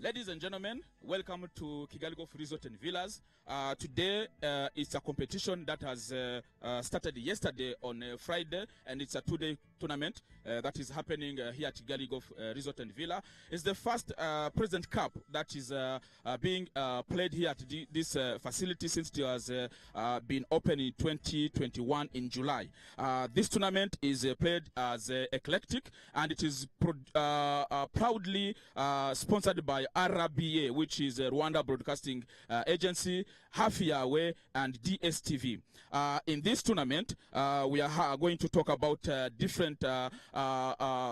Ladies and gentlemen, welcome to Kigali Golf Resort and Villas. Today it's a competition that has started yesterday on Friday, and it's a two-day tournament that is happening here at Kigali Golf Resort and Villa. It's the first President Cup that is being played here at this facility since it has been open in 2021 in July. This tournament is played as eclectic, and it is proudly sponsored by RBA, which is Rwanda Broadcasting Agency, Half Year Away, and DSTV. In this tournament, we are going to talk about different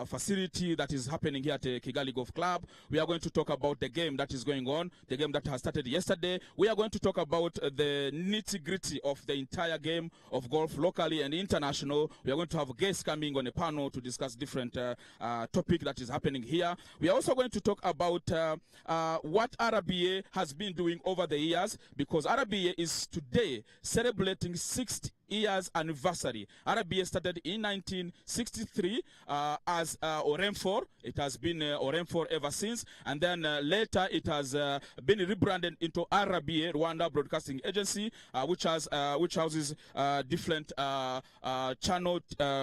facility that is happening here at Kigali Golf Club. We are going to talk about the game that is going on, the game that has started yesterday. We are going to talk about the nitty-gritty of the entire game of golf, locally and international. We are going to have guests coming on a panel to discuss different topic that is happening here. We are also going to talk about what RBA has been doing over the years, because RBA is today celebrating 60 years anniversary. RBA started in 1963 as OREM4. It has been OREM4 ever since, and then later it has been rebranded into RBA, Rwanda Broadcasting Agency, which houses different channel,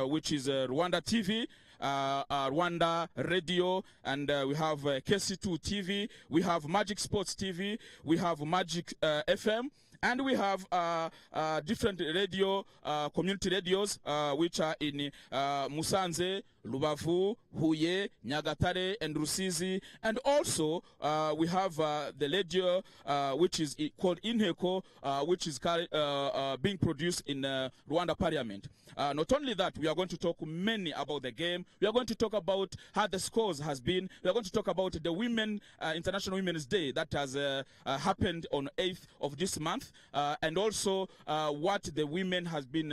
which is RwandaTV, Rwanda Radio, and we have KC2 TV, we have Magic Sports TV, we have Magic FM, and we have different radio, community radios, which are in Musanze, Rubavu, Huye, Nyagatare, and Rusizi. And also, we have the radio, which is called Inheko, which is being produced in Rwanda Parliament. Not only that, we are going to talk many about the game. We are going to talk about how the scores has been. We are going to talk about the Women International Women's Day that has happened on 8th of this month, and also what the women has been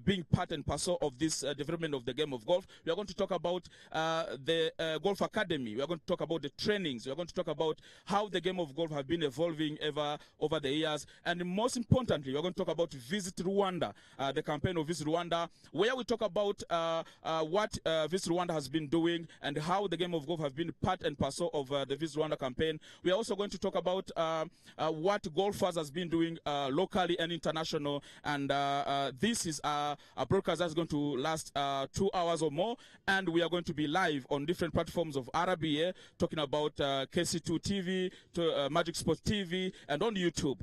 being part and parcel of this development of the game of golf. We are going to talk about the Golf Academy. We are going to talk about the trainings. We are going to talk about how the game of golf has been evolving over the years. And most importantly, we are going to talk about Visit Rwanda, the campaign of Visit Rwanda, where we talk about what Visit Rwanda has been doing and how the game of golf has been part and parcel of the Visit Rwanda campaign. We are also going to talk about what golfers has been doing locally and international. And this is a broadcast that's going to last 2 hours or more, and we are going to be live on different platforms of RBA, talking about KC2 TV, to Magic Sports TV, and on YouTube.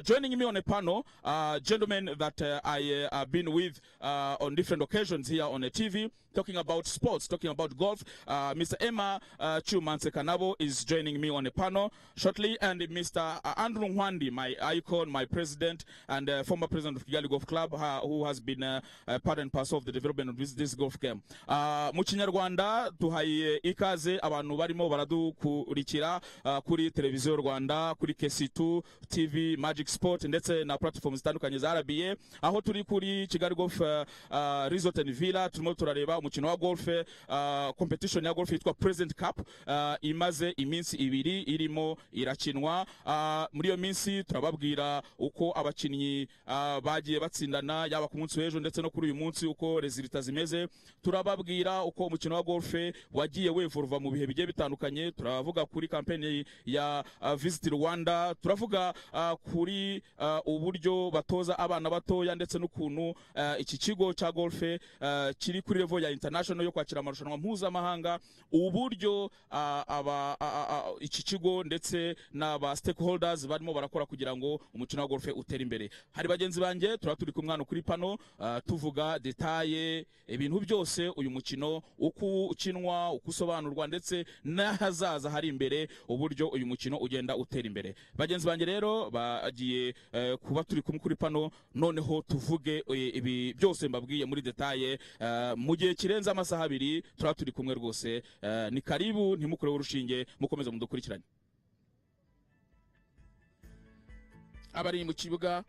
Joining me on a panel, gentlemen that I have been with on different occasions here on a TV, talking about sports, talking about golf. Mr. Emma Chumansekanabo is joining me on a panel shortly, and Mr. Andrew Nwandi, my icon, my president, and former president of Kigali Golf Club, who has been part and parcel of the development of this golf game. Mu Kinyarwanda tuhaye ikaze abantu barimo baradukurikira kuri televiziyo Rwanda, kuri KC2 TV, Magic Sport, ndetse na platforms zitandukanye za RBA, aho turi kuri Kigali Golf Resort and Villa. Turimo turareba umukino wa golf, competition ya golf yitwa President Cup, imaze iminsi ibiri irimo irakinwa. Muri iyo minsi turababwira uko abakinnyi bagiye batsindana, yaba ku munsi w'ejo ndetse no kuri uyu munsi uko resultats zimeze. Turababwira uko umukino wa golf wagiye wevuruva mu bihe bigiye bitandukanye. Turavuga kuri campaign ya Visit Rwanda, turavuga kuri uburyo batoza abana batoya, ndetse n'ukuntu iki kigo cya golf kiri kuri level ya international yo kwakira amarushanwa mpuzamahanga, uburyo iki kigo ndetse n'aba stakeholders barimo barakora kugira ngo umukino wa golf utere imbere. Hari bagenzi banjye turaturi ku mwana kuri pano, tuvuga detaye ibintu byose uyu mukino uko ukinwa, uko usobanurwa, ndetse n'ahazaza hari imbere, uburyo uyu mukino ugenda utera imbere. Bagenzi banjye rero bagiye kuba turi kumwe kuri pano, noneho tuvuge ibi byose mbabwiye muri detaye mu gihe kirenze amasaha abiri. Turaturi kumwe rwose, ni karibu, ntimukureho urushinge, mukomeze mudukurikiranye. Abari mu kibuga,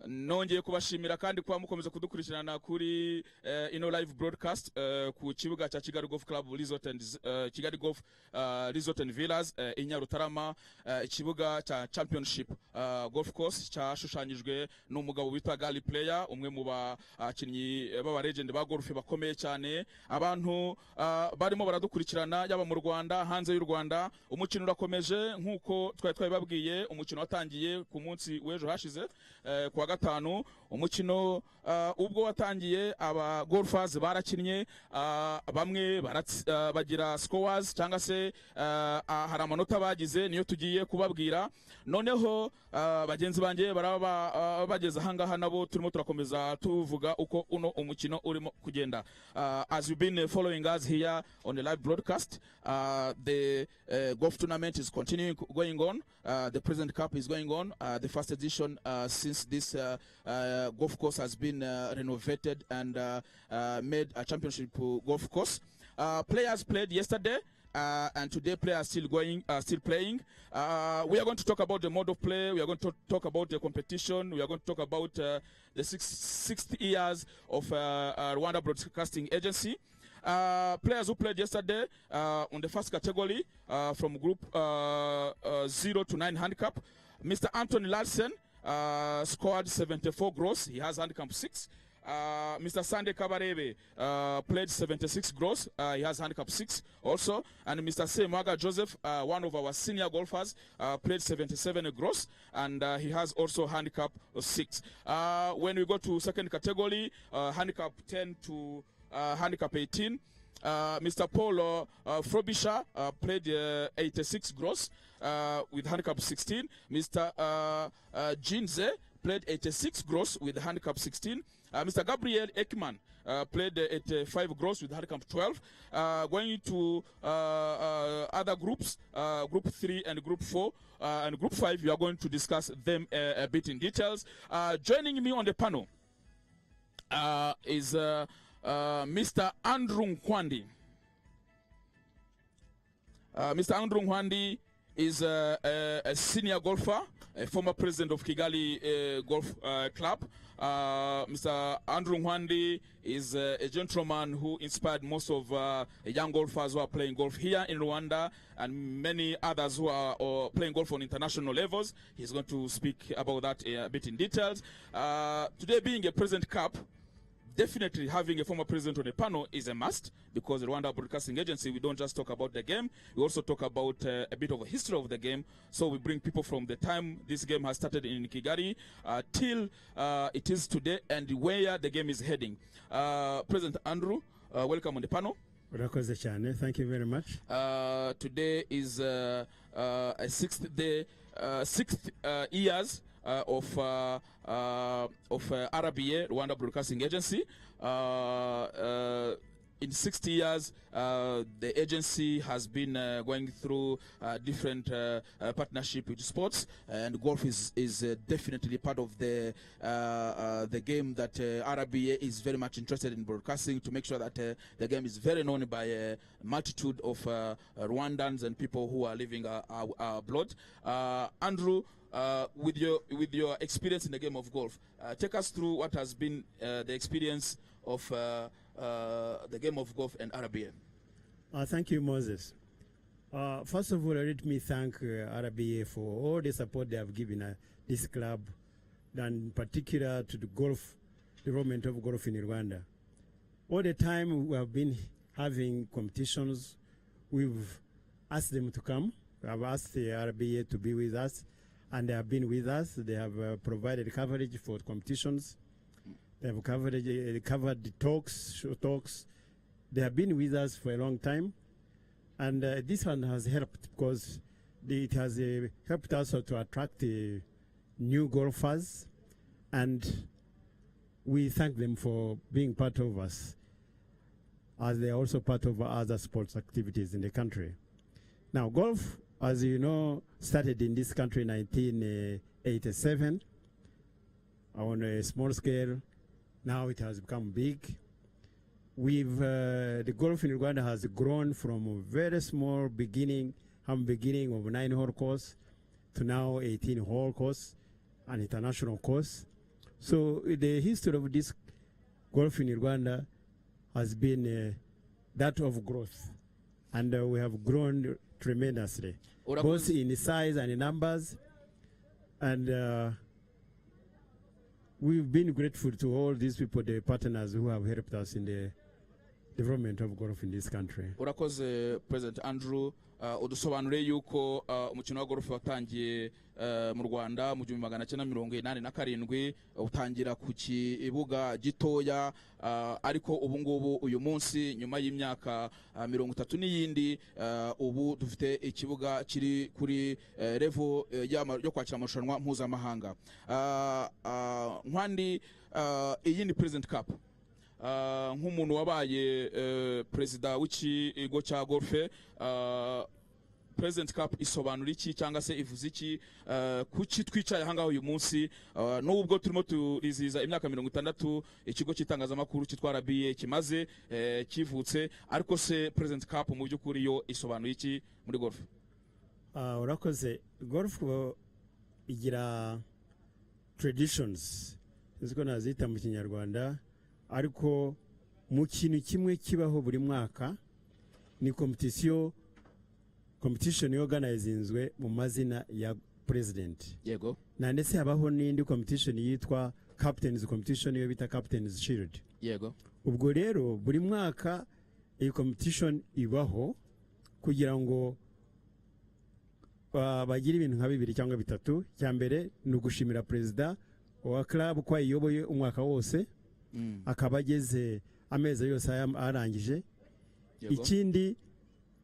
nongeye kubashimira kandi kuba mukomeza kudukurikirana kuri ino live broadcast ku kibuga cya Kigali Golf Club Resort and Kigali Golf Resort and Villas i Nyarutarama, ikibuga cya Championship Golf Course cyashushanyijwe n'umugabo witwa Gali Player, umwe mu bakinnyi b'aba legend ba golf bakomeye cyane. Abantu barimo baradukurikirana yaba mu Rwanda, hanze y'u Rwanda. Umukino urakomeje nkuko twabibabwiye. Umukino watangiye ku munsi w'ejo hashize kuwa gatanu. Umukino ubwo watangiye aba golfers barakinnye, bamwe bagira scores cyangwa se hari amanota bagize, niyo tugiye kubabwira. Noneho bagenzi banjye baraba bageze ahangaha nabo turimo turakomeza tuvuga uko uno umukino urimo kugenda. As you've been following us here on the live broadcast, the golf tournament is continuing going on. The President Cup is going on. The first edition since this golf course has been renovated and made a championship golf course. Players played yesterday. And today players still playing. We are going to talk about the mode of play. We are going to talk about the competition. We are going to talk about the 60 years of Rwanda Broadcasting Agency. Players who played yesterday on the first category from group 0 to 9 handicap. Mr. Anthony Larsen scored 74 gross. He has handicap 6. Mr. Sunday Kabarebe played 76 gross. He has handicap 6 also. And Mr. Semaga Joseph, one of our senior golfers, played 77 gross, and he has also handicap 6. When we go to second category, handicap 10 to handicap 18, Mr. Paul Frobisher played 86 gross with handicap 16. Mr. Jinze played 86 gross with handicap 16. Mr. Gabriel Ekman played 85 gross with handicap 12. Going to other groups, group 3 and group 4 and group 5, we are going to discuss them a bit in details. Joining me on the panel is Mr. Andrew Nkwandi. Mr. Andrew Nkwandi is a senior golfer, a former president of Kigali Golf Club. Mr. Andrew Nkwandi is a gentleman who inspired most of young golfers who are playing golf here in Rwanda and many others who are playing golf on international levels. He's going to speak about that a bit in details. Today being a President Cup, definitely having a former president on the panel is a must, because the Rwanda Broadcasting Agency, we don't just talk about the game, we also talk about a bit of a history of the game. So we bring people from the time this game has started in Kigali till it is today and where the game is heading. President Andrew, welcome on the panel. Thank you very much. Today is a sixth years of RBA, Rwanda Broadcasting Agency. In 60 years, the agency has been going through different partnership with sports, and golf is definitely part of the game that RBA is very much interested in broadcasting, to make sure that the game is very known by a multitude of Rwandans and people who are living our blood. Andrew, with your experience in the game of golf, take us through what has been the experience of the game of golf and RBA. Thank you, Moses. First of all, let me thank RBA for all the support they have given this club, and in particular to the golf, development of golf in Rwanda. All the time we have been having competitions, we've asked them to come. We have asked the RBA to be with us, and they have been with us. They have provided coverage for competitions. They have covered the talks, show talks. They have been with us for a long time. And this one has helped, because it has helped us to attract new golfers. And we thank them for being part of us, as they are also part of other sports activities in the country. Now, golf, as you know, started in this country in 1987 on a small scale. Now it has become big. The golf in Rwanda has grown from a very small beginning of 9-hole course to now 18-hole course, an international course. So the history of this golf in Rwanda has been that of growth, and we have grown tremendously, both in size and in numbers, and we've been grateful to all these people, the partners who have helped us in the development of golf in this country. Urakoze President Andrew, udusobanure yuko umukino wa golf watangiye mu Rwanda mu 1987 utangira ku kibuga gitoya, ariko ubu ngubu uyu munsi nyuma y'imyaka 30 n'iyindi ubu dufite ikibuga kiri kuri level yo kwakira amarushanwa mpuzamahanga. Nkwandi, iyi ni President Cup. Nk'umuntu wabaye perezida w'ikigo cya golfe, President Cup isobanura iki cyangwa se ivuze iki kuki twicaye ahangaho uyu munsi, nubwo turimo turiziza imyaka 60 ikigo cy'itangazamakuru cyitwa RBA kimaze kivutse, ariko se President Cup mu by'ukuri yo isobanura iki muri golf? Urakoze. Golf igira traditions nziko nazita mu Kinyarwanda, ariko mu kintu kimwe kibaho buri mwaka ni competition organizinzwe mu mazina ya president. Yego. Na ndetse habaho n'indi competition yitwa captains competition, yo bita captains shield. Yego. Ubwo rero buri mwaka iyi competition ibaho kugira ngo bagira ibintu nka 2 cyangwa 3. Cyambere ni ugushimira president wa club kwa iyoboye umwaka wose, akaba ageze amezi yose arangije. Ikindi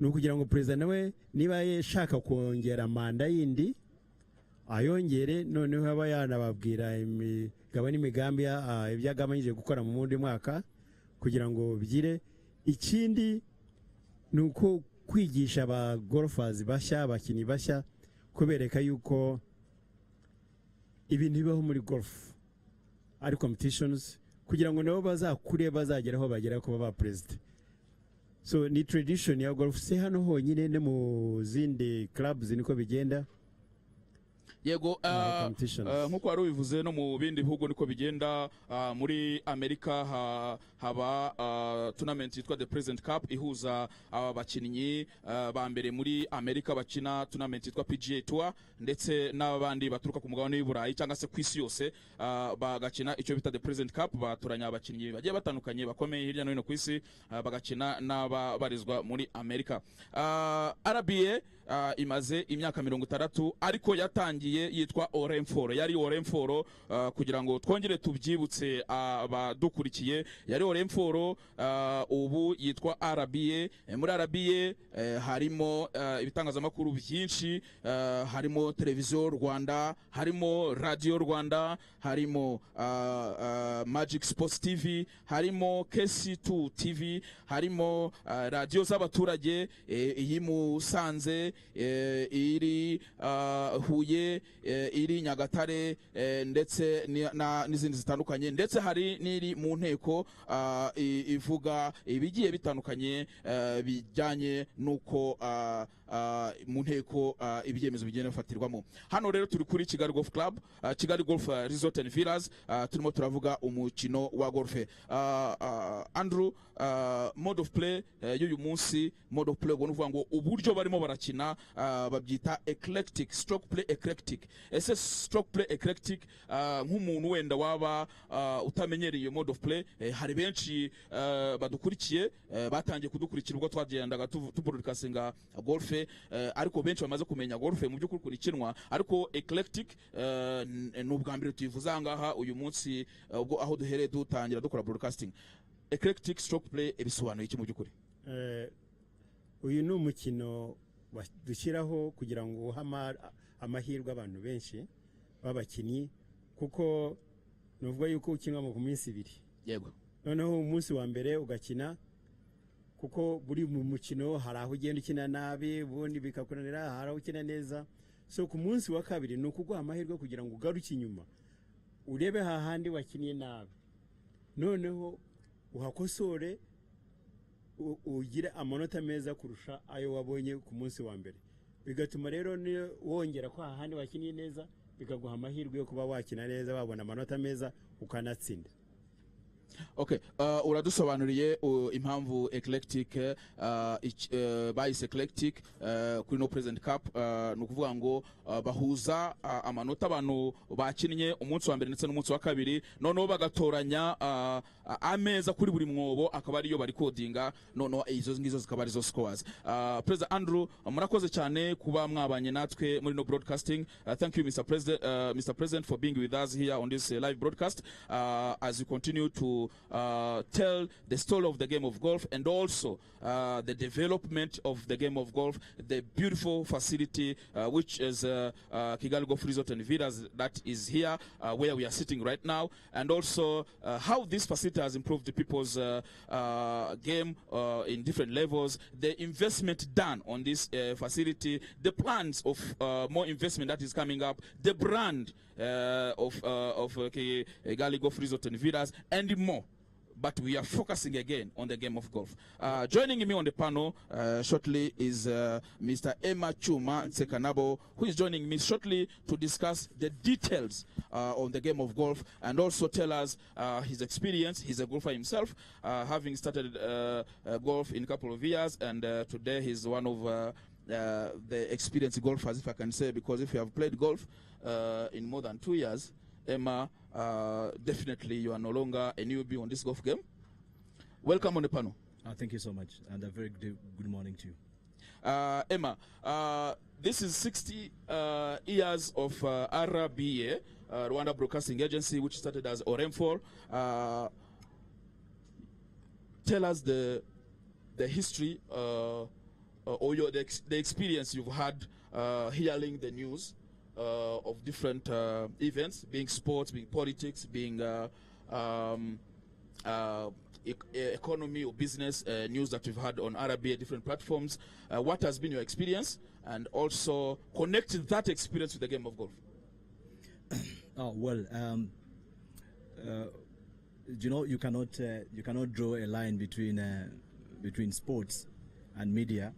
ni ukugira ngo president nawe niba yashaka kongera manda yindi ayongere, noneho aba yanababwira imigabo n'imigambi ibyagamanyije gukora mu wundi mwaka kugira ngo bigire. Ikindi ni uko kwigisha aba golfers bashya, abakinnyi bashya, kubereka yuko ibintu bibaho muri golf ari competitions, kugira ngo nabo bazakure bazageraho bagera kuba ba president. So ni tradition ya golf, se hano honyine ne mu zindi clubs niko bigenda. Yego, nkuko wari ubivuze no mu bindi bihugu niko bigenda. Muri Amerika haba tournament yitwa the President Cup ihuza abakinnyi ba mbere muri Amerika bakina tournament yitwa PGA Tour, ndetse n'abandi baturuka ku mugabane w'Iburayi cyangwa se kwisi yose bagakina icyo bita the President Cup. Batoranya abakinnyi bagiye batandukanye bakomeye hirya no hino kwisi, bagakina n'ababarizwa muri Amerika. RBA imaze imyaka 60, ariko yatangiye yitwa Oremforo. Yari Oremforo kugira ngo twongere tubyibutse abadukurikiye, yari Oremforo, ubu yitwa RBA. Muri RBA harimo ibitangazamakuru byinshi, harimo televiziyo Rwanda, harimo radio Rwanda, harimo Magic Sports TV, harimo KC2 TV, harimo radio z'abaturage, iyi Musanze, iri Huye, iri Nyagatare, ndetse n'izindi zitandukanye, ndetse hari n'iri mu nteko ivuga ibigiye bitandukanye bijyanye nuko mu nteko ibyemezo bigenda bifatirwamo. Hano rero turi kuri Kigali Golf Club, Kigali Golf Resort and Villas, turimo turavuga umukino wa golf. Andrew, mode of play y'uyu munsi, mode of play ubwo nuvuga ngo uburyo barimo barakina babyita eclectic, stroke play eclectic. Ese stroke play eclectic, nk'umuntu wenda waba utamenyereye mode of play, hari benshi badukurikiye batangiye kudukurikira ubwo twagendaga tubroadcastinga golf, ariko benshi bamaze kumenya golf mu by'ukuri kurikinwa, ariko eclectic n'ubwa mbere tuyivuza ngaha uyu munsi ubwo aho duhereye dutangira dukora broadcasting. Eclectic stroke play ebisobanuye iki mu by'ukuri? Uyu ni umukino dushyiraho kugira ngo amahirwe abantu benshi babakinnyi, kuko nuvuga yuko ukinwa mu minsi 2. Yego. Noneho umunsi wa mbere ugakina, kuko buri mu mukino hari aho ugenda ukina nabi, ubundi bikakunanira, hari aho ukina neza. So ku munsi wa kabiri ni ukuguha amahirwe kugira ngo ugaruke inyuma urebe hahandi wakiniye nabi, noneho uhakosore ugire amanota meza kurusha ayo wabonye ku munsi wa mbere. Bigatuma rero wongera ko hahandi wakiniye neza, bikaguha amahirwe yo kuba wakina neza, babona amanota meza, ukanatsinda. Okay, uradusobanuriye impamvu eclectic bayise eclectic kuri no President Cup no kuvuga ngo bahuza amanota abantu bakinnye umunsi wa mbere ndetse n'umunsi wa kabiri noneho bagatoranya ameza kuri buri mwobo akaba ariyo bari codinga noneho izo ngizo zikaba arizo scores. President Andrew, murakoze cyane kuba mwabanye natwe muri no broadcasting. Thank you Mr. President for being with us here on this live broadcast as you continue to tell the story of the game of golf and also the development of the game of golf, the beautiful facility which is Kigali Golf Resort and Villas that is here where we are sitting right now, and also how this facility has improved the people's game in different levels, the investment done on this facility, the plans of more investment that is coming up, the brand of Kigali Golf Resort and Villas, and more. But we are focusing again on the game of golf. Joining me on the panel shortly is Mr. Emma Chuma Nsekanabo, who is joining me shortly to discuss the details on the game of golf and also tell us his experience. He's a golfer himself, having started golf in a couple of years, and today he's one of the experienced golfers, if I can say, because if you have played golf in more than 2 years, Emma, definitely you are no longer a newbie on this golf game. Welcome on the panel. Thank you so much, and a very good morning to you. Emma, this is 60 years of RBA, Rwanda Broadcasting Agency, which started as Oremfor. Tell us the history or the experience you've had hearing the news of different events, being sports, being politics, being economy or business news that we've had on RBA different platforms. What has been your experience, and also connect that experience with the game of golf? You know, you cannot draw a line between sports and media.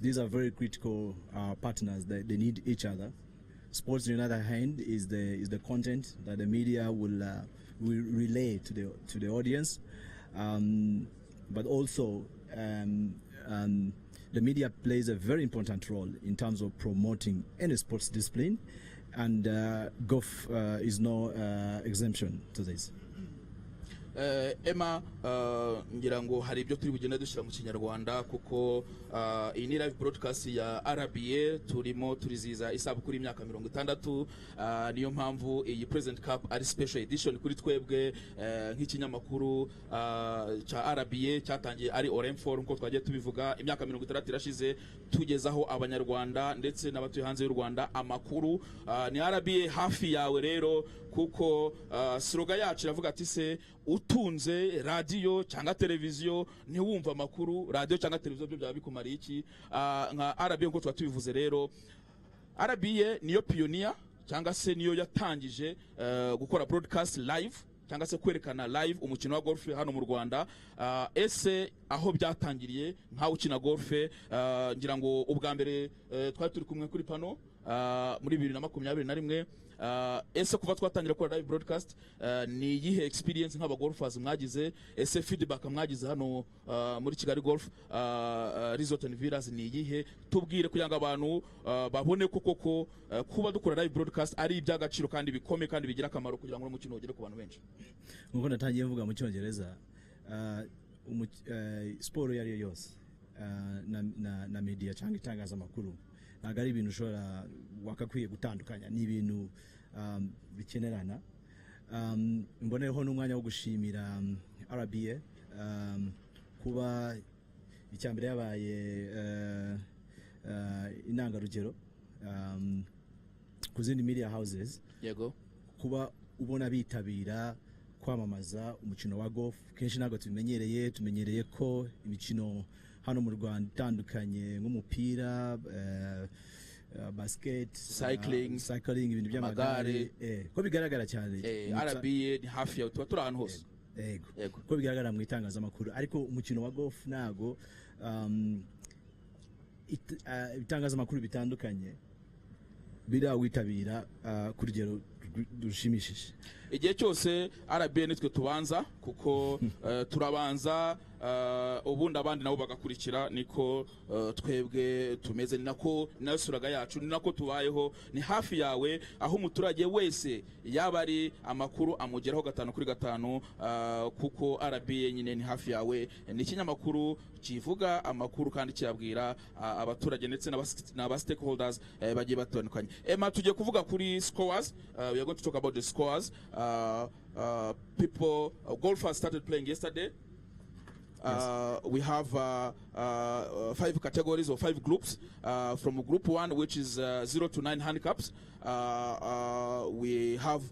These are very critical partners. They need each other. Sports, on the other hand, is the content that the media will relay to the audience, but also the media plays a very important role in terms of promoting any sports discipline, and golf is no exemption to this. Emma, ngira ngo hari ibyo turi bugenda dushyira mu Kinyarwanda kuko iyi ni live broadcast ya RBA, turimo turiziza isabukuru y'imyaka 60, niyo mpamvu iyi President Cup ari special edition kuri twebwe nk'ikinyamakuru cha RBA cyatangiye ari Oremfor, nko twagiye tubivuga imyaka 60 irashize tugezaho abanyarwanda ndetse n'abatuye hanze y'u Rwanda amakuru. Ni RBA hafi yawe rero, kuko slogan yacu iravuga ati se utunze radio cyangwa televiziyo ntiwumva amakuru, radio cyangwa televiziyo byo byaba bikumariye iki? Nka RBA nko twatubivuze rero, RBA niyo pioneer cyangwa se niyo yatangije gukora broadcast live cyangwa se kwerekana live umukino wa golf hano mu Rwanda. Ese aho byatangiriye nkaho ukina golf, ngira ngo ubwa mbere twari turi kumwe kuri pano muri 2021. Ese kuva twatangira gukora live broadcast ni yihe experience nk'aba golfers mwagize? Ese feedback mwagize hano muri Kigali Golf Resort and Villas ni yihe? Tubwire kugira ngo abantu babone koko kuba dukora live broadcast ari iby'agaciro kandi bikome kandi bigira akamaro kugira ngo umukino ugere ku bantu benshi. Nkuko natangiye mvuga mu Cyongereza, sport yari yose na media cyangwa itangazamakuru ntabwo ari ibintu ushobora wakakwiye gutandukanya, ni ibintu bikenerana. Mboneyeho n'umwanya wo gushimira RBA kuba icyambere yabaye intangarugero ku zindi media houses. Yego, kuba ubona bitabira kwamamaza umukino wa golf. Kenshi ntabwo tumenyereye ko imikino hano mu Rwanda itandukanye nk'umupira, basket, cycling, ibintu by'amagare, ko bigaragara cyane. RBA ni hafi ya tuba turi ahantu hose. Yego, ko bigaragara mu itangazamakuru, ariko umukino wa golf ntago ibitangazamakuru bitandukanye birawitabira ku rugero dushimishije. Igihe cyose RBA nitwe tubanza kuko turabanza ubundi abandi nabo bagakurikira, niko twebwe tumeze, ni nako nasuraga yacu, ni nako tubayeho, ni hafi yawe aho umuturage wese yaba ari amakuru amugeraho 5 kuri 5 kuko RBA nyine ni hafi yawe, ni ikinyamakuru kivuga amakuru kandi kiyabwira abaturage ndetse n'aba stakeholders bagiye batandukanye. Emma, tugiye kuvuga kuri scores. We are going to talk about the scores. Golfers started playing yesterday. We have 5 categories or 5 groups. From group 1, which is 0 to 9 handicaps, we have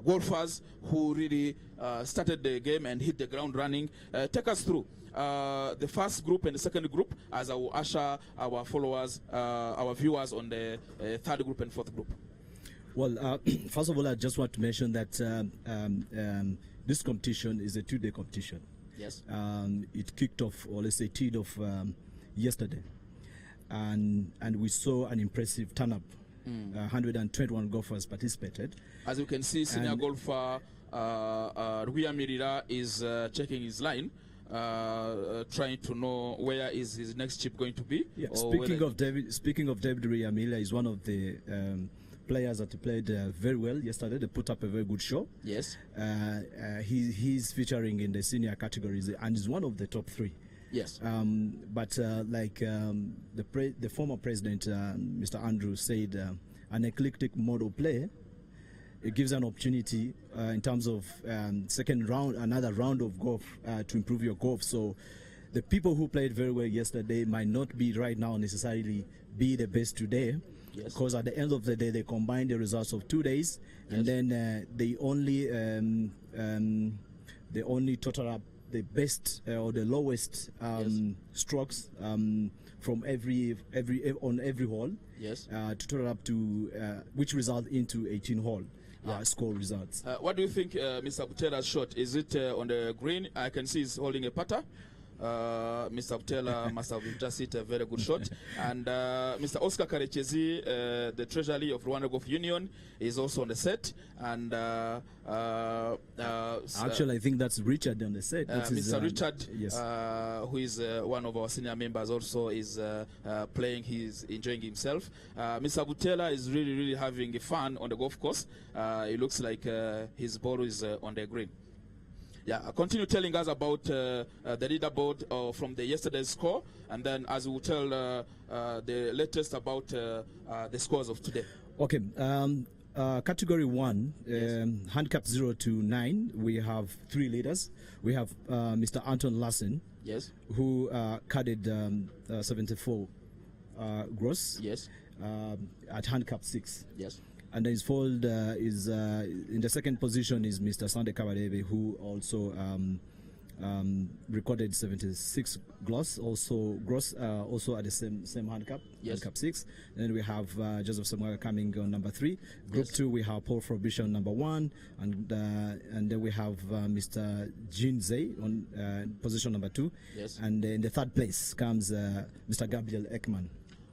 golfers who really started the game and hit the ground running. Take us through the first group and the second group, as I will usher our followers, our viewers on the third group and fourth group. Well, first of all, I just want to mention that this competition is a 2-day competition. Yes. It kicked off, or let's say teed off yesterday, and we saw an impressive turn-up. 121 golfers participated. As you can see, senior golfer Rwiyamirira is checking his line, trying to know where is his next chip going to be. Yeah. Speaking of David Rwiyamirira, is one of the players that played very well yesterday. They put up a very good show. Yes. He's featuring in the senior categories and is one of the top 3. Yes. But the former president, Mr. Andrew, said an eclectic model play, it gives an opportunity in terms of second round, another round of golf to improve your golf. So the people who played very well yesterday might not be right now necessarily be the best today. Yes. Because at the end of the day, they combine the results of 2 days, and then they only total up the best or the lowest strokes from every hole. Yes. To total up to which result into 18 hole score results. What do you think, Mr. Butela's shot? Is it on the green? I can see he's holding a putter. Mr. Butela must have just hit a very good shot. And Mr. Oscar Karechezi, the treasury of Rwanda Golf Union, is also on the set. And actually, I think that's Richard on the set. Mr. Richard, yes. Who is one of our senior members, also is playing. He's enjoying himself. Mr. Butela is really having fun on the golf course. It looks like his ball is on the green. Yeah, continue telling us about the leaderboard from the yesterday's score, and then as we will tell the latest about the scores of today. Okay, category 1, yes. handicap 0 to 9, we have 3 leaders. We have Mr. Anton Lassen, yes, who carded 74 gross, yes, at handicap 6. Yes. And his fold is in the second position is Mr. Sande Kabarebe, who also recorded 76 gross, also at the same handicap, yes. handicap 6. And then we have Joseph Samuel coming on number 3. Group yes. 2, we have Paul Frobisher on number 1, and then we have Mr. Jin Zay on position number 2. Yes. And in the third place comes Mr. Gabriel Ekman.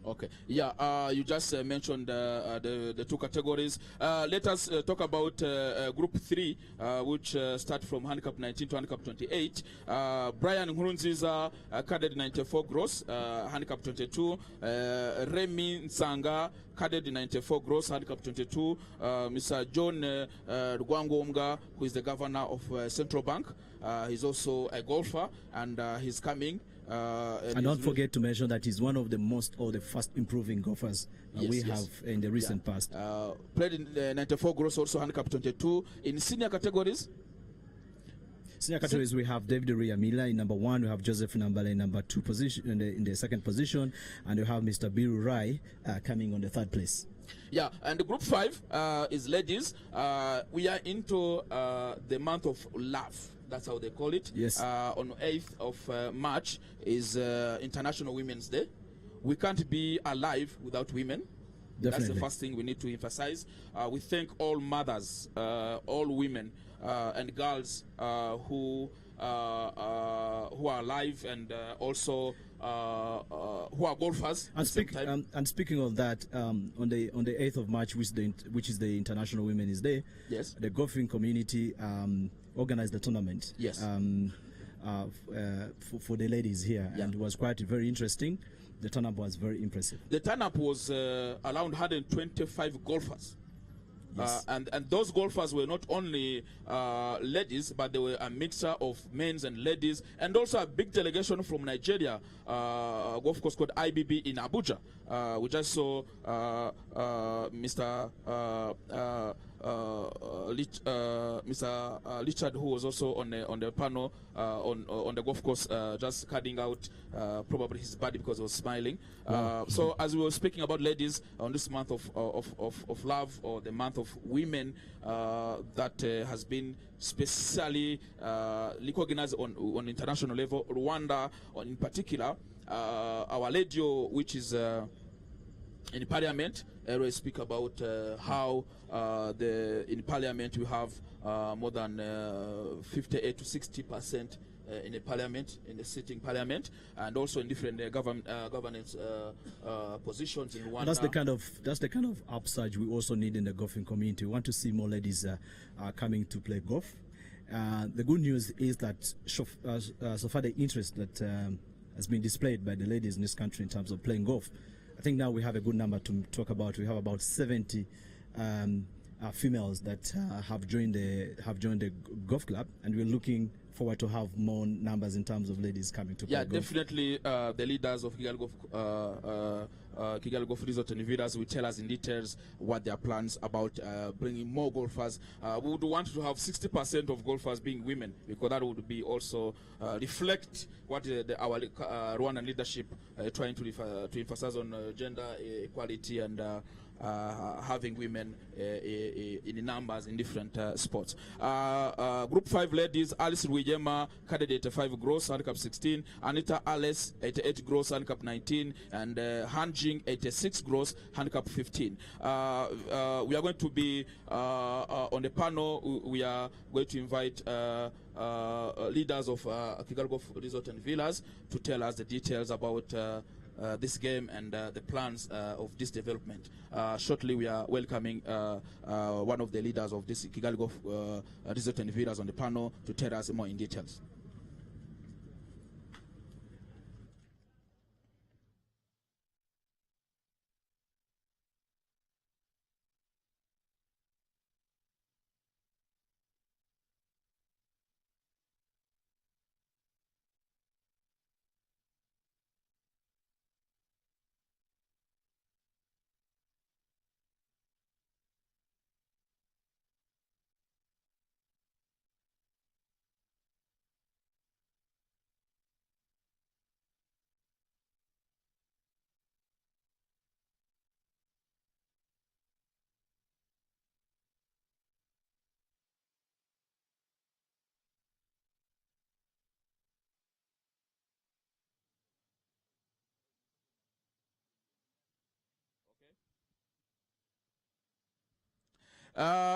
Okay. Yeah. You just mentioned the 2 categories. Let us talk about Group 3, which start from handicap 19 to handicap 28. Brian Nkurunziza carded 94 gross, handicap 22. Remy Nsanga carded 94 gross, handicap 22. Mr. John Rwangomga, who is the governor of Central Bank, he's also a golfer, and he's coming. And don't forget to mention that he's one of the most or the fast improving golfers we have in the recent past. Played in 94 gross, also handicap 22. In senior categories? Senior categories, we have David Rwiyamirira in number 1, we have Joseph Nambala in number 2 position, in the second position, and we have Mr. Biru Rai coming on the 3rd place. Yeah, and Group 5 is ladies. We are into the month of love. That's how they call it. Yes. On 8th of March is International Women's Day. We can't be alive without women. Definitely. That's the first thing we need to emphasize. We thank all mothers, all women and girls who who are live and also who are golfers. And speaking of that, on the 8th of March, which is the International Women's Day, Yes. the golfing community organized the tournament. Yes. For the ladies here, Yeah. and it was quite very interesting. The turn-up was very impressive. The turn-up was around 125 golfers. Yes. And those golfers were not only ladies, but they were a mixture of men's and ladies, and also a big delegation from Nigeria, golf course called IBB in Abuja. We just saw Mr. Richard, who was also on the panel on the golf course, just cutting out probably his body because he was smiling. So as we were speaking about ladies on this month of love, or the month of women, that has been specially recognized on international level, Rwanda in particular, our lady, which is in Parliament, I speak about how in Parliament we have more than 58 to 60% in the Parliament, in the sitting Parliament, and also in different governance positions in Rwanda. And that's the kind of upsurge we also need in the golfing community. We want to see more ladies coming to play golf. The good news is that so far the interest that has been displayed by the ladies in this country in terms of playing golf, I think now we have a good number to talk about. We have about 70 females that have joined the golf club, and we're looking forward to have more numbers in terms of ladies coming to play golf. Definitely. The leaders of Kigali Golf Resort and Villas will tell us in details what their plans about bringing more golfers. We would want to have 60% of golfers being women, because that would be also reflect what our Rwandan leadership trying to emphasize on gender equality and having women in numbers in different sports. Group 5 ladies: Alice Rwigema, cadet 85 gross, handicap 16; Anita Alice 88 gross, handicap 19; and Hanjing 86 gross, handicap 15. We are going to be on the panel. We are going to invite leaders of Kigali Golf Resort and Villas to tell us the details about this game and the plans of this development. Shortly, we are welcoming one of the leaders of this Kigali Golf Resort and Villas on the panel to tell us more in details.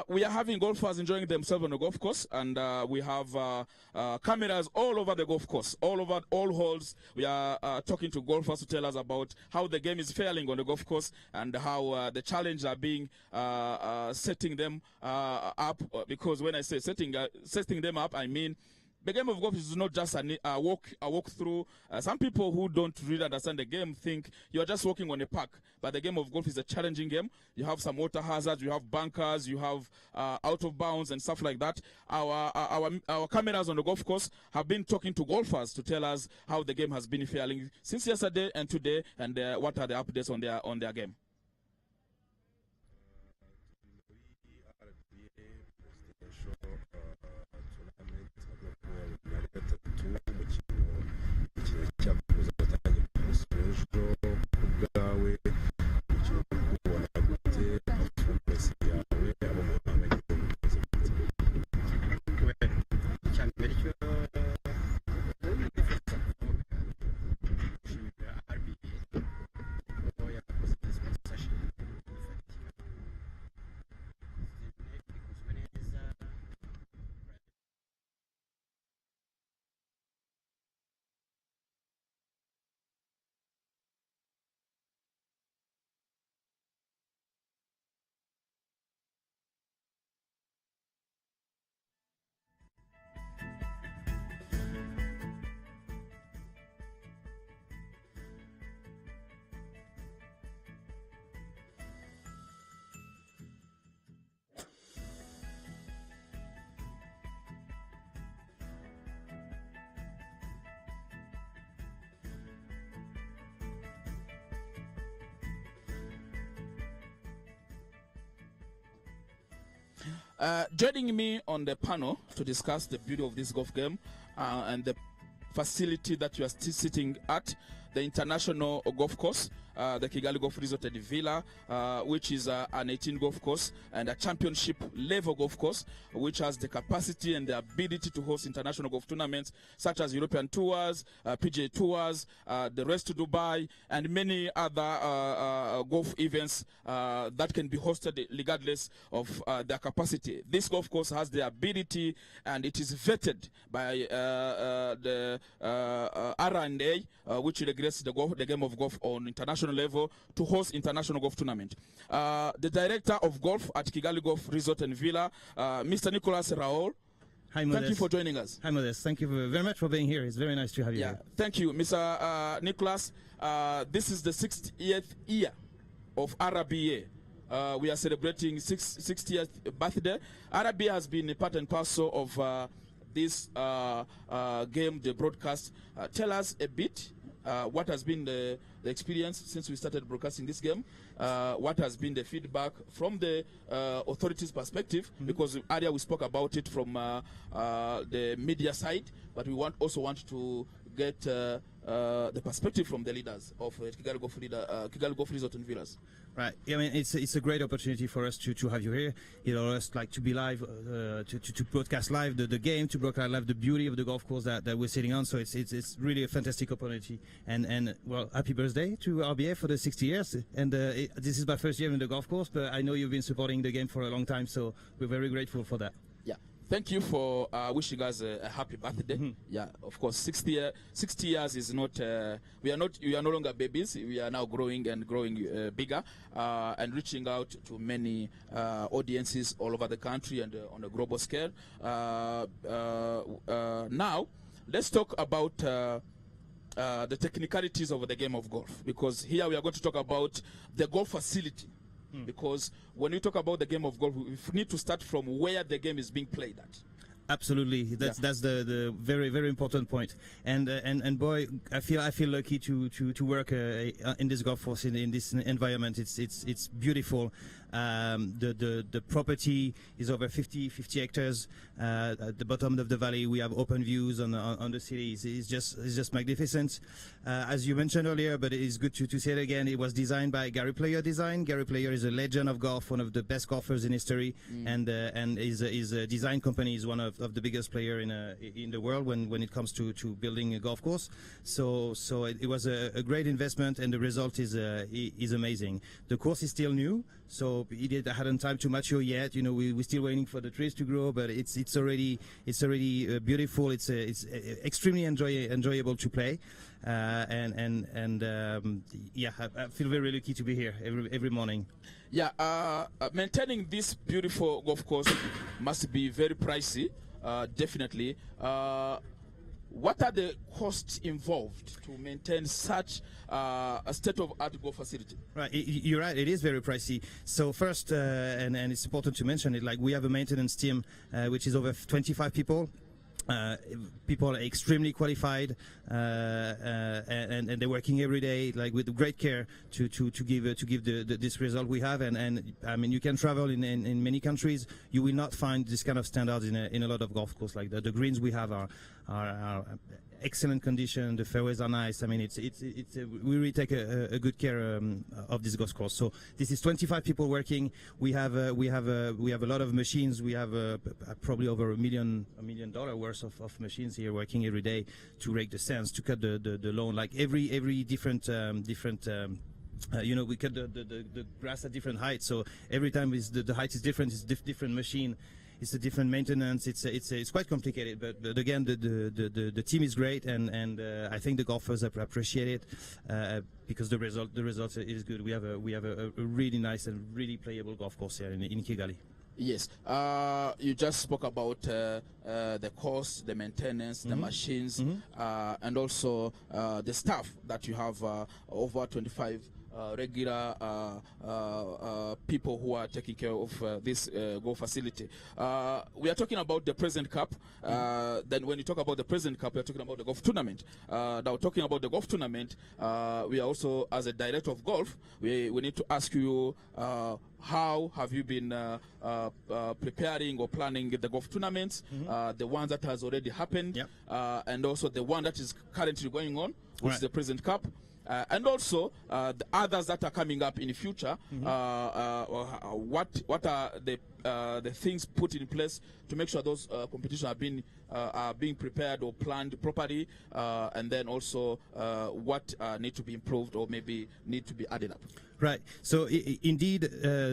We are having golfers enjoying themselves on the golf course, and we have cameras all over the golf course, all over all holes. We are talking to golfers to tell us about how the game is failing on the golf course, and how the challenges are being setting them up. Because when I say setting them up, I mean the game of golf is not just a walk through. Some people who don't really understand the game think you're just walking on a park, but the game of golf is a challenging game. You have some water hazards, you have bunkers, you have out of bounds and stuff like that. Our cameras on the golf course have been talking to golfers to tell us how the game has been failing since yesterday and today, and what are the updates on their game. Joining me on the panel to discuss the beauty of this golf game and the facility that you are still sitting at, the international golf course, the Kigali Golf Resort and Villa, which is an 18 golf course and a championship level golf course, which has the capacity and the ability to host international golf tournaments such as European tours, PGA tours, the Race to Dubai, and many other golf events that can be hosted regardless of their capacity. This golf course has the ability, and it is vetted by the R&A, which regulates the game of golf on international level, to host international golf tournament. The director of golf at Kigali Golf Resort and Villa, Mr. Nicholas Raoul. Hi, Modest. Thank you for joining us. Hi, Modest. Thank you very much for being here. It's very nice to have you here. Thank you, Mr. Nicholas. This is the 60th year of RBA. We are celebrating 60th birthday. RBA has been a part and parcel of this game, the broadcast. Tell us a bit what has been the experience since we started broadcasting this game. What has been the feedback from the authorities' perspective? Because earlier we spoke about it from the media side, but we also want to get the perspective from the leaders of Kigali Golf Resort and Villas. Right. I mean, it's a great opportunity for us to have you here. It allows us like to be live, to broadcast live the game, to broadcast live the beauty of the golf course that we're sitting on. So it's really a fantastic opportunity. And well, happy birthday to RBA for the 60 years. And this is my first year in the golf course, but I know you've been supporting the game for a long time, so we're very grateful for that. Yeah. Thank you for wishing us a happy birthday. Yeah, of course, 60 years is not, we are no longer babies. We are now growing and growing bigger and reaching out to many audiences all over the country and on a global scale. Now, let's talk about the technicalities of the game of golf, because here we are going to talk about the golf facility. Because when we talk about the game of golf, we need to start from where the game is being played at. Absolutely, that's the very, very important point. And boy, I feel lucky to work in this golf course in this environment. It's beautiful. The property is over 50 hectares. At the bottom of the valley, we have open views on the city. It's just magnificent. As you mentioned earlier, but it is good to say it again. It was designed by Gary Player Design. Gary Player is a legend of golf, one of the best golfers in history, and his design company is one of the biggest player in the world when it comes to building a golf course. So it was a great investment, and the result is amazing. The course is still new, so it hadn't time to mature yet. You know, we're still waiting for the trees to grow, but it's already beautiful. It's extremely enjoyable to play, and yeah, I feel very lucky to be here every morning. Yeah, maintaining this beautiful golf course must be very pricey, definitely. What are the costs involved to maintain such a state-of-art golf facility? Right, you're right. It is very pricey. So first, and it's important to mention it, like we have a maintenance team which is over 25 people. People are extremely qualified, and they're working every day, like with great care to give this result we have. And I mean, you can travel in many countries. You will not find this kind of standards in a lot of golf courses. Like the greens we have are excellent condition. The fairways are nice. I mean, we really take a good care of this golf course. So this is 25 people working. We have a lot of machines. We have probably over $1 million worth of machines here working every day to rake the sands, to cut the lawn. Like every different. You know, we cut the grass at different heights. So every time the height is different. It's different machine. It's a different maintenance. It's quite complicated, but again, the team is great, and I think the golfers appreciate it because the result is good. We have a really nice and really playable golf course here in Kigali. Yes, you just spoke about the cost, the maintenance, the machines, and also the staff that you have over 25 regular people who are taking care of this golf facility. We are talking about the President Cup. Then when you talk about the President Cup, we are talking about the golf tournament. Now, talking about the golf tournament, we are also, as a director of golf, we need to ask you, how have you been preparing or planning the golf tournaments, the one that has already happened, and also the one that is currently going on, which is the President Cup? And also the others that are coming up in the future. What are the things put in place to make sure those competitions are being prepared or planned properly, and then also what need to be improved or maybe need to be added up? Right. So indeed,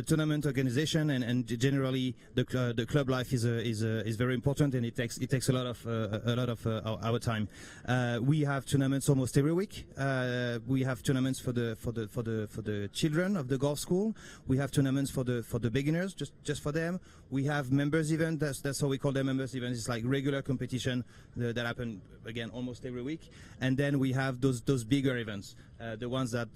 tournament organization and generally the club life is very important, and it takes a lot of our time. We have tournaments almost every week. We have tournaments for the children of the golf school. We have tournaments for the beginners, just for them. We have members event. That's how we call them, members events. It's like regular competition that happen again almost every week. And then we have those bigger events, the ones that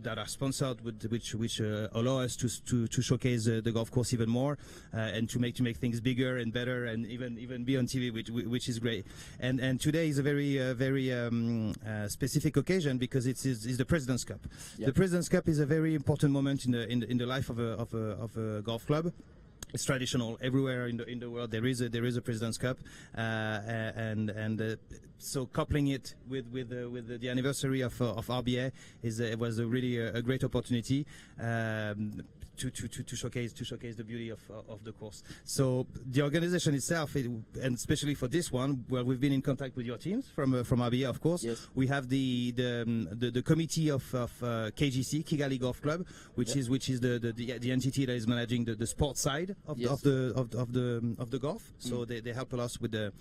are sponsored, which allow us to showcase the golf course even more, and to make things bigger and better, and even be on TV, which is great. And today is a very specific occasion because it's the President's Cup. Yep. The President's Cup is a very important moment in the life of a golf club. It's traditional everywhere in the world. There is a President's Cup, so coupling it with the anniversary of RBA was really a great opportunity. To showcase the beauty of the course. So the organization itself, and especially for this one, well, we've been in contact with your teams from RBA, of course. Yes. We have the committee of KGC, Kigali Golf Club, which is the entity that is managing the sports side of the golf. So they help us with the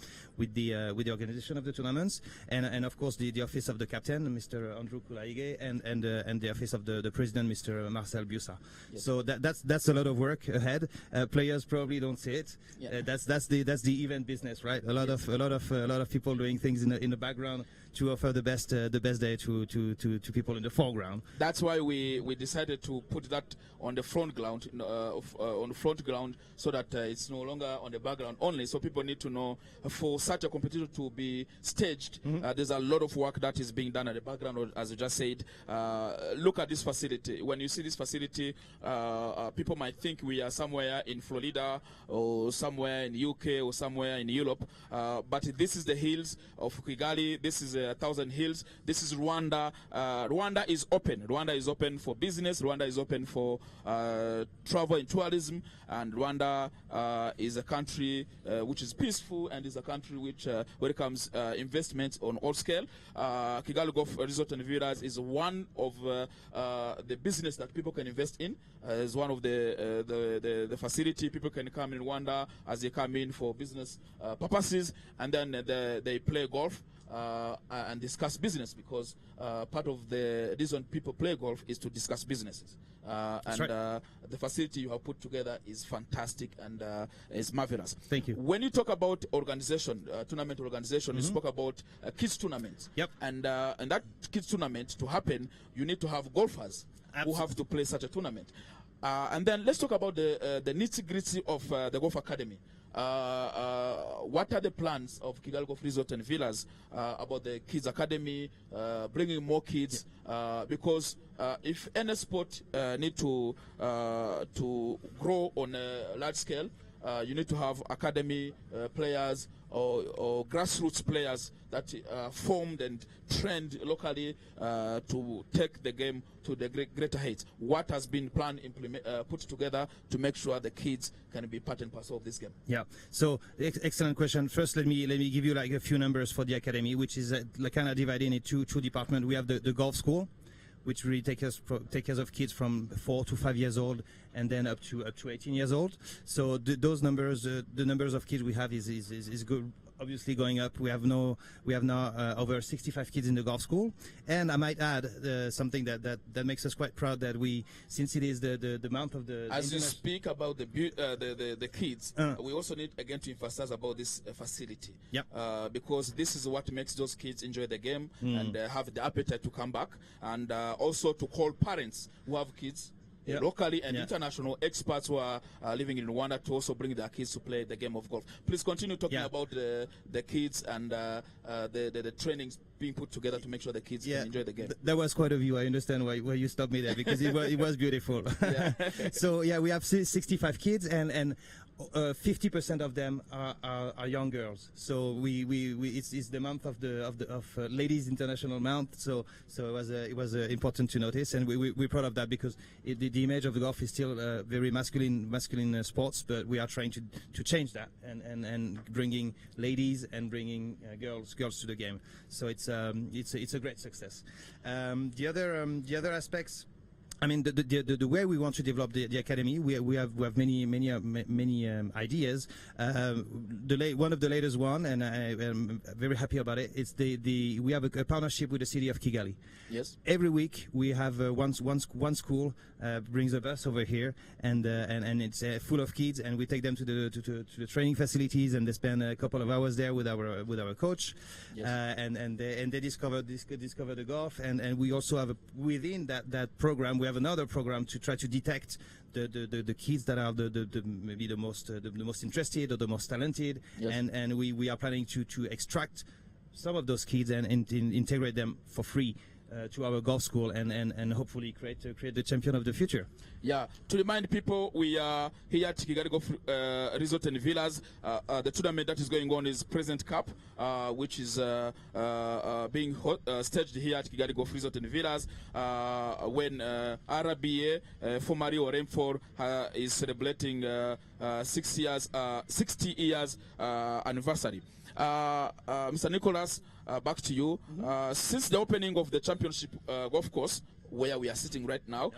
organization of the tournaments, and of course the office of the captain, Mr. Andrew Kulaige, and the office of the president, Mr. Marcel Bussa. Yes. So that's a lot of work ahead. Players probably don't see it. Yeah. That's the event business, right? A lot of people doing things in the background to offer the best day to people in the foreground. That's why we decided to put that on the front ground, so that it's no longer on the background only. So people need to know, for such a competition to be staged, there's a lot of work that is being done at the background. Or, as I just said, look at this facility. When you see this facility, people might think we are somewhere in Florida or somewhere in the UK or somewhere in Europe, but this is the hills of Kigali. This is 1,000 hills. This is Rwanda. Rwanda is open. Rwanda is open for business. Rwanda is open for travel and tourism. And Rwanda is a country which is peaceful, and is a country which welcomes investments on all scale. Kigali Golf Resort and Villas is one of the business that people can invest in. Is one of the facility people can come in Rwanda as they come in for business purposes, and then they play golf and discuss business, because part of the reason people play golf is to discuss businesses. The facility you have put together is fantastic and is marvelous. Thank you. When you talk about organization, tournament organization, you spoke about kids tournaments. Yep. And that kids tournament to happen, you need to have golfers who have to play such a tournament. And then let's talk about the nitty-gritty of the golf academy. What are the plans of Kigali Golf Resort and Villas about the kids academy, bringing more kids? Because if any sport need to grow on a large scale, you need to have academy players or grassroots players that formed and trained locally to take the game to the greater heights. What has been planned, put together to make sure the kids can be part and parcel of this game? Yeah. So excellent question. First, let me give you like a few numbers for the academy, which is kind of divided into two departments. We have the golf school, which really take care of kids from 4 to 5 years old, and then up to 18 years old. So those numbers, the numbers of kids we have is good. obviously going up. We have now over 65 kids in the golf school, and I might add something that makes us quite proud, that since it is the month of the as you speak about the kids, we also need again to emphasize about this facility. Yep. Because this is what makes those kids enjoy the game and have the appetite to come back, and also to call parents who have kids locally and international experts who are living in Rwanda to also bring their kids to play the game of golf. Please continue talking about the kids and the trainings being put together to make sure the kids can enjoy the game. That was quite a view. I understand why you stopped me there, because it was beautiful. So we have 65 kids, and 50% of them are young girls. So it's the month of Ladies International Month. So it was important to notice, and we're proud of that, because the image of the golf is still very masculine sports, but we are trying to change that and bringing ladies and bringing girls to the game. So it's a great success. The other aspects, I mean, the way we want to develop the academy, we have many ideas. One of the latest one, and I am very happy about it. It's we have a partnership with the city of Kigali. Yes. Every week we have one school brings a bus over here, and it's full of kids, and we take them to the training facilities, and they spend a couple of hours there with our coach. Yes. And they discover the golf, and we also have within that program, we have another program to try to detect the kids that are maybe the most interested or the most talented. Yes. And we are planning to extract some of those kids and integrate them for free to our golf school, and hopefully create the champion of the future. Yeah, to remind people, we are here at Kigali Golf Resort and Villas. The tournament that is going on is Present Cup, which is being staged here at Kigali Golf Resort and Villas, when RBA, formerly Orem4, is celebrating 60 years anniversary. Mr. Nicholas, back to you. Since the opening of the championship golf course, where we are sitting right now,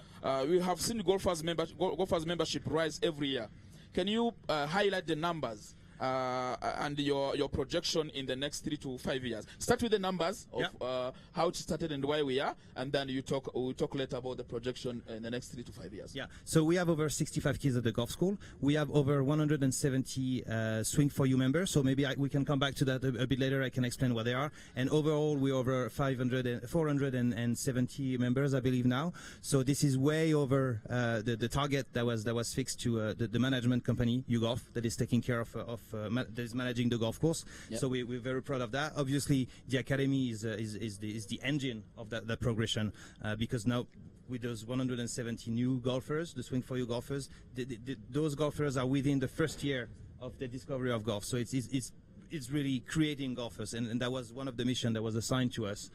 we have seen golfers membership rise every year. Can you highlight the numbers and your projection in the next 3 to 5 years? Start with the numbers of how it started and why we are, and then we'll talk later about the projection in the next 3 to 5 years. Yeah. So we have over 65 kids at the golf school. We have over 170 Swing for You members. So maybe we can come back to that a bit later. I can explain what they are. And overall, we're over 470 members, I believe now. So this is way over the target that was fixed to the management company, YouGolf, that is taking care of that is managing the golf course. Yep. So we're very proud of that. Obviously, the academy is the engine of that progression, because now with those 170 new golfers, the Swing for You golfers, those golfers are within the first year of the discovery of golf. So it's really creating golfers, and that was one of the missions that was assigned to us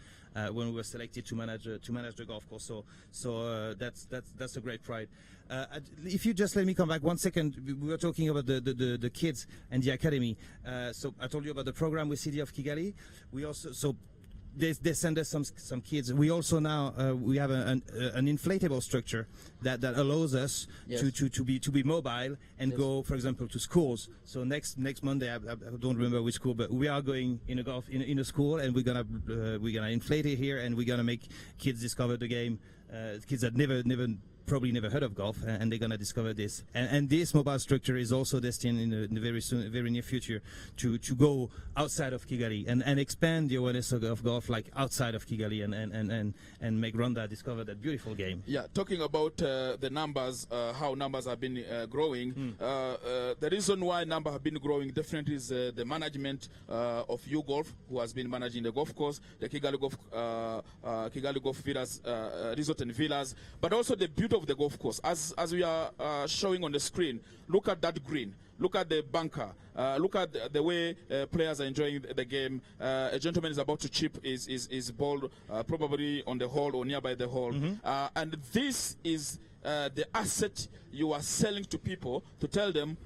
when we were selected to manage the golf course. So that's a great pride. If you just let me come back 1 second, we were talking about the kids and the academy. So I told you about the program with City of Kigali. We also they send us some kids. We also now we have an inflatable structure that allows us to be mobile and go, for example, to schools. So next Monday, I don't remember which school, but we are going in a school, and we're gonna inflate it here, and we're gonna make kids discover the game. Kids that probably never heard of golf, and they're gonna discover this. And this mobile structure is also destined in the very near future to go outside of Kigali and expand the awareness of golf, like outside of Kigali, and make Rwanda discover that beautiful game. Yeah, talking about the numbers, how numbers have been growing. The reason why numbers have been growing definitely is the management of YouGolf, who has been managing the golf course, the Kigali Golf Villas, Resort and Villas, but also the beauty of the golf course. As we are showing on the screen, look at that green, look at the bunker, look at the way players are enjoying the game. A gentleman is about to chip his ball, probably on the hole or nearby the hole. And this is the asset you are selling to people, to tell them,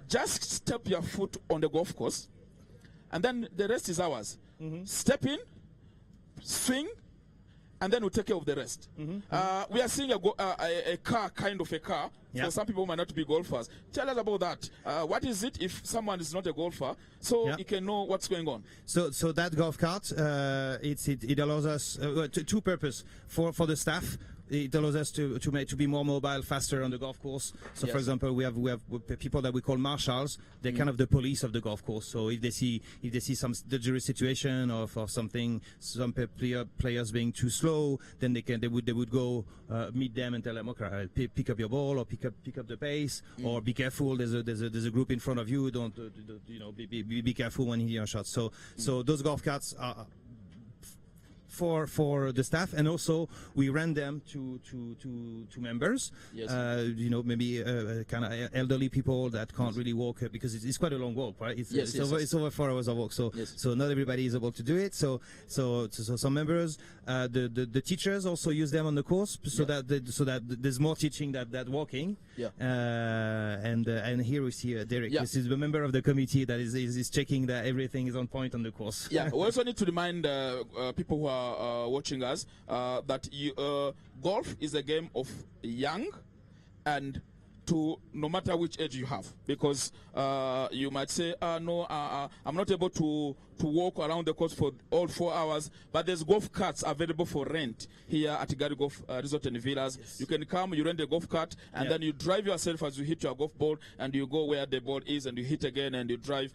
just step your foot on the golf course, and then the rest is ours. Step in, swing, and then we take care of the rest. We are seeing a car, kind of a car. Yeah. For some people who might not be golfers. Tell us about that. What is it if someone is not a golfer, so he can know what's going on? So that golf cart, it allows us two purpose for the staff. It allows us to be more mobile, faster on the golf course. So, for example, we have people that we call marshals. They're kind of the police of the golf course. So if they see some dangerous situation or something, some players being too slow, then they would go meet them and tell them, okay, pick up your ball or pick up the pace, or be careful. There's a group in front of you. Don't be careful when you hear a shot. So those golf carts are for the staff, and also we rent them to members. Yes. Maybe kind of elderly people that can't really walk because it's quite a long walk, right? It's over 4 hours of walk, so not everybody is able to do it. So some members, the teachers also use them on the course, so that there's more teaching that walking. Yeah. And here we see Derek. Yeah. This is the member of the committee that is checking that everything is on point on the course. Yeah. We also need to remind people who are watching us that golf is a game of young and to no matter which age you have, because you might say, no, I'm not able to walk around the course for all 4 hours, but there's golf carts available for rent here at Kigali Golf Resort and Villas. Yes. You can come, you rent a golf cart, and then you drive yourself as you hit your golf ball, and you go where the ball is, and you hit again, and you drive.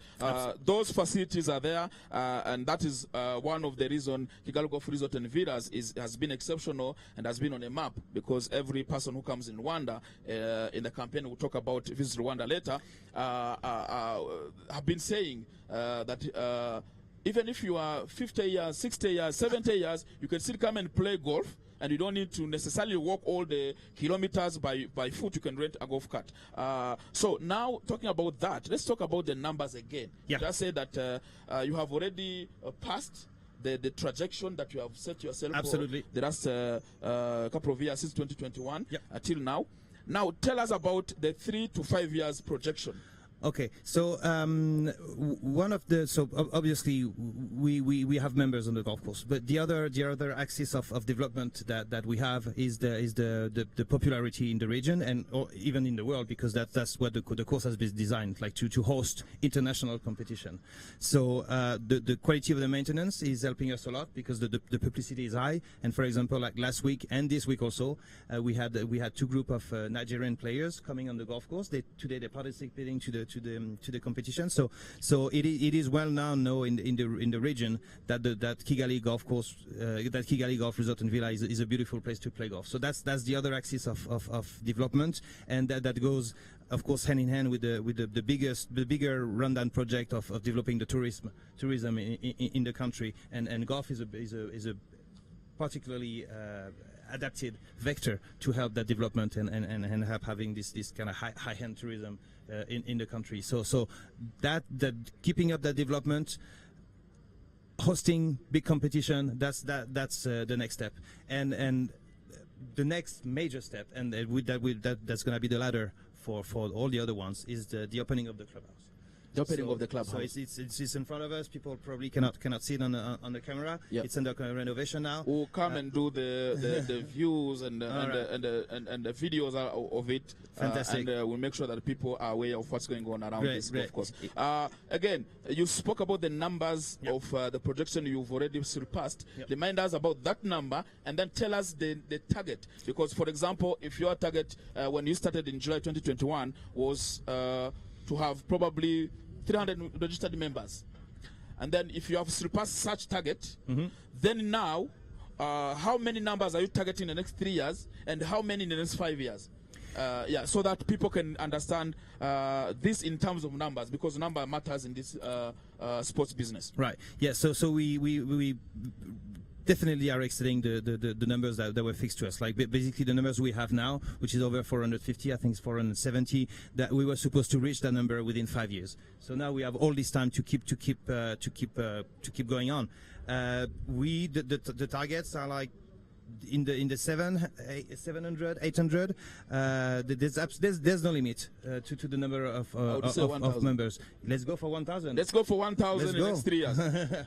Those facilities are there, and that is one of the reasons Kigali Golf Resort and Villas has been exceptional and has been on a map, because every person who comes in Rwanda in the campaign, we'll talk about Visit Rwanda later, have been saying that even if you are 50 years, 60 years, 70 years, you can still come and play golf, and you don't need to necessarily walk all the kilometers by foot. You can rent a golf cart. So now, talking about that, let's talk about the numbers again. Yeah. Just say that you have already passed the trajectory that you have set yourself Absolutely. for the last couple of years since 2021 Yep. Till now. Now, tell us about the 3 to 5 years projection. Okay, so obviously we have members on the golf course, but the other axis of development that we have is the popularity in the region and or even in the world, because that's what the course has been designed, like to host international competition. So the quality of the maintenance is helping us a lot, because the publicity is high. And for example, like last week and this week also, we had 2 group of Nigerian players coming on the golf course. Today they're participating to the competition. So it is well known now in the region that Kigali golf course, that Kigali Golf Resort and Villa is a beautiful place to play golf. So that's the other axis of development, and that goes, of course, hand in hand with the bigger Rwandan project of developing the tourism in the country, and golf is a particularly adapted vector to help that development and help having this kind of high-end tourism in the country. So that keeping up that development, hosting big competition, that's the next step, and the next major step, and that's going to be the ladder for all the other ones, is the opening of the clubhouse. The opening of the clubhouse. So it's in front of us. People probably cannot see it on the camera. Yep. It's under renovation now. We'll come and do the views and the videos of it. Fantastic. And we'll make sure that people are aware of what's going on around this golf course. Again, you spoke about the numbers of the projection you've already surpassed. Yep. Remind us about that number, and then tell us the target. Because, for example, if your target when you started in July 2021 was to have probably 300 registered members, and then if you have surpassed such target, then now how many numbers are you targeting in the next 3 years, and how many in the next 5 years? So that people can understand this in terms of numbers, because number matters in this sports business. Right. Yeah. So we definitely are exceeding the numbers that were fixed to us. Like basically the numbers we have now, which is over 450, I think it's 470, that we were supposed to reach that number within 5 years. So now we have all this time to keep going on. The targets are like in the 700, 800. There's no limit to the number of members. Let's go for 1,000. Let's go for 1,000 in the next 3 years.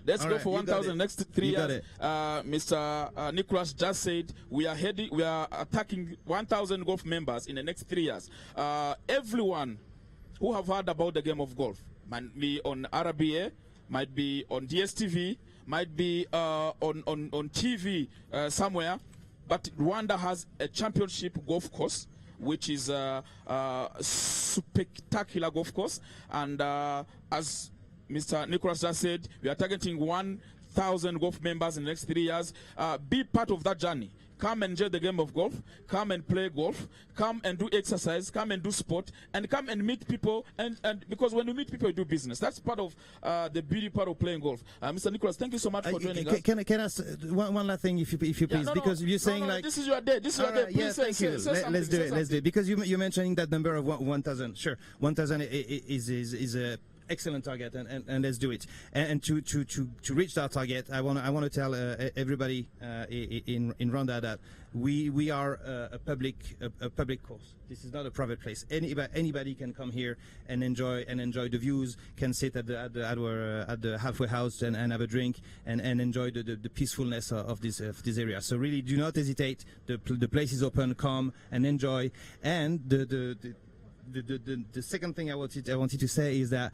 Let's go for 1,000 in the next 3 years. Mr. Nicholas just said we are attacking 1,000 golf members in the next 3 years. Everyone who have heard about the game of golf might be on RBA, might be on DSTV, might be on TV somewhere, but Rwanda has a championship golf course, which is a spectacular golf course. And as Mr. Nicholas just said, we are targeting 1,000 golf members in the next 3 years. Be part of that journey. Come and enjoy the game of golf. Come and play golf. Come and do exercise. Come and do sport. And come and meet people. And because when you meet people, you do business. That's part of the beauty part of playing golf. Mr. Nicholas, thank you so much for joining us. Can I ask one last thing, if you please? Because you're saying like this is your day. This is your day. Please yes, thank you. Let's do it. Let's do it. Because you're mentioning that number of 1,000. Sure, 1,000 is a excellent target, and let's do it. And to reach that target, I want to tell everybody in Rwanda that we are a public course. This is not a private place. Anybody can come here and enjoy the views. Can sit at the halfway house and have a drink and enjoy the peacefulness of this area. So really, do not hesitate. The place is open. Come and enjoy. And the second thing I wanted to say is that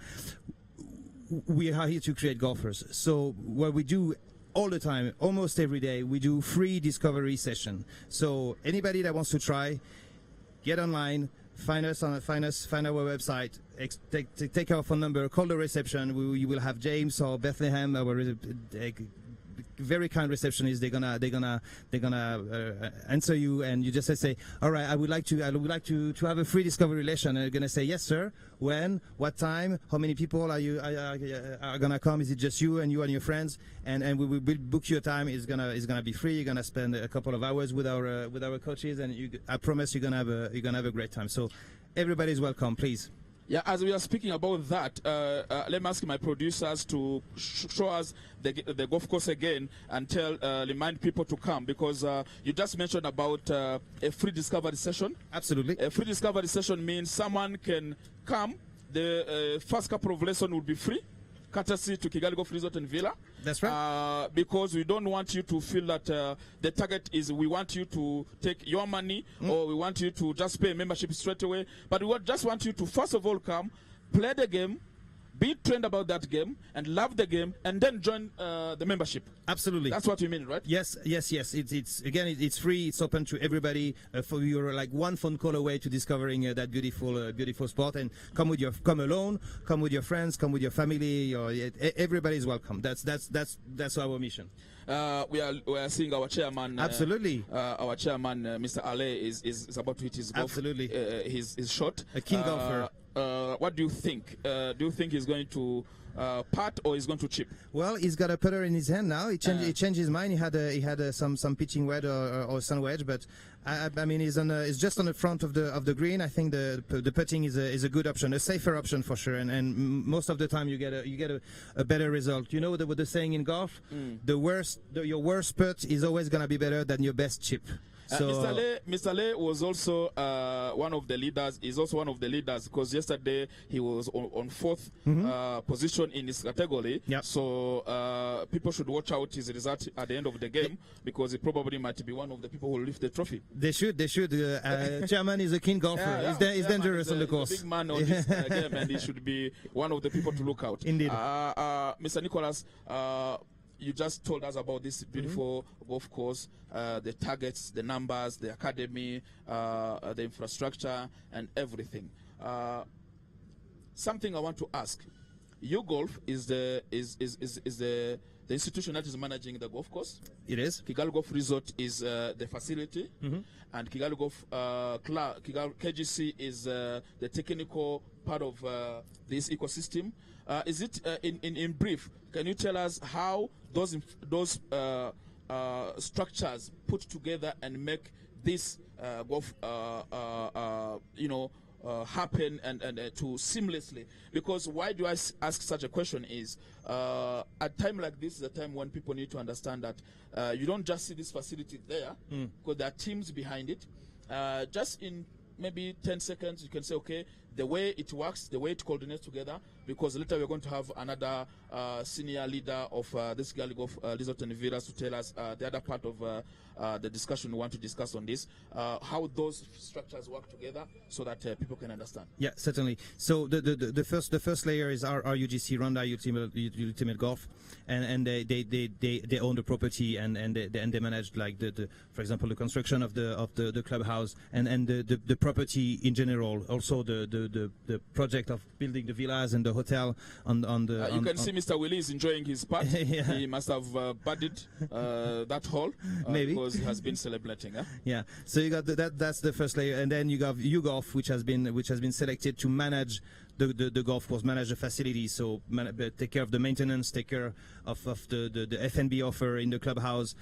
we are here to create golfers. So what we do all the time, almost every day, we do free discovery session. So anybody that wants to try, get online, find our website, take our phone number, call the reception. You will have James or Bethlehem, our very kind receptionist. They're gonna answer you, and you just say, all right, I would like to have a free discovery lesson. And they're gonna say, yes sir, when, what time, how many people are gonna come? Is it just you and your friends? And we will book you a time. It's gonna be free. You're gonna spend a couple of hours with our coaches, and I promise you're gonna have a great time. So everybody's welcome, please. Yeah, as we are speaking about that, let me ask my producers to show us the golf course again and remind people to come, because you just mentioned about a free discovery session. Absolutely. A free discovery session means someone can come. The first couple of lessons will be free, courtesy to Kigali Golf Resort and Villa. That's right. Because we don't want you to feel that the target is we want you to take your money or we want you to just pay a membership straight away. But we just want you to first of all come, play the game, be trained about that game, and love the game, and then join the membership. Absolutely. That's what you mean, right? Yes. It's free. It's open to everybody. For you're like one phone call away to discovering that beautiful sport. And come alone, come with your friends, come with your family. Everybody's welcome. That's our mission. We are seeing our chairman. Absolutely. Our chairman, Mr. Ale, is about to hit his golf. Absolutely. His shot. A king golfer. What do you think? Do you think he's going to putt or he's going to chip? Well, he's got a putter in his hand now. He changed his mind. He had some pitching wedge or sun wedge, but I mean he's just on the front of the green. I think the putting is a good option, a safer option for sure. And most of the time you get a better result. You know what the saying in golf? Your worst putt is always gonna be better than your best chip. So, Mr. Le was also one of the leaders. He's also one of the leaders because yesterday he was on fourth position in his category. Yep. So people should watch out his result at the end of the game because he probably might be one of the people who will lift the trophy. They should. Chairman is a keen golfer. He's dangerous on the course. He's a big man on this game, and he should be one of the people to look out. Indeed. Mr. Nicholas, you just told us about this beautiful golf course, the targets, the numbers, the academy, the infrastructure, and everything. Something I want to ask: YouGolf is the institution that is managing the golf course. It is. Kigali Golf Resort is the facility, and Kigali Golf KGC is the technical part of this ecosystem. Is it in brief? Can you tell us how those structures put together and make this golf happen and to seamlessly. Because why do I ask such a question is a time like this is a time when people need to understand that you don't just see this facility there, because there are teams behind it. Just in maybe 10 seconds, you can say, okay, the way it works, the way it coordinates together, because later we're going to have another senior leader of this Kigali Golf Resort and Villas to tell us the other part of the discussion we want to discuss on this, how those structures work together so that people can understand. Yeah, certainly. So the first layer is our RUGC, Rwanda Ultimate Golf, and they own the property and they manage like the for example the construction of the clubhouse and the property in general, also the project of building the villas and the hotel on the. You can see Mr. Willie is enjoying his part. Yeah. He must have budded that hall maybe because he has been celebrating. Yeah. So you got that's the first layer, and then you got YouGolf, which has been selected to manage the golf course, manage the facilities, so take care of the maintenance, take care of the F&B offer in the clubhouse,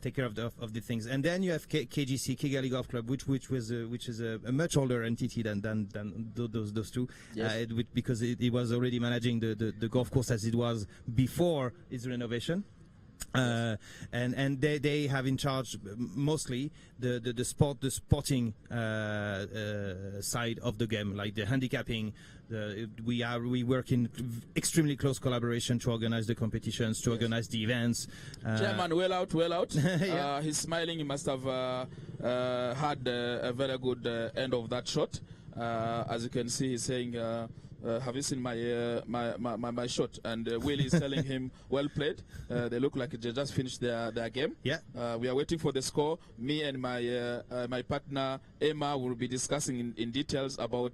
take care of the things. And then you have KGC, Kigali Golf Club, which is a much older entity than those two, yes. Because it was already managing the golf course as it was before its renovation. And they have in charge mostly the sporting side of the game, like the handicapping. We work in extremely close collaboration to organize the competitions, to organize the events. Chairman, well out. Yeah. He's smiling. He must have had a very good end of that shot. As you can see, he's saying, have you seen my shot? And Willie is telling him, well played. They look like they just finished their game. Yeah. We are waiting for the score. Me and my partner Emma will be discussing in details about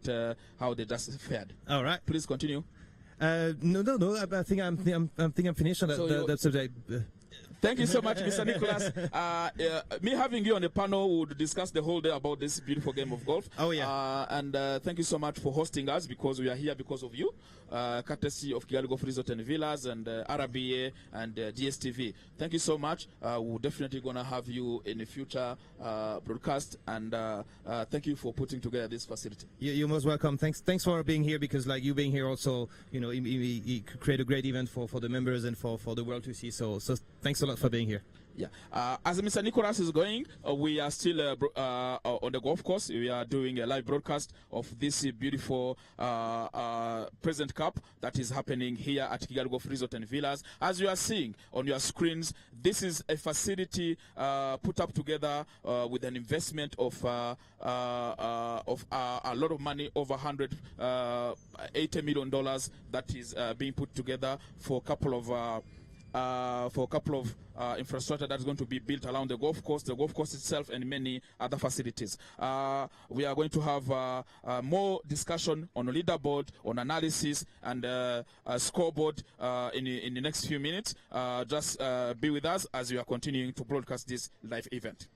how they just fared. All right. Please continue. No. I think I'm finished on that subject. Thank you so much, Mr. Nicholas. Me having you on the panel would discuss the whole day about this beautiful game of golf. Oh, yeah. And thank you so much for hosting us, because we are here because of you, courtesy of Kigali Golf Resort and Villas and RBA and DSTV. Thank you so much. We're definitely going to have you in the future broadcast, and thank you for putting together this facility. You're most welcome. Thanks for being here, because like you being here also, it could create a great event for the members and for the world to see. So thanks a lot for being here. Yeah. As Mr. Nicholas is going, we are still on the golf course. We are doing a live broadcast of this beautiful present cup that is happening here at Kigali Golf Resort and Villas. As you are seeing on your screens, this is a facility put up together with an investment of a lot of money, over $180 million, that is being put together for a couple of infrastructure that is going to be built around the golf course itself, and many other facilities. We are going to have more discussion on a leaderboard, on analysis, and a scoreboard in the next few minutes. Just be with us as we are continuing to broadcast this live event.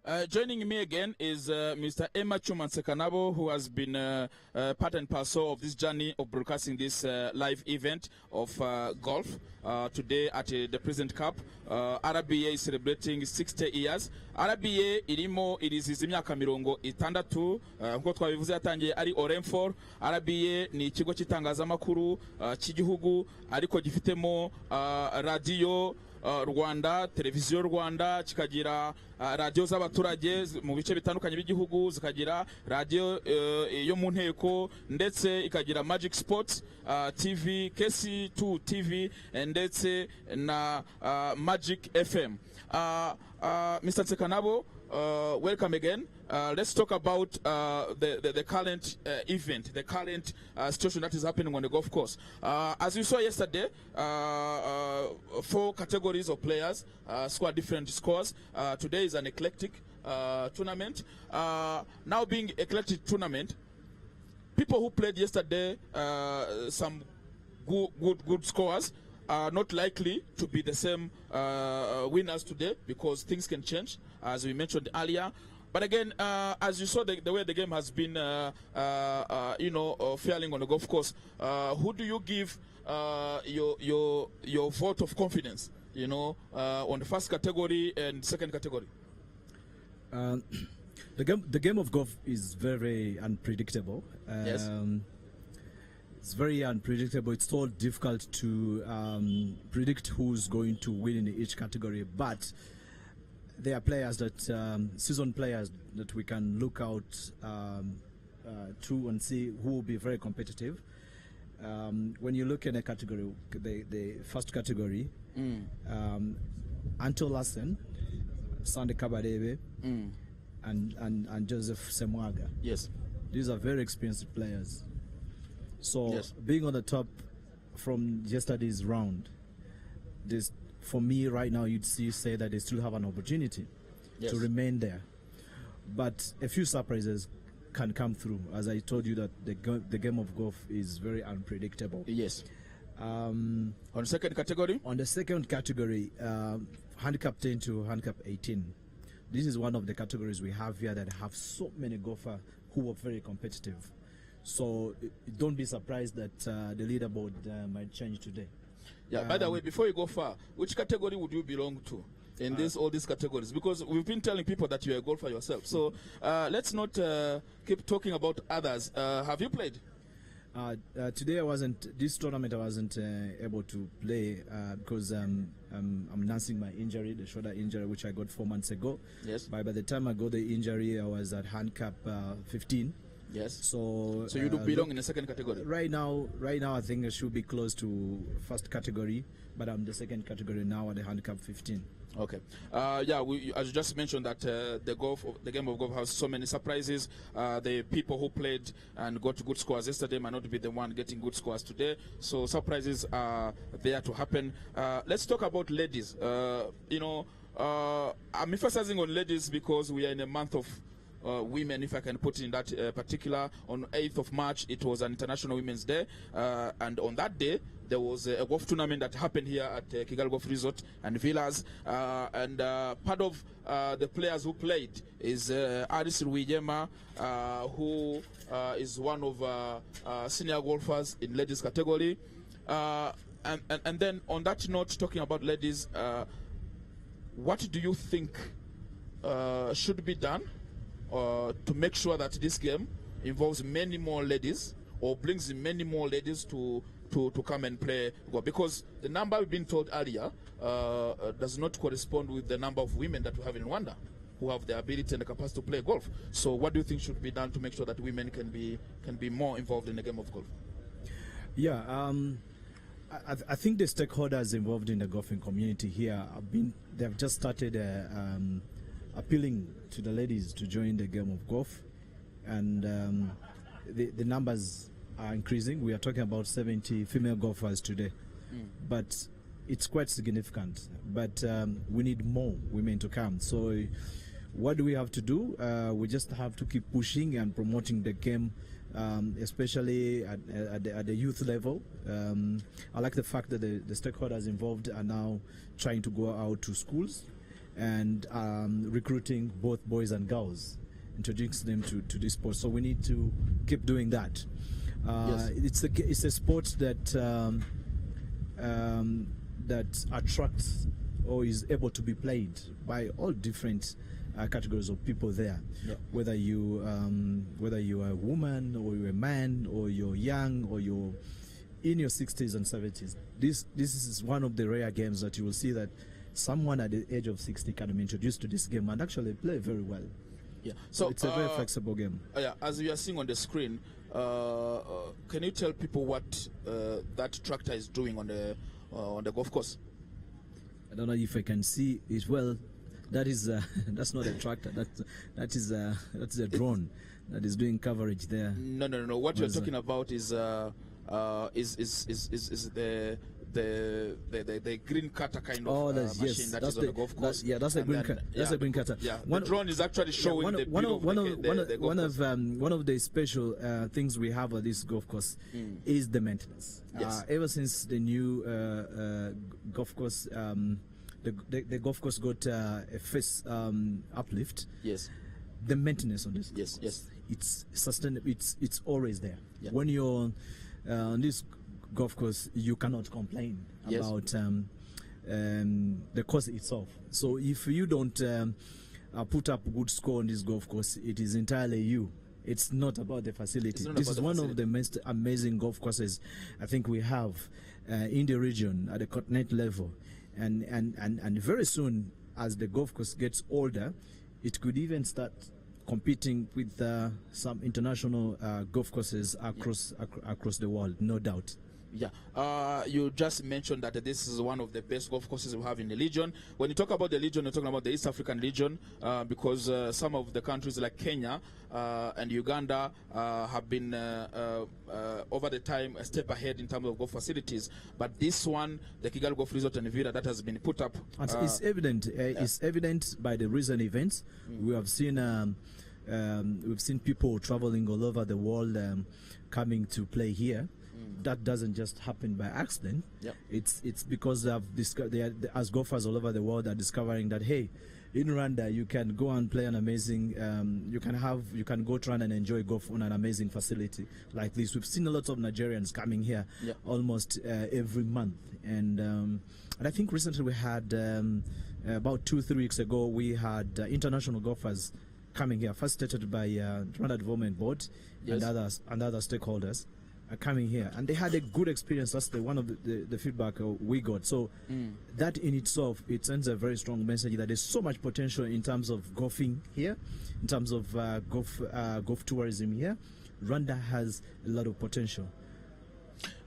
Joining me again is Mr. Emma Chumansekanabo, who has been part and parcel of this journey of broadcasting this live event of golf today at the President Cup. RBA is celebrating 60 years. RBA irimo iriziza imyaka mirongo itandatu nkuko twabivuze yatangiye ari Orenfor. RBA ni ikigo cy'itangazamakuru cy'igihugu ariko gifitemo radio Rwanda, televiziyo Rwanda, kikagira radio z'abaturage mu bice bitandukanye by'igihugu, zikagira radio yo mu nteko, ndetse ikagira Magic Sports TV, KC2 TV, ndetse na Magic FM. Mr. Nsekanabo, welcome again. Let's talk about the current event, the current situation that is happening on the golf course. As you saw yesterday, 4 categories of players scored different scores. Today is an eclectic tournament. Now being eclectic tournament, people who played yesterday, some good scores, are not likely to be the same winners today because things can change, as we mentioned earlier. But again, as you saw the way the game has been, faring on the golf course, who do you give your vote of confidence, on the first category and second category? The game of golf is very unpredictable. Yes. It's very unpredictable. It's so difficult to predict who's going to win in each category. But there are players that, seasoned players that we can look out to and see who will be very competitive. When you look in a category, the first category, Anto Lassen, Sandy Kabadebe, and Joseph Semwaga. Yes. These are very experienced players. So yes, being on the top from yesterday's round, this, for me right now, you'd say that they still have an opportunity to remain there. But a few surprises can come through. As I told you, that the game of golf is very unpredictable. Yes. On the second category? On the second category, handicap 10 to handicap 18. This is one of the categories we have here that have so many golfers who are very competitive. So don't be surprised that the leaderboard might change today. Yeah. By the way, before you go far, which category would you belong to in all these categories? Because we've been telling people that you're a golfer yourself. So let's not keep talking about others. Have you played? Today this tournament I wasn't able to play because I'm nursing my injury, the shoulder injury, which I got 4 months ago. Yes. By the time I got the injury, I was at handicap 15. Yes. So you do belong in the second category? Right now I think I should be close to first category, but I'm the second category now at the handicap 15. Okay. Yeah, as you just mentioned that the game of golf has so many surprises. The people who played and got good scores yesterday might not be the one getting good scores today. So surprises are there to happen. Let's talk about ladies. I'm emphasizing on ladies because we are in a month of women, if I can put it in that particular. On 8th of March, it was an International Women's Day, and on that day, there was a golf tournament that happened here at Kigali Golf Resort and Villas, and part of the players who played is Aris Rwigema, who is one of senior golfers in ladies category, and then on that note, talking about ladies, what do you think should be done to make sure that this game involves many more ladies or brings many more ladies to come and play golf? Because the number we've been told earlier does not correspond with the number of women that we have in Rwanda who have the ability and the capacity to play golf. So what do you think should be done to make sure that women can be more involved in the game of golf? Yeah, I think the stakeholders involved in the golfing community here they've just started appealing to the ladies to join the game of golf, and the numbers are increasing. We are talking about 70 female golfers today, but it's quite significant. But we need more women to come. So what do we have to do? We just have to keep pushing and promoting the game, especially at the youth level. I like the fact that the stakeholders involved are now trying to go out to schools and recruiting both boys and girls, introducing them to this sport. So we need to keep doing that. Yes. It's a sport that that attracts or is able to be played by all different categories of people there. Yeah. Whether you are a woman or you're a man or you're young or you're in your 60s and 70s. This is one of the rare games that you will see that someone at the age of 60 can be introduced to this game and actually play very well. Yeah. So it's a very flexible game. Yeah, as we are seeing on the screen, can you tell people what that tractor is doing on the golf course? I don't know if I can see it well. That is that's not a tractor. That is a drone that is doing coverage there. No. What you're talking about is the green cutter kind of machine that is on the golf course. That's a green cutter. That's a green cutter. Yeah, the drone is actually showing the golf course. One of the special things we have at this golf course is the maintenance. Yes. Ever since the new golf course, the golf course got a face uplift. Yes. The maintenance on this. Yes. It's sustainable. It's always there. Yeah. When you're on this golf course, you cannot complain about the course itself. So if you don't put up a good score on this golf course, it is entirely you. It's not about the facility. This is one of the most amazing golf courses I think we have in the region at the continent level, and very soon, as the golf course gets older, it could even start competing with some international golf courses across the world, no doubt. Yeah, you just mentioned that this is one of the best golf courses we have in the region. When you talk about the region, you're talking about the East African region, because some of the countries like Kenya and Uganda have been over the time a step ahead in terms of golf facilities. But this one, the Kigali Golf Resort and Villa, that has been put up. It's evident. It's evident by the recent events. We have seen. We've seen people traveling all over the world coming to play here. That doesn't just happen by accident. Yep. It's because as golfers all over the world are discovering that, hey, in Rwanda you can go and play an amazing. You can go try and enjoy golf on an amazing facility like this. We've seen a lot of Nigerians coming here almost every month, and I think recently we had about 2-3 weeks ago we had international golfers coming here, facilitated by Rwanda Development Board and other stakeholders. Coming here, and they had a good experience. That's one of the feedback we got. So that in itself, it sends a very strong message that there's so much potential in terms of golfing here, in terms of golf tourism here. Rwanda has a lot of potential.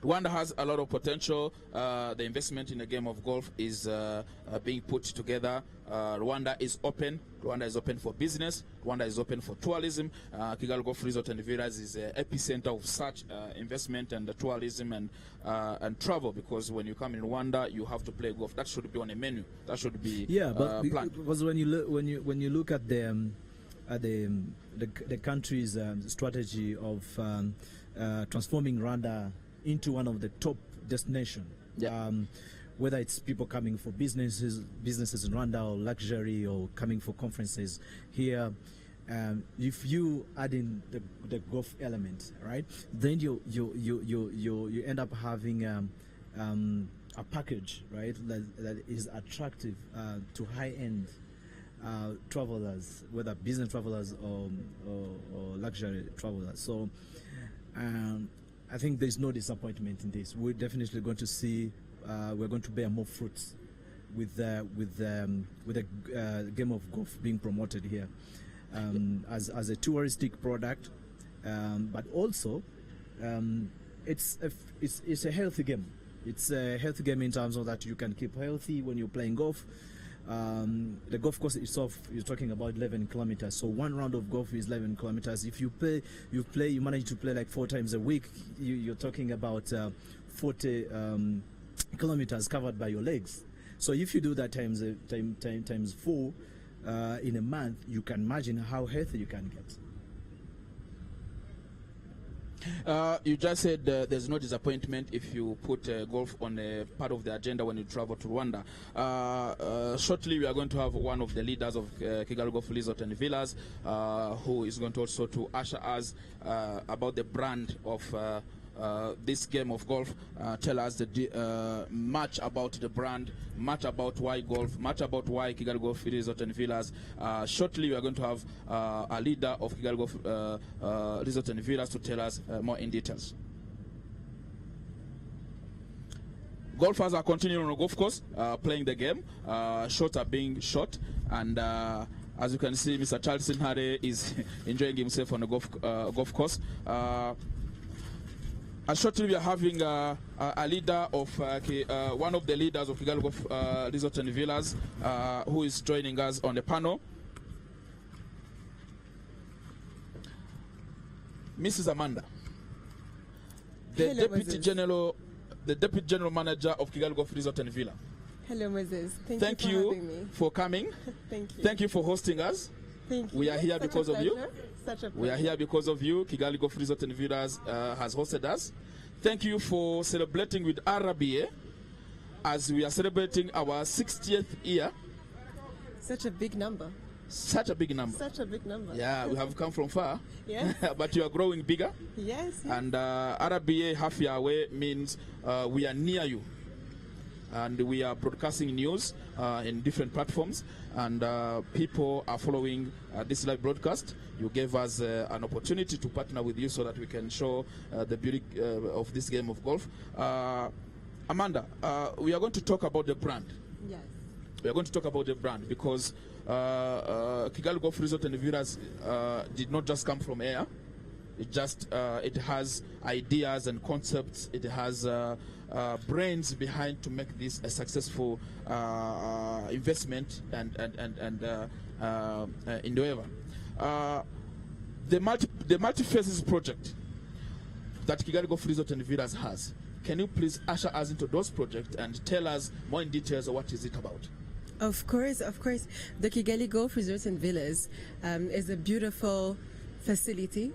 Rwanda has a lot of potential. The investment in the game of golf is being put together. Rwanda is open. Rwanda is open for business. Rwanda is open for tourism. Kigali Golf Resort and Villas is an epicenter of such investment and tourism and travel, because when you come in Rwanda, you have to play golf. That should be on a menu. That should be planned. Because when you look at the country's strategy of transforming Rwanda into one of the top destinations. Whether it's people coming for businesses in Rwanda, or luxury, or coming for conferences here, if you add in the golf element, right, then you end up having a package, right, that is attractive to high-end travelers, whether business travelers or luxury travelers. So I think there's no disappointment in this. We're definitely going to see. We're going to bear more fruits with the game of golf being promoted here as a touristic product, but also it's a healthy game. It's a healthy game in terms of that you can keep healthy when you're playing golf. The golf course itself, you're talking about 11 kilometers. So one round of golf is 11 kilometers. If you manage to play like 4 times a week, you're talking about 40 kilometers covered by your legs. So if you do that times 4 in a month, you can imagine how healthy you can get. You just said there's no disappointment if you put golf on a part of the agenda when you travel to Rwanda. Shortly, we are going to have one of the leaders of Kigali Golf Resort and Villas, who is going to also to usher us about the brand of this game of golf. Tell us much about the brand, much about why golf, much about why Kigali Golf Resort and Villas. Shortly, we are going to have a leader of Kigali Golf Resort and Villas to tell us more in details. Golfers are continuing on the golf course, playing the game. Shots are being shot, and as you can see, Mr. Charles Sinhare is enjoying himself on the golf course. Shortly, we are having a leader of one of the leaders of Kigali Golf Resort and Villas, who is joining us on the panel. Mrs. Amanda, the Hello, deputy general manager of Kigali Golf Resort and Villa. Hello, Moses. Thank you for you having me. for coming. Thank you. Thank you for hosting us. Thank you. We are here Such because a of you. pleasure. Such a pleasure. We are here because of you. Kigali Golf Resort and Villas has hosted us. Thank you for celebrating with RBA as we are celebrating our 60th year. Such a big number. Such a big number. Such a big number. Yeah, we have come from far. Yes. But you are growing bigger. Yes. And RBA half year away means we are near you. And we are broadcasting news in different platforms, and people are following this live broadcast. You gave us an opportunity to partner with you so that we can show the beauty of this game of golf. Amanda, we are going to talk about the brand. Yes. We are going to talk about the brand because Kigali Golf Resort and Villas did not just come from air. It has ideas and concepts. It has brains behind to make this a successful investment and endeavor. The multi-phases project that Kigali Golf Resort and Villas has. Can you please usher us into those projects and tell us more in details of what is it about? Of course, of course. The Kigali Golf Resort and Villas is a beautiful facility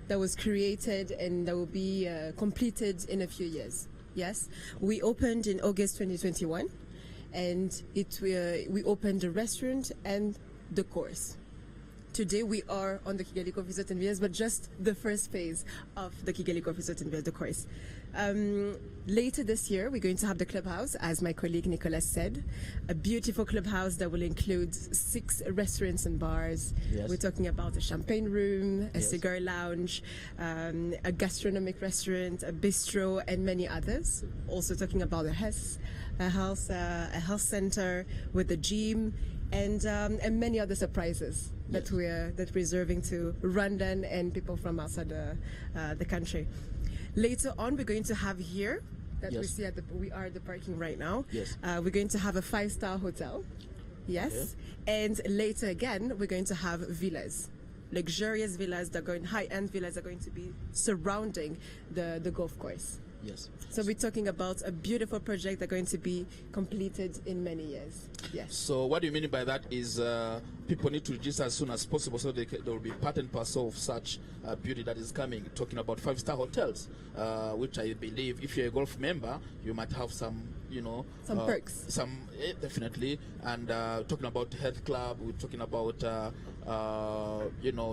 that was created and that will be completed in a few years. Yes, we opened in August 2021, and we opened the restaurant and the course. Today we are on the Kigali Golf Resort and Villas, but just the first phase of the Kigali Golf Resort and Villas, the course. Later this year, we're going to have the clubhouse, as my colleague Nicolas said, a beautiful clubhouse that will include 6 restaurants and bars. Yes. We're talking about a champagne room, a Yes. cigar lounge, a gastronomic restaurant, a bistro, and many others. Also talking about a health center with a gym, and many other surprises that we're reserving to Rwandan and people from outside the country. Later on, we're going to have here that we Yes. see we are at the parking right now. Yes. We're going to have a 5-star hotel. Yes. And later again, we're going to have villas, luxurious villas that are going, high-end villas are going to be surrounding the golf course. Yes. So we're talking about a beautiful project that's going to be completed in many years. Yes. So what do you mean by that is people need to register as soon as possible so they will be part and parcel of such beauty that is coming. Talking about 5-star hotels, which I believe if you're a golf member, you might have some, Some perks. Some definitely. And talking about health club, we're talking about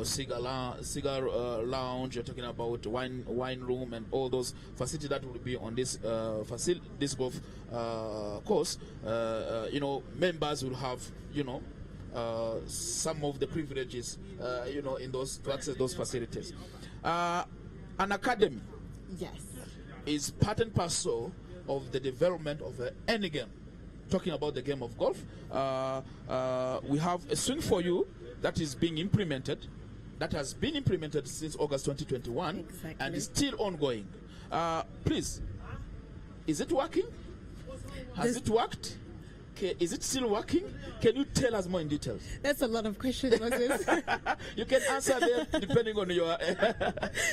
cigar lounge. You're talking about wine room and all those facilities that will be on this this golf course. Members will have some of the privileges in those to access those facilities. An academy Yes. is part and parcel of the development of any game. Talking about the game of golf, we have a swing for you that is being implemented, that has been implemented since August 2021, Exactly. and is still ongoing. Please, is it working? Has This- it worked? Is it still working? Can you tell us more in details? That's a lot of questions, Moses. You can answer them depending on your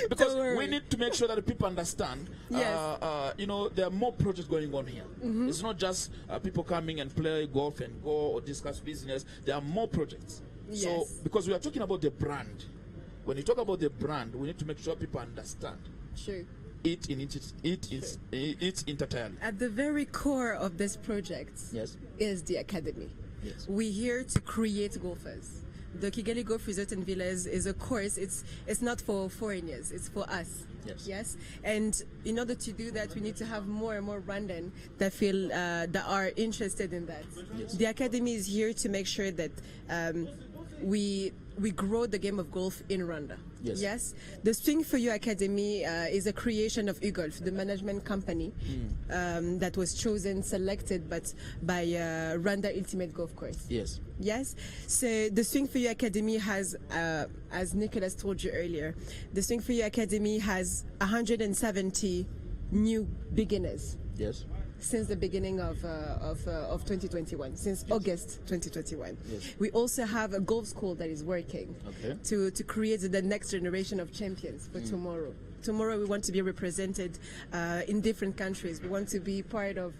because Don't worry. we need to make sure that people understand. Yes. There are more projects going on here. It's not just people coming and play golf and go or discuss business. There are more projects. So Yes. because we are talking about the brand, when you talk about the brand, we need to make sure people understand True. it entirely. At the very core of this project Yes. is the academy. Yes. We're here to create golfers. The Kigali Golf Resort and Villas is a course. It's not for foreigners. It's for us. Yes. Yes. And in order to do that, we need to have more and more Rwandan that feel that are interested in that. Yes. The academy is here to make sure that we grow the game of golf in Rwanda. Yes. Yes. The Swing for You Academy is a creation of eGolf, the management company that was selected by Rwanda Ultimate Golf Course. Yes. Yes. So the Swing for You Academy has, as Nicholas told you earlier, the Swing for You Academy has 170 new beginners Yes. since the beginning of 2021, since August 2021. Yes. We also have a golf school that is working Okay. to create the next generation of champions for tomorrow. Tomorrow we want to be represented in different countries. We want to be part of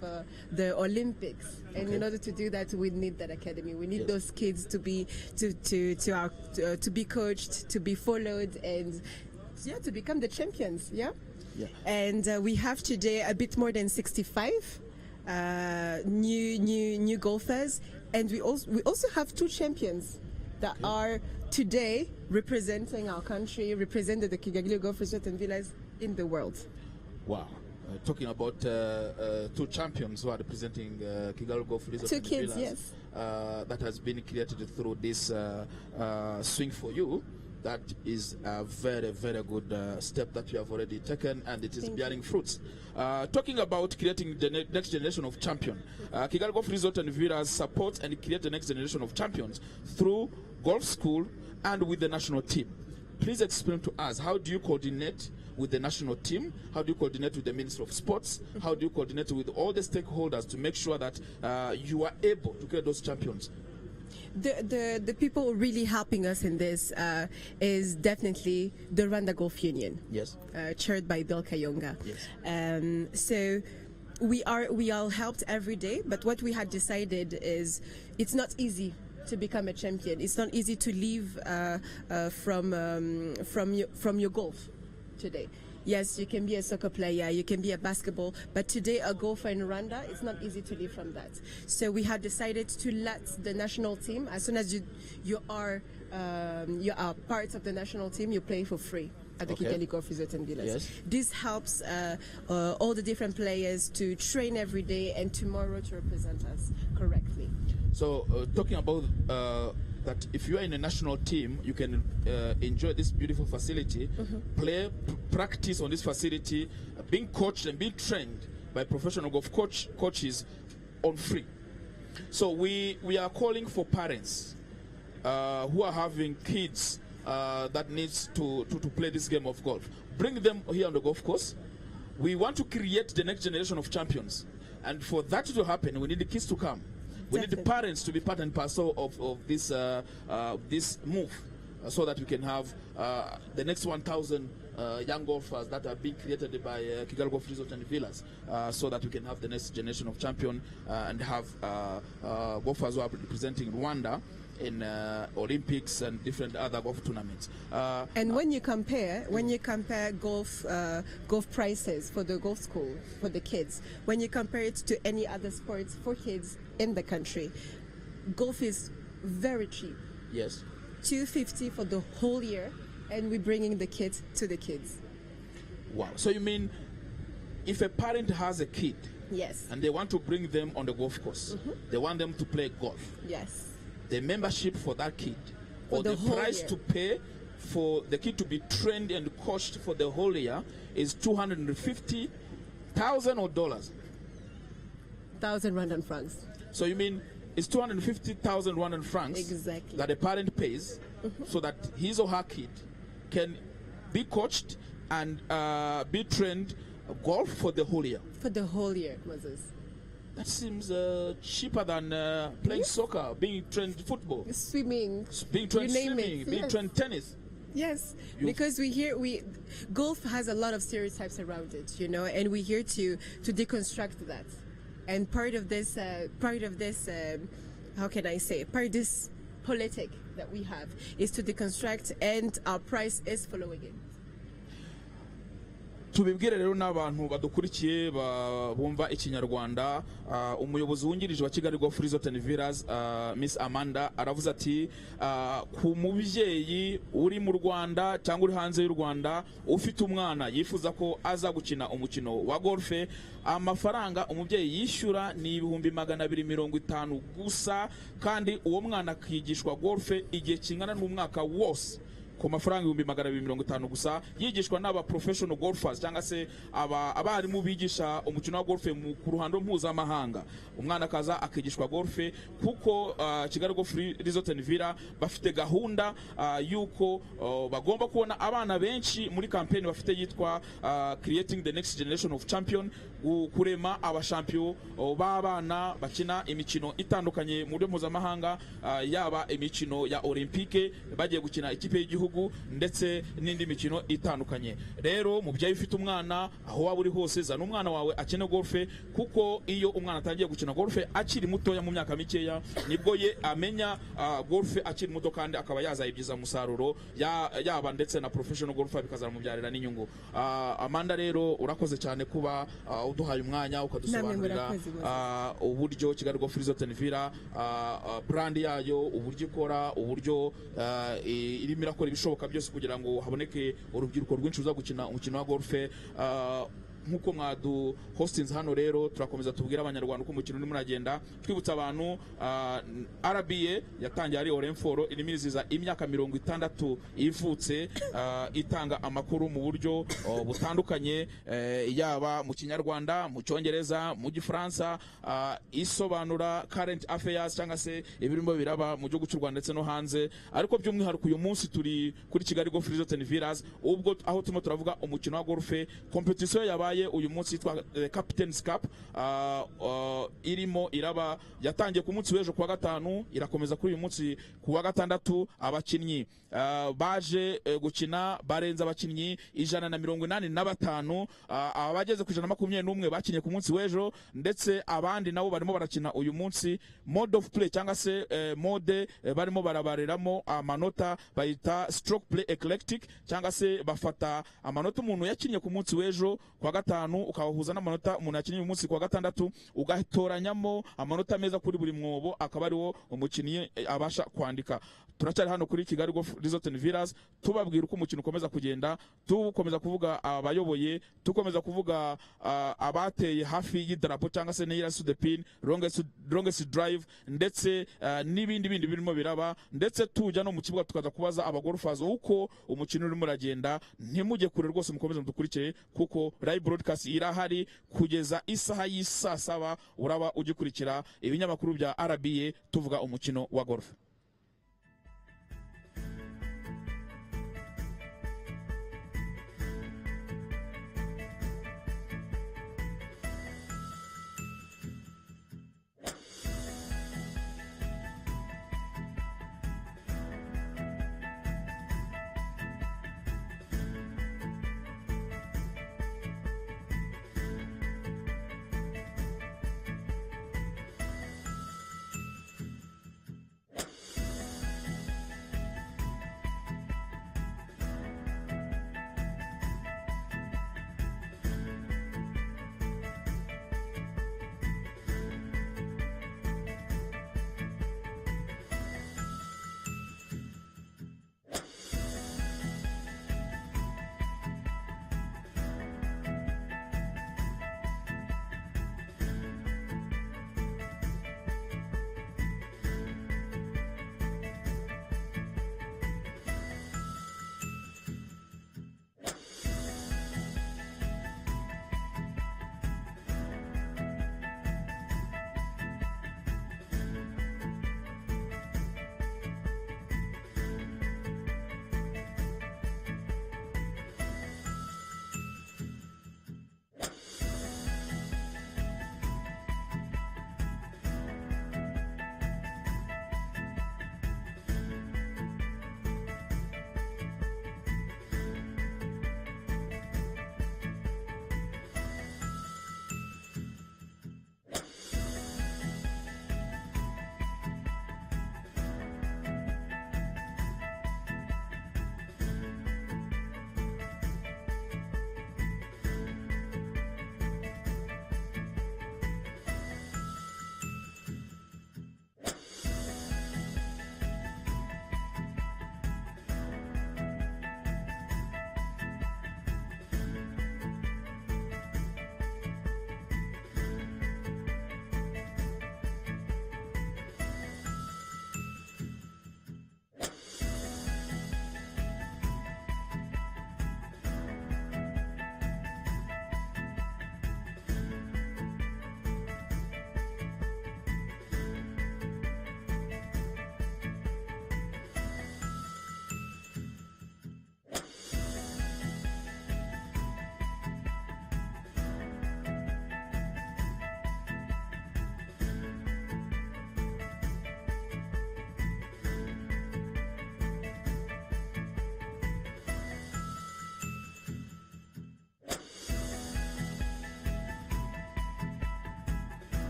the Olympics, and in order to do that, we need that academy. We need Yes. those kids to be to be coached, to be followed, and to become the champions. Yeah. Yeah. And we have today a bit more than 65 new golfers, and we also have 2 champions that are today representing our country, representing the Kigali Golf Resort and Villas in the world. Wow. Talking about 2 champions who are representing Kigali Golf Resort 2 and kids, Villas, yes. that has been created through this Swing for You. That is a very, very good step that you have already taken, and it is Thank bearing fruits. Talking about creating the next generation of champion, Kigali Golf Resort and Villas supports and create the next generation of champions through golf school and with the national team. Please explain to us, how do you coordinate with the national team? How do you coordinate with the Ministry of Sports? How do you coordinate with all the stakeholders to make sure that you are able to get those champions? The people really helping us in this is definitely the Rwanda Golf Union. Yes. Chaired by Bill Kayonga. Yes. So we are helped every day, but what we had decided is it's not easy to become a champion. It's not easy to leave from your golf today. Yes, you can be a soccer player, you can be a basketball, but today a golfer in Rwanda, it's not easy to live from that. So we have decided to let the national team, as soon as you are part of the national team, you play for free at the Kigali Golf Resort and Villas. Yes. This helps all the different players to train every day and tomorrow to represent us correctly. So talking about that, if you are in a national team, you can enjoy this beautiful facility, play, practice on this facility, being coached and being trained by professional golf coaches on free. So we are calling for parents who are having kids that needs to play this game of golf. Bring them here on the golf course. We want to create the next generation of champions, and for that to happen, we need the kids to come. We need the parents to be part and parcel of this this move, so that we can have the next 1,000 young golfers that are being created by Kigali Golf Resort and Villas, so that we can have the next generation of champion and have golfers who are representing Rwanda in Olympics and different other golf tournaments. And when you compare golf prices for the golf school for the kids, when you compare it to any other sports for kids in the country, golf is very cheap. Yes. $250 for the whole year, and we're bringing the kids to the kids. Wow. So you mean if a parent has a kid, Yes. and they want to bring them on the golf course, they want them to play golf, Yes. the membership for that kid, For or the the whole price year. to pay for the kid to be trained and coached for the whole year is $250,000 or dollars. 1,000 Rwandan francs. So you mean it's 250,000 Rwandan francs Exactly. that a parent pays so that his or her kid can be coached and be trained golf for the whole year. For the whole year, Moses. That seems cheaper than playing soccer, being trained football, Swimming. being trained You name swimming, it, being yes. trained tennis. Yes, You- because golf has a lot of stereotypes around it, and we're here to deconstruct that. And part of this, how can I say, part of this politic that we have is to deconstruct, and our price is following it. tubibwire rero n'abantu badukurikiye bumva ikinyarwanda. Umuyobozi wungirije wa Kigali Golf Resort and Villas, Miss Amanda, aravuze ati ku mubyeyi uri mu Rwanda cyangwa uri hanze y'u Rwanda ufite umwana yifuza ko aza gukina umukino wa golfe, amafaranga umubyeyi yishyura ni 250 gusa, kandi uwo mwana akigishwa golfe igihe kingana n'umwaka wose ku mafaranga 250 gusa, yigishwa n'aba professional golfers cyangwa se abarimu bigisha umukino wa golfe ku ruhando mpuzamahanga. Umwana akaza akigishwa golfe kuko Kigali Golf Resort and Villa bafite gahunda yuko bagomba kubona abana benshi muri campaign bafite yitwa Creating the Next Generation of Champion, kurema abashampion b'abana bakina imikino itandukanye mu buryo mpuzamahanga, yaba imikino ya Olympique bagiye gukina ikipe y'igihugu ndetse n'indi mikino itandukanye. Rero mubyeyi ufite umwana aho waba uri hose, zana umwana wawe akine golfe, kuko iyo umwana atangiye gukina golfe akiri mutoya mu myaka mikeya nibwo ye amenya golfe akiri muto, kandi akaba yazayibyiza umusaruro yaba ndetse na professional golfer bikazamubyarira n'inyungu. Amanda rero urakoze cyane kuba uduhaye umwanya ukadusobanurira uburyo Kigali Golf Resort and Villa brand yayo, uburyo ikora, uburyo irimo irakora ibishoboka byose kugira ngo haboneke urubyiruko rwinshi ruza gukina umukino wa golfe. Nkuko mwadu hostinze hano rero turakomeza tubwira abanyarwanda uko umukino urimo uragenda, twibutsa abantu RBA yatangiye ari Orenforo irimiriza imyaka 60 ivutse, itanga amakuru mu buryo butandukanye, yaba mu Kinyarwanda, mu Cyongereza, mu Gifaransa, isobanura current affairs cyangwa se ibirimo biraba mu gihugu cy'u Rwanda ndetse no hanze. Ariko by'umwihariko uyu munsi turi kuri Kigali Golf Resort and Villas, ubwo aho turimo turavuga umukino wa golfe. Competition yabaye uyu munsi yitwa Captain's Cup, irimo iraba yatangiye ku munsi w'ejo kuwa gatanu, irakomeza kuri uyu munsi kuwa gatandatu. Abakinnyi baje gukina barenze abakinnyi 185, abageze ku 121 bakinye ku munsi w'ejo, ndetse abandi nabo barimo barakina uyu munsi. Mode of play cyangwa se mode barimo barabariramo amanota bayita stroke play eclectic, cyangwa se bafata amanota umuntu yakinye ku munsi w'ejo kuwa gatanu ukabahuza n'amanota umuntu yakinye uyu munsi kuwa gatandatu, ugatoranyamo amanota meza kuri buri mwobo, akaba ariwo umukinnyi abasha kwandika. Turacyari hano kuri Kigali Golf Resort and Villas tubabwira uko umukino ukomeza kugenda, tukomeza kuvuga abayoboye, tukomeza kuvuga abateye hafi y'idarapo cyangwa se nearest the pin, longest drive, ndetse n'ibindi birimo biraba, ndetse tujya no mu kibuga tukaza kubaza abagolfers uko umukino urimo uragenda. Ntimujye kure rwose, mukomeze mudukurikiye kuko live broadcast irahari kugeza isaha y'isa 7 uraba ugikurikira ibinyamakuru bya RBA tuvuga umukino wa golf.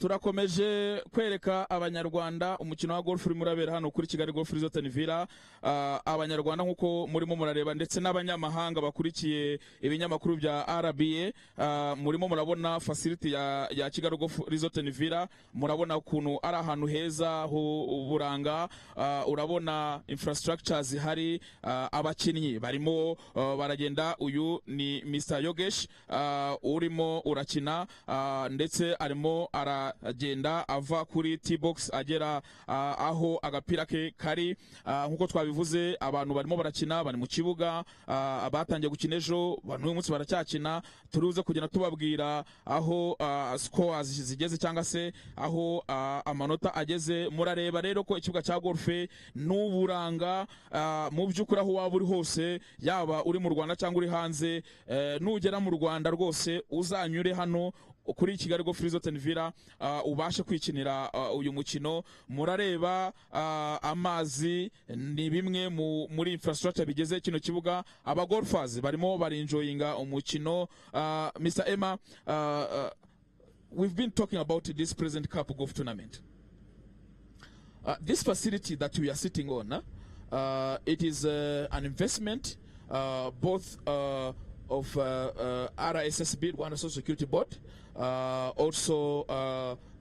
turakomeje kwereka abanyarwanda umukino wa golf urimo urabera hano kuri Kigali Golf Resort and Villa. Abanyarwanda nkuko murimo murareba ndetse n'abanyamahanga bakurikiye ibinyamakuru bya RBA, murimo murabona facility ya Kigali Golf Resort and Villa. Murabona ukuntu ari ahantu heza uburanga, urabona infrastructure zihari, abakinnyi barimo baragenda. Uyu ni Mr. Yogesh urimo urakina, ndetse arimo aragenda ava kuri T-box agera aho agapira ke kari. Nkuko twabivuze, abantu barimo barakina, bari mu kibuga, abatangiye gukina ejo, abantu uyu munsi baracyakina. Turuze kugenda tubabwira aho scores zigeze cyangwa se aho amanota ageze. Murareba rero ko ikibuga cya golf n'uburanga, mu by'ukuri aho waba uri hose, yaba uri mu Rwanda cyangwa uri hanze, nugera mu Rwanda rwose uzanyure hano kuri Kigali Golf Resort and Villa, ubashe kwikinira uyu mukino. Murareba amazi ni bimwe muri infrastructure bigeze kino kibuga. Aba golfers barimo barenjoyinga umukino. Mr. Emma, we've been talking about this present Cup Golf Tournament. This facility that we are sitting on, it is an investment both of RSSB, Rwanda Social Security Board, also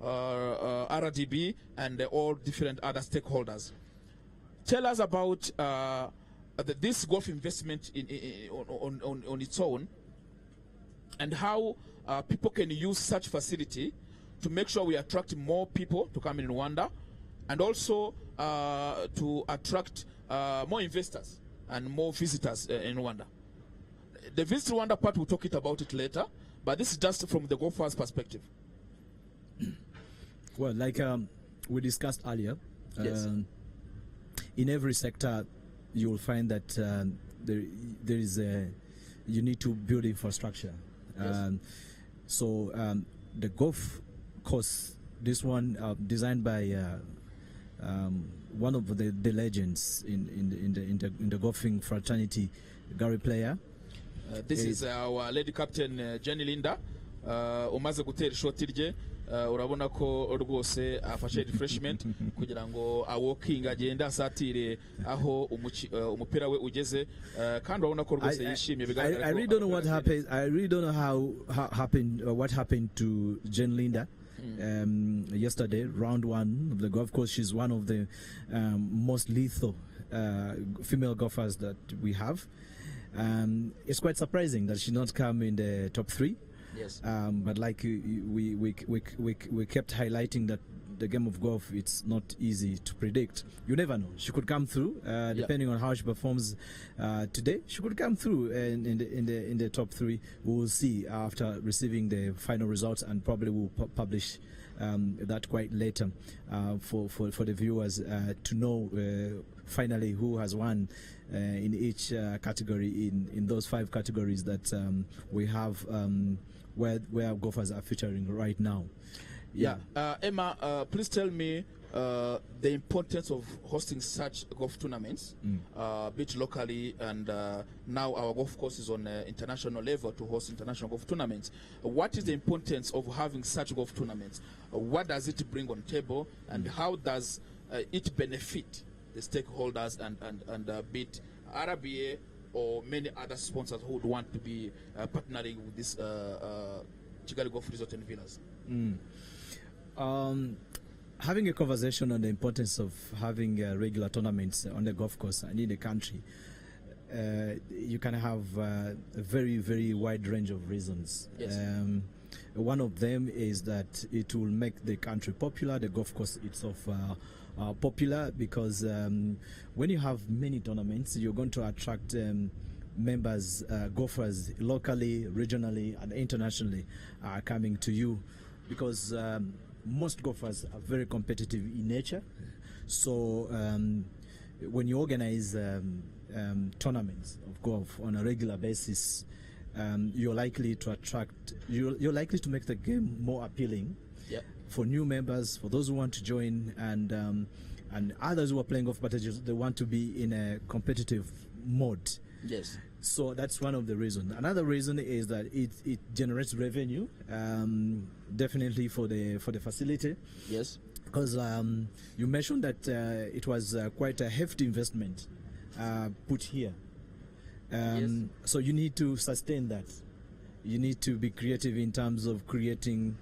RDB, and all different other stakeholders. Tell us about this golf investment on its own, and how people can use such facility to make sure we attract more people to come in Rwanda, and also to attract more investors and more visitors in Rwanda. The Visit Rwanda part, we'll talk about it later, but this is just from the golfer's perspective. Well, like we discussed earlier, Yes. In every sector, you will find that there is you need to build infrastructure. Yes. So the golf course, this one designed by one of the legends in the golfing fraternity, Gary Player. This is our lady captain Jenny Linda. Umaze gutera ishoti rye, urabona ko rwose afashe refreshment kugira ngo awoking agenda asatire aho umupira we ugeze, kandi urabona ko rwose yishimye. I really don't know what happened. I really don't know what happened to Jen Linda. Yesterday, round one of the golf course. She's one of the most lethal female golfers that we have. It's quite surprising that she not come in the top 3. Yes. But like we kept highlighting that the game of golf, it's not easy to predict. You never know. She could come through, depending on how she performs today. She could come through in the top 3. We will see after receiving the final results, and probably we'll publish that quite later for the viewers to know finally who has won in each category in those 5 categories that we have where golfers are featuring right now. Yeah. Emma, please tell me the importance of hosting such golf tournaments, be it locally, and now our golf course is on international level to host international golf tournaments. What is the importance of having such golf tournaments? What does it bring on table, and how does it benefit the stakeholders and be it RBA or many other sponsors who would want to be partnering with this Kigali Golf Resort and Villas? Having a conversation on the importance of having regular tournaments on the golf course and in the country, you can have a very, very wide range of reasons. Yes. One of them is that it will make the country popular, the golf course itself popular, because when you have many tournaments, you're going to attract members, golfers locally, regionally, and internationally coming to you, because most golfers are very competitive in nature. So when you organize tournaments of golf on a regular basis, you're likely to attract, you're likely to make the game more appealing for new members, for those who want to join, and others who are playing golf but they want to be in a competitive mode. Yes. So that's one of the reasons. Another reason is that it generates revenue, definitely for the facility. Yes. Because you mentioned that it was quite a hefty investment put here. Yes. So you need to sustain that. You need to be creative in terms of creating,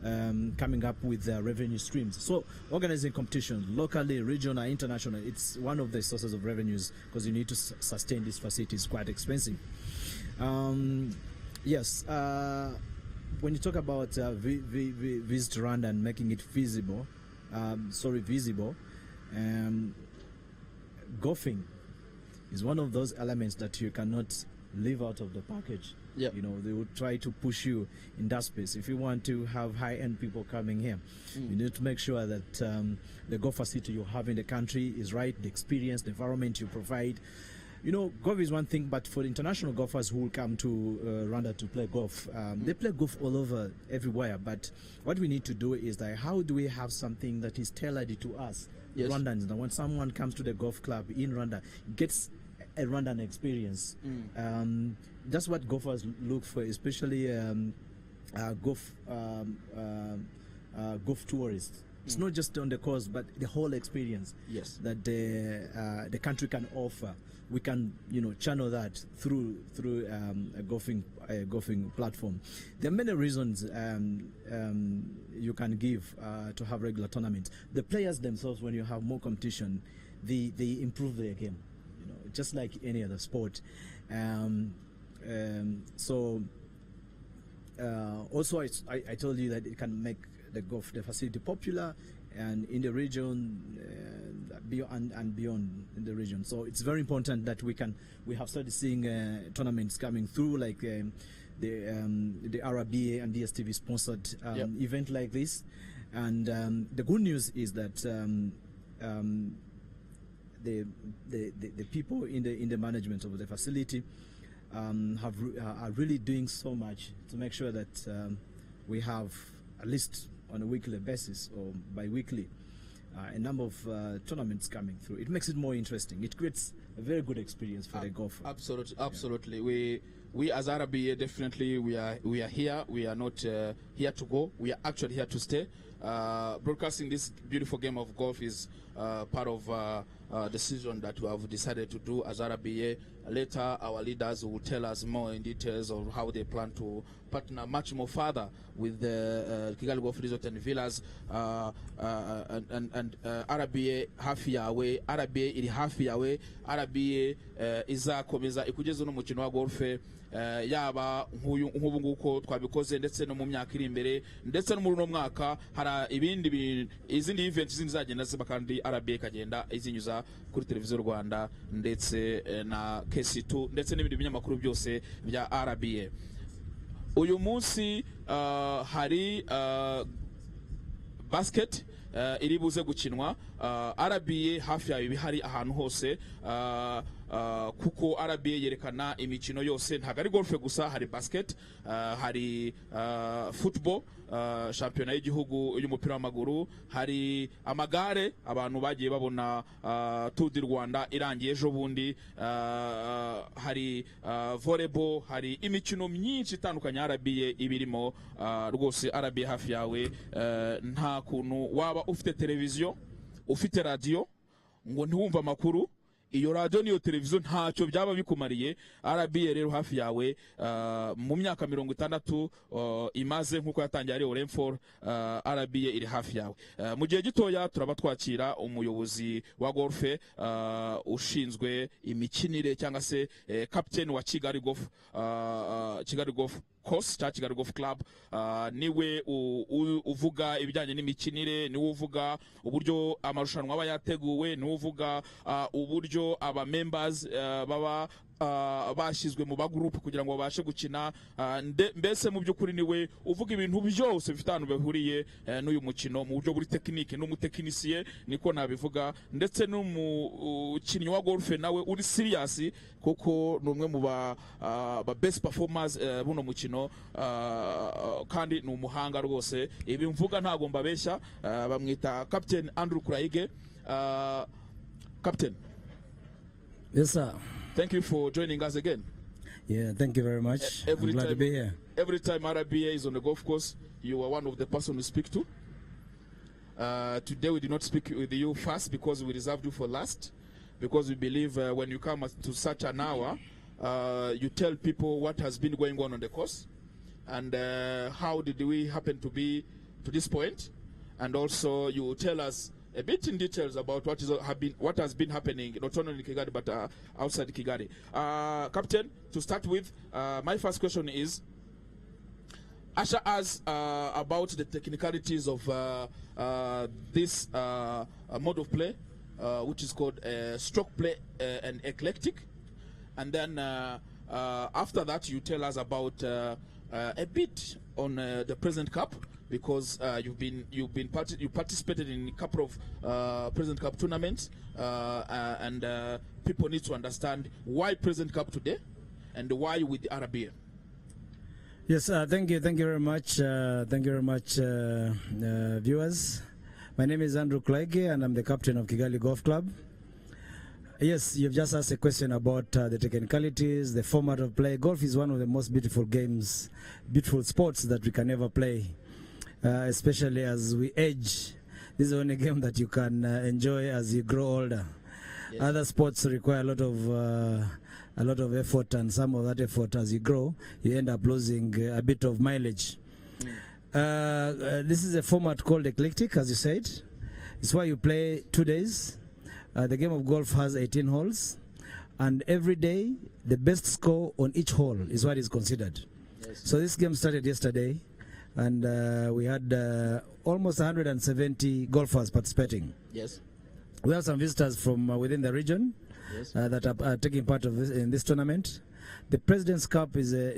coming up with revenue streams. So organizing competitions locally, regional, international, it's one of the sources of revenues, because you need to sustain this facility. It's quite expensive. Yes. When you talk about Visit Rwanda and making it visible, golfing is one of those elements that you cannot leave out of the package. Yep. You know, they will try to push you in that space. If you want to have high-end people coming here, you need to make sure that the golf facility you have in the country is right, the experience, the environment you provide. You know, golf is one thing, but for the international golfers who will come to Rwanda to play golf, they play golf all over, everywhere. But what we need to do is that how do we have something that is tailored to us, Yes. Rwandans? That when someone comes to the golf club in Rwanda, gets a Rwandan experience. That's what golfers look for, especially golf tourists. It's not just on the course, but the whole experience. Yes. That the country can offer. We can, you know, channel that through a golfing platform. There are many reasons you can give to have regular tournaments. The players themselves, when you have more competition, they improve their game. You know, just like any other sport. Also, I told you that it can make the facility popular, and in the region, beyond in the region. So it's very important that we have started seeing tournaments coming through, like the RBA and DSTV sponsored event like this. And the good news is that the people in the management of the facility are really doing so much to make sure that we have, at least on a weekly basis or bi-weekly, a number of tournaments coming through. It makes it more interesting. It creates a very good experience for the golfer. Absolutely. We as RBA, definitely we are here. We are not here to go. We are actually here to stay. Broadcasting this beautiful game of golf is part of decision that we have decided to do as RBA. Later, our leaders will tell us more in details of how they plan to partner much more further with the Kigali Golf Resort and Villas, and RBA hafi yawe, RBA iri hafi yawe, RBA izakomeza ikugeza no mukino wa golf, yaba nk'ubu nguko twabikoze, ndetse no mu myaka iri imbere, ndetse no muri no mwaka hari izindi events zindi zagenda ziba, kandi RBA kagenda izinyuza kuri televiziyo Rwanda ndetse na KC2 ndetse n'ibindi binyamakuru byose bya RBA. Uyu munsi hari basket iri buze gukinwa. RBA hafi yayo bihari ahantu hose, kuko RBA yerekana imikino yose, ntago ari golf gusa, hari basket, hari football, shampiyona y'igihugu y'umupira w'amaguru, hari amagare, abantu bagiye babona Tour du Rwanda irangiye ejo bundi, hari volleyball, hari imikino myinshi itandukanye RBA ibirimo. Rwose RBA hafi yawe, nta kuntu waba ufite televiziyo, ufite radio, ngo ntiwumva amakuru. Iyo radio niyo televiziyo ntacyo byaba bikumariye. RBA rero hafi yawe, mu myaka 60 imaze nkuko yatangiye ari Orenfor, RBA iri hafi yawe. Mu gihe gitoya turaba twakira umuyobozi wa golf ushinzwe imikinire, cyangwa se captain wa Kigali Golf course cya Kigali Golf Club. Niwe uvuga ibijyanye n'imikinire, niwe uvuga uburyo amarushanwa aba yateguwe, niwe uvuga uburyo aba members baba bashyizwe mu bagroup kugira ngo babashe gukina. Mbese mu by'ukuri niwe uvuga ibintu byose bifite ahantu bahuriye n'uyu mukino mu buryo buri technique, n'umutekinisiye niko nabivuga, ndetse n'umukinnyi wa golf nawe uri serious, kuko numwe mu ba best performers buno mukino, kandi ni umuhanga rwose. Ibi mvuga ntago mbabeshya. Bamwita Captain Andrew Kurayige. Captain. Yes sir. Thank you for joining us again. Yeah, thank you very much. Every I'm glad time, to be here. Every time RBA is on the golf course, you are one of the person we speak to. Today we did not speak with you first because we reserved you for last, because we believe when you come to such an hour, you tell people what has been going on the course, and how did we happen to be to this point, and also you tell us a bit in details about what has been happening not only in Kigali but outside Kigali. Captain, to start with, my first question is, usher us about the technicalities of this mode of play, which is called stroke play and eclectic, and then after that you tell us about a bit on the present cup, because you participated in a couple of present cup tournaments, and people need to understand why present cup today and why with the RBA. Yes, thank you very much. Thank you very much, viewers. My name is Andrew Klaige, and I'm the captain of Kigali Golf Club. Yes, you've just asked a question about the technicalities, the format of play. Golf is one of the most beautiful games, beautiful sports that we can ever play, especially as we age. This is the only game that you can enjoy as you grow older. Yes. Other sports require a lot of effort, and some of that effort, as you grow, you end up losing a bit of mileage. This is a format called eclectic, as you said. It's why you play 2 days. The game of golf has 18 holes, and every day the best score on each hole is what is considered. Yes. So this game started yesterday, and we had almost 170 golfers participating. Yes. We have some visitors from within the region. Yes. That are taking part of in this tournament. The President's Cup is a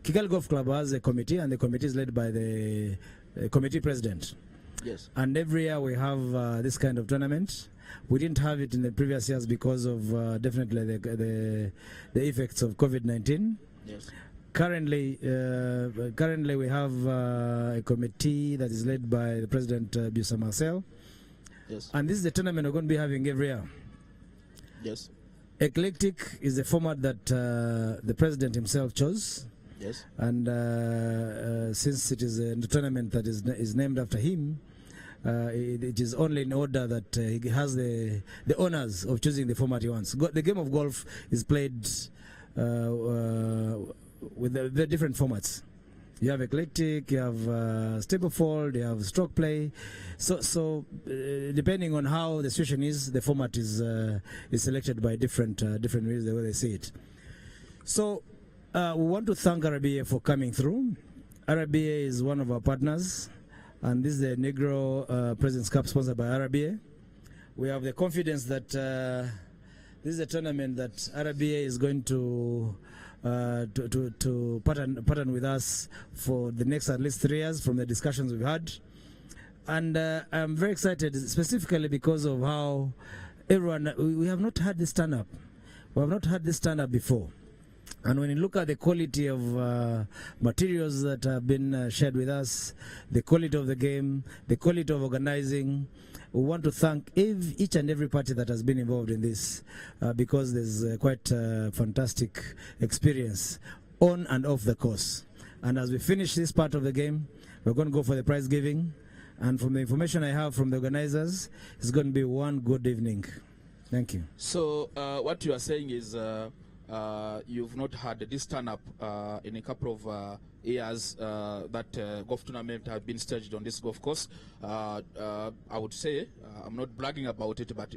Kigali Golf Club has a committee, and the committee is led by the committee president. Yes. And every year we have this kind of tournament. We didn't have it in the previous years because of definitely the effects of COVID-19. Yes. Currently we have a committee that is led by the President Busa Marcel. Yes. And this is the tournament we're going to be having every year. Yes. Eclectic is the format that the president himself chose. Yes. And since it is a tournament that is named after him, it is only in order that he has the honors of choosing the format he wants. The game of golf is played with the different formats. You have eclectic, you have stable fold, you have stroke play. So depending on how the situation is, the format is selected by different ways the way they see it. So we want to thank RBA for coming through. RBA is one of our partners, and this is the Negro President's Cup sponsored by RBA. We have the confidence that this is a tournament that RBA is going to partner with us for the next at least 3 years from the discussions we've had. And I'm very excited specifically because of how everyone, we have not had this stand-up. We have not had this stand-up before. And when you look at the quality of materials that have been shared with us, the quality of the game, the quality of organizing, we want to thank each and every party that has been involved in this because there's quite a fantastic experience on and off the course. And as we finish this part of the game, we're going to go for the prize giving. And from the information I have from the organizers, it's going to be one good evening. Thank you. So what you are saying is you've not had this turn-up in a couple of years that golf tournament have been staged on this golf course. I would say, I'm not bragging about it, but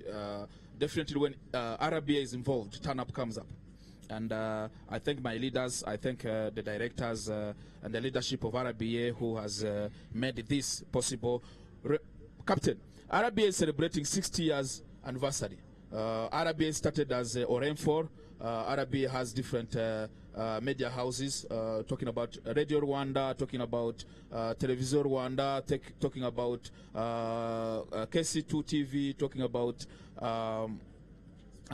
definitely when RBA is involved, turn-up comes up. And I thank my leaders, I thank the directors and the leadership of RBA who has made this possible. Captain, RBA is celebrating 60 years anniversary. RBA started as Orenfor. RBA has different media houses, talking about Radio Rwanda, talking about Television Rwanda, talking about KC2 TV, talking about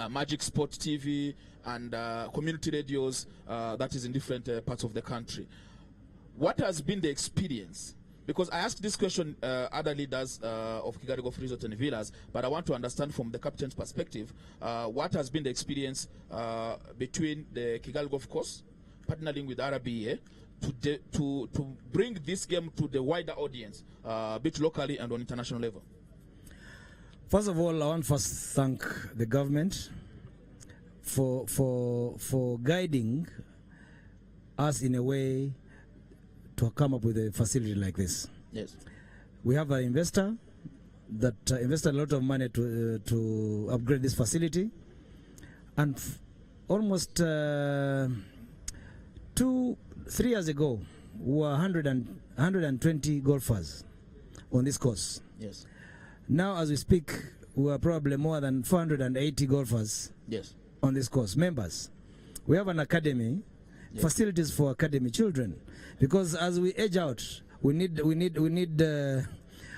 Magic Sport TV, and community radios that is in different parts of the country. What has been the experience because I asked this question other leaders of Kigali Golf Resort and Villas, but I want to understand from the captain's perspective what has been the experience between the Kigali Golf Course partnering with RBA to bring this game to the wider audience, both locally and on international level. First of all, I want to first thank the government for guiding us in a way to come up with a facility like this. Yes. We have an investor that invested a lot of money to upgrade this facility, and almost 3 years ago, we were 120 golfers on this course. Yes. Now, as we speak, we are probably more than 480 golfers. Yes. On this course, members. We have an academy, yes, facilities for academy children, because as we age out, we need a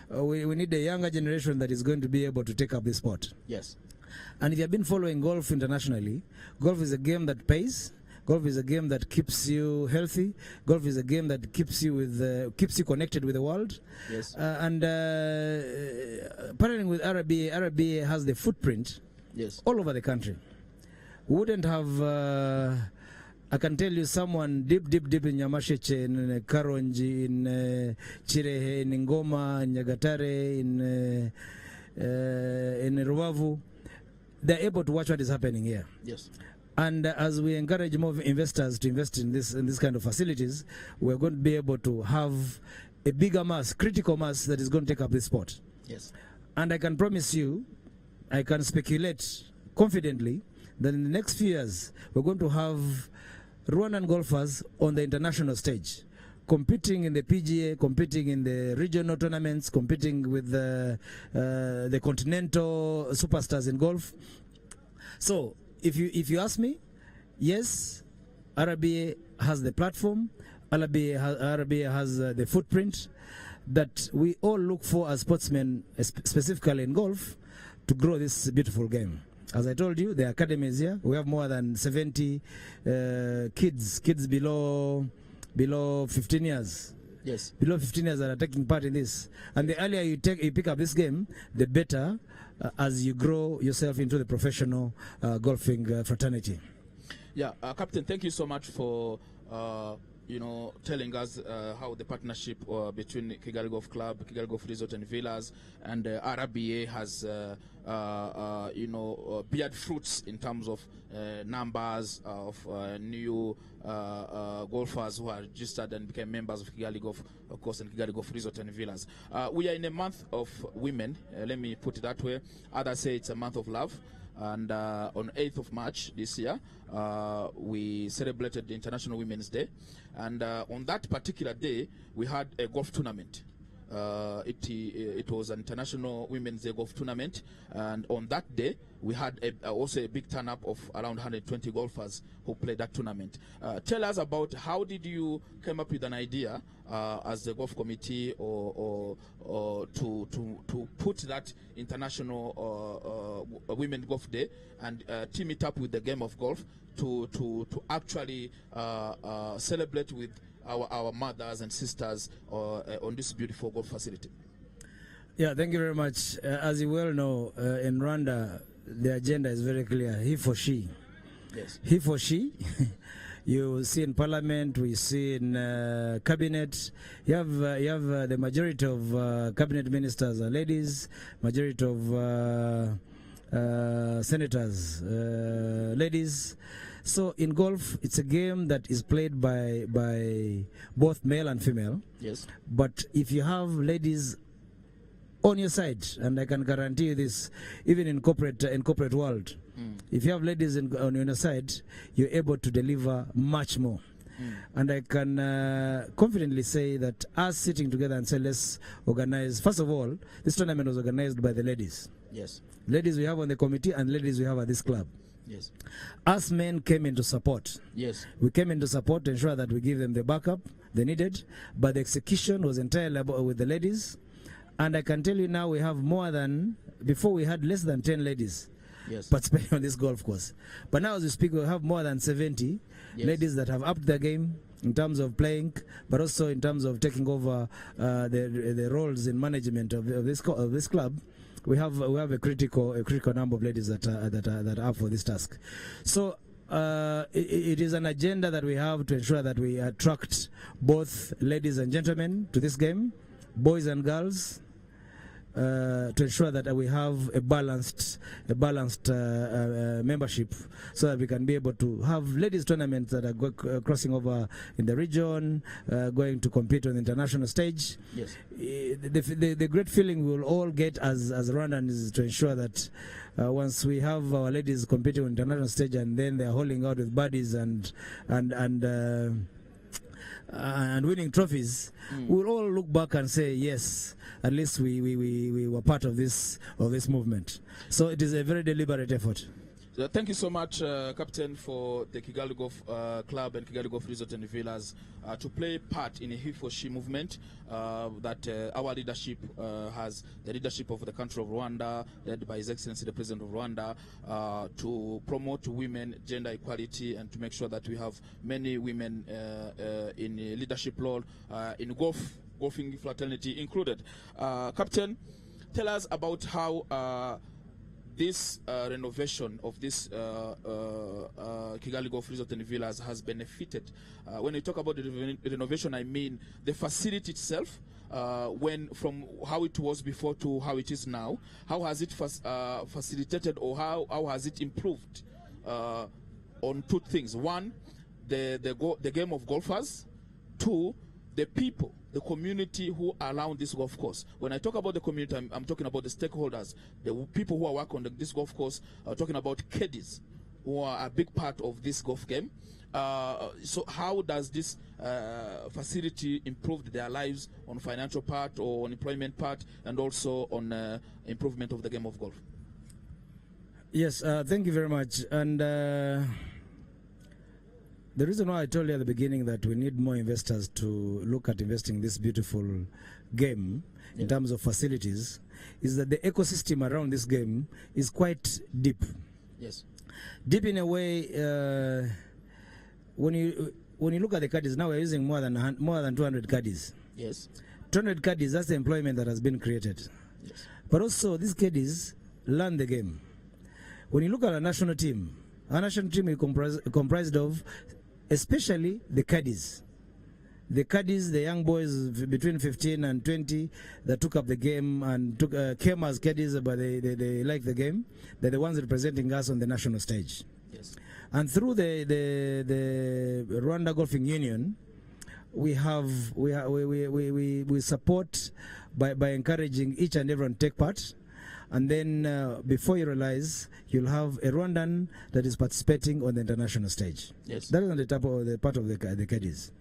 younger generation that is going to be able to take up this sport. Yes. And if you have been following golf internationally, golf is a game that pays. Golf is a game that keeps you healthy. Golf is a game that keeps you connected with the world. Yes. And partnering with RBA has the footprint, yes, all over the country. Wouldn't have, I can tell you, someone deep in Nyamasheche, in Karonji, in Chirehe, in Ngoma, in Nyagatare, in Ruwavu. They're able to watch what is happening here. Yes. And as we encourage more investors to invest in this kind of facilities, we're going to be able to have a bigger mass, critical mass, that is going to take up this sport. Yes. And I can promise you, I can speculate confidently that in the next few years, we're going to have Rwandan golfers on the international stage, competing in the PGA, competing in the regional tournaments, competing with the continental superstars in golf. So, if you ask me, yes, RBA has the platform, RBA has the footprint that we all look for as sportsmen, specifically in golf, to grow this beautiful game. As I told you, the academy is here. We have more than 70 kids below 15 years. Yes. Below 15 years that are taking part in this. And the earlier you pick up this game, the better as you grow yourself into the professional golfing fraternity. Yeah, Captain, thank you so much for telling us how the partnership between Kigali Golf Club, Kigali Golf Resort and Villas, and RBA has beared fruits in terms of numbers of new golfers who are registered and became members of Kigali Golf, of course, and Kigali Golf Resort and Villas. We are in a month of women, let me put it that way. Others say it's a month of love. And on 8th of March this year, we celebrated the International Women's Day. And on that particular day, we had a golf tournament. It was an International Women's Day golf tournament. And on that day, we had also a big turn-up of around 120 golfers who played that tournament. Tell us about how did you come up with an idea as the golf committee or to put that International Women Golf Day and team it up with the game of golf to actually celebrate with our mothers and sisters on this beautiful golf facility. Yeah, thank you very much. As you well know, in Rwanda, the agenda is very clear: he for she. Yes. He for she. You see in parliament, we see in cabinet. You have the majority of cabinet ministers are ladies. Majority of senators ladies. So in golf, it's a game that is played by both male and female. Yes. But if you have ladies on your side, and I can guarantee you this, even in corporate world, if you have ladies on your side, you're able to deliver much more. And I can confidently say that us sitting together and say, let's organize. First of all, this tournament was organized by the ladies. Yes. Ladies we have on the committee and ladies we have at this club. Yes. Us men came into support. Yes. We came into support to ensure that we give them the backup they needed, but the execution was entirely with the ladies. And I can tell you now we have more than, before we had less than 10 ladies. participating on this golf course. But now as we speak, we have more than 70 ladies that have upped their game in terms of playing, but also in terms of taking over the roles in management of this club. We have a critical number of ladies that are up for this task. So it is an agenda that we have to ensure that we attract both ladies and gentlemen to this game, boys and girls, to ensure that we have a balanced membership, so that we can be able to have ladies tournaments that are crossing over in the region, going to compete on the international stage. Yes. The great feeling we will all get as Rwandans is to ensure that once we have our ladies competing on the international stage and then they're holding out with buddies and winning trophies, we'll all look back and say, yes, at least we were part of this movement. So it is a very deliberate effort. Thank you so much, Captain, for the Kigali Golf Club and Kigali Golf Resort and Villas to play part in a he for she movement that our leadership has, the leadership of the country of Rwanda, led by His Excellency the President of Rwanda, to promote women gender equality and to make sure that we have many women in a leadership role in golfing fraternity included. Captain, tell us about how this renovation of this Kigali Golf Resort and Villas has benefited. When you talk about the renovation, I mean the facility itself, when from how it was before to how it is now. How has it facilitated, or how has it improved on two things? One, the game of golfers. Two, the people, the community who are around this golf course. When I talk about the community, I'm talking about the stakeholders, the people who are working on this golf course. I'm talking about caddies, who are a big part of this golf game. So how does this facility improve their lives on financial part or on employment part, and also on improvement of the game of golf? Yes, thank you very much. And the reason why I told you at the beginning that we need more investors to look at investing in this beautiful game in terms of facilities is that the ecosystem around this game is quite deep. Yes. Deep in a way, when you look at the caddies, now we're using more than 200 caddies. Yes. 200 caddies, that's the employment that has been created. Yes. But also these caddies learn the game. When you look at our national team is comprised of especially the caddies. The young boys between 15 and 20 that took up the game and came as caddies, but they like the game. They're the ones representing us on the national stage. Yes. And through the Rwanda Golfing Union, we support by encouraging each and everyone to take part. And then before you realize, you'll have a Rwandan that is participating on the international stage. Yes. That is on the part of the caddies.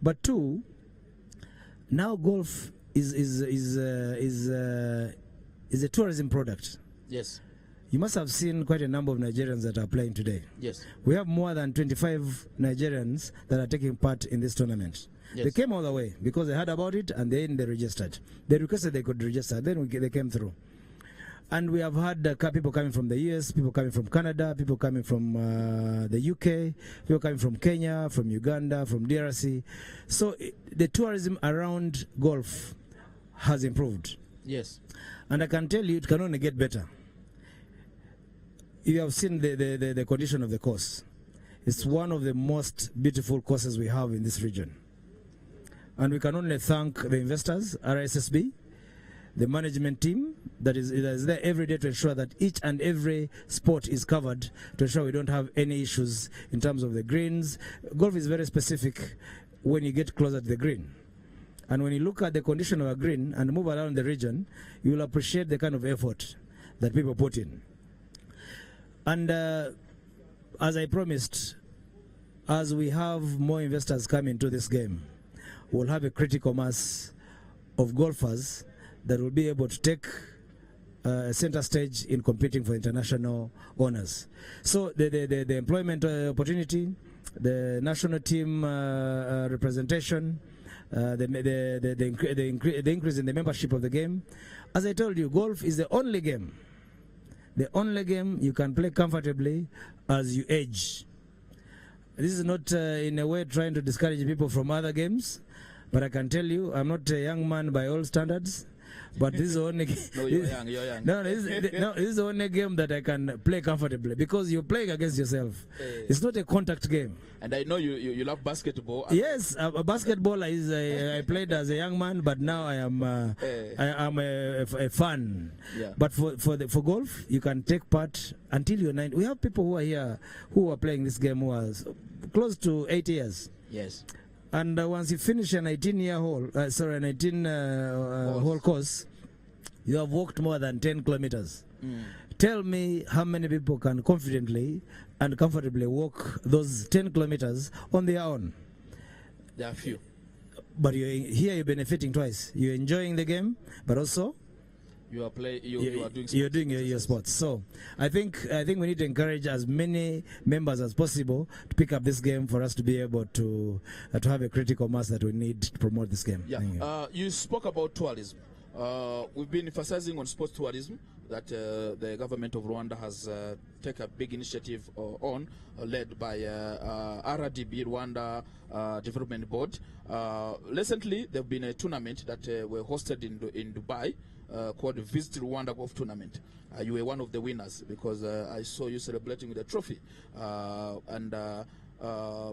But two, now golf is a tourism product. Yes. You must have seen quite a number of Nigerians that are playing today. Yes. We have more than 25 Nigerians that are taking part in this tournament. Yes. They came all the way because they heard about it and then they registered. They requested they could register. Then they came through. And we have had people coming from the US, people coming from Canada, people coming from the UK, people coming from Kenya, from Uganda, from DRC. So the tourism around golf has improved. Yes. And I can tell you it can only get better. You have seen the condition of the course. It's one of the most beautiful courses we have in this region. And we can only thank the investors, RSSB, the management team that is there every day to ensure that each and every sport is covered, to ensure we don't have any issues in terms of the greens. Golf is very specific when you get closer to the green. And when you look at the condition of a green and move around the region, you will appreciate the kind of effort that people put in. And as I promised, as we have more investors come into this game, we'll have a critical mass of golfers that will be able to take center stage in competing for international honors. So the employment opportunity, the national team representation, the increase in the membership of the game. As I told you, golf is the only game the only game you can play comfortably as you age. This is not in a way trying to discourage people from other games, but I can tell you, I'm not a young man by all standards. But this is the only No, you're young. You're young. no, this is the only game that I can play comfortably because you're playing against yourself. It's not a contact game. And I know you love basketball. Yes, a basketball is I played as a young man, but now I am a fan. Yeah. But for golf, you can take part until you're 9. We have people who are here who are playing this game who are close to 8 years. Yes. And once you finish a 19-year hole, a 19 hole course, you have walked more than 10 kilometers. Tell me how many people can confidently and comfortably walk those 10 kilometers on their own. There are few. But you're benefiting twice. You're enjoying the game, but also You are doing you're doing your sports. So I think we need to encourage as many members as possible to pick up this game for us to be able to have a critical mass that we need to promote this game. Yeah. You spoke about tourism. We've been emphasizing on sports tourism that the government of Rwanda has taken a big initiative led by RDB, Rwanda Development Board. Recently, there have been a tournament that were hosted in Dubai called the Visit Rwanda Golf Tournament. You were one of the winners because I saw you celebrating with a trophy. And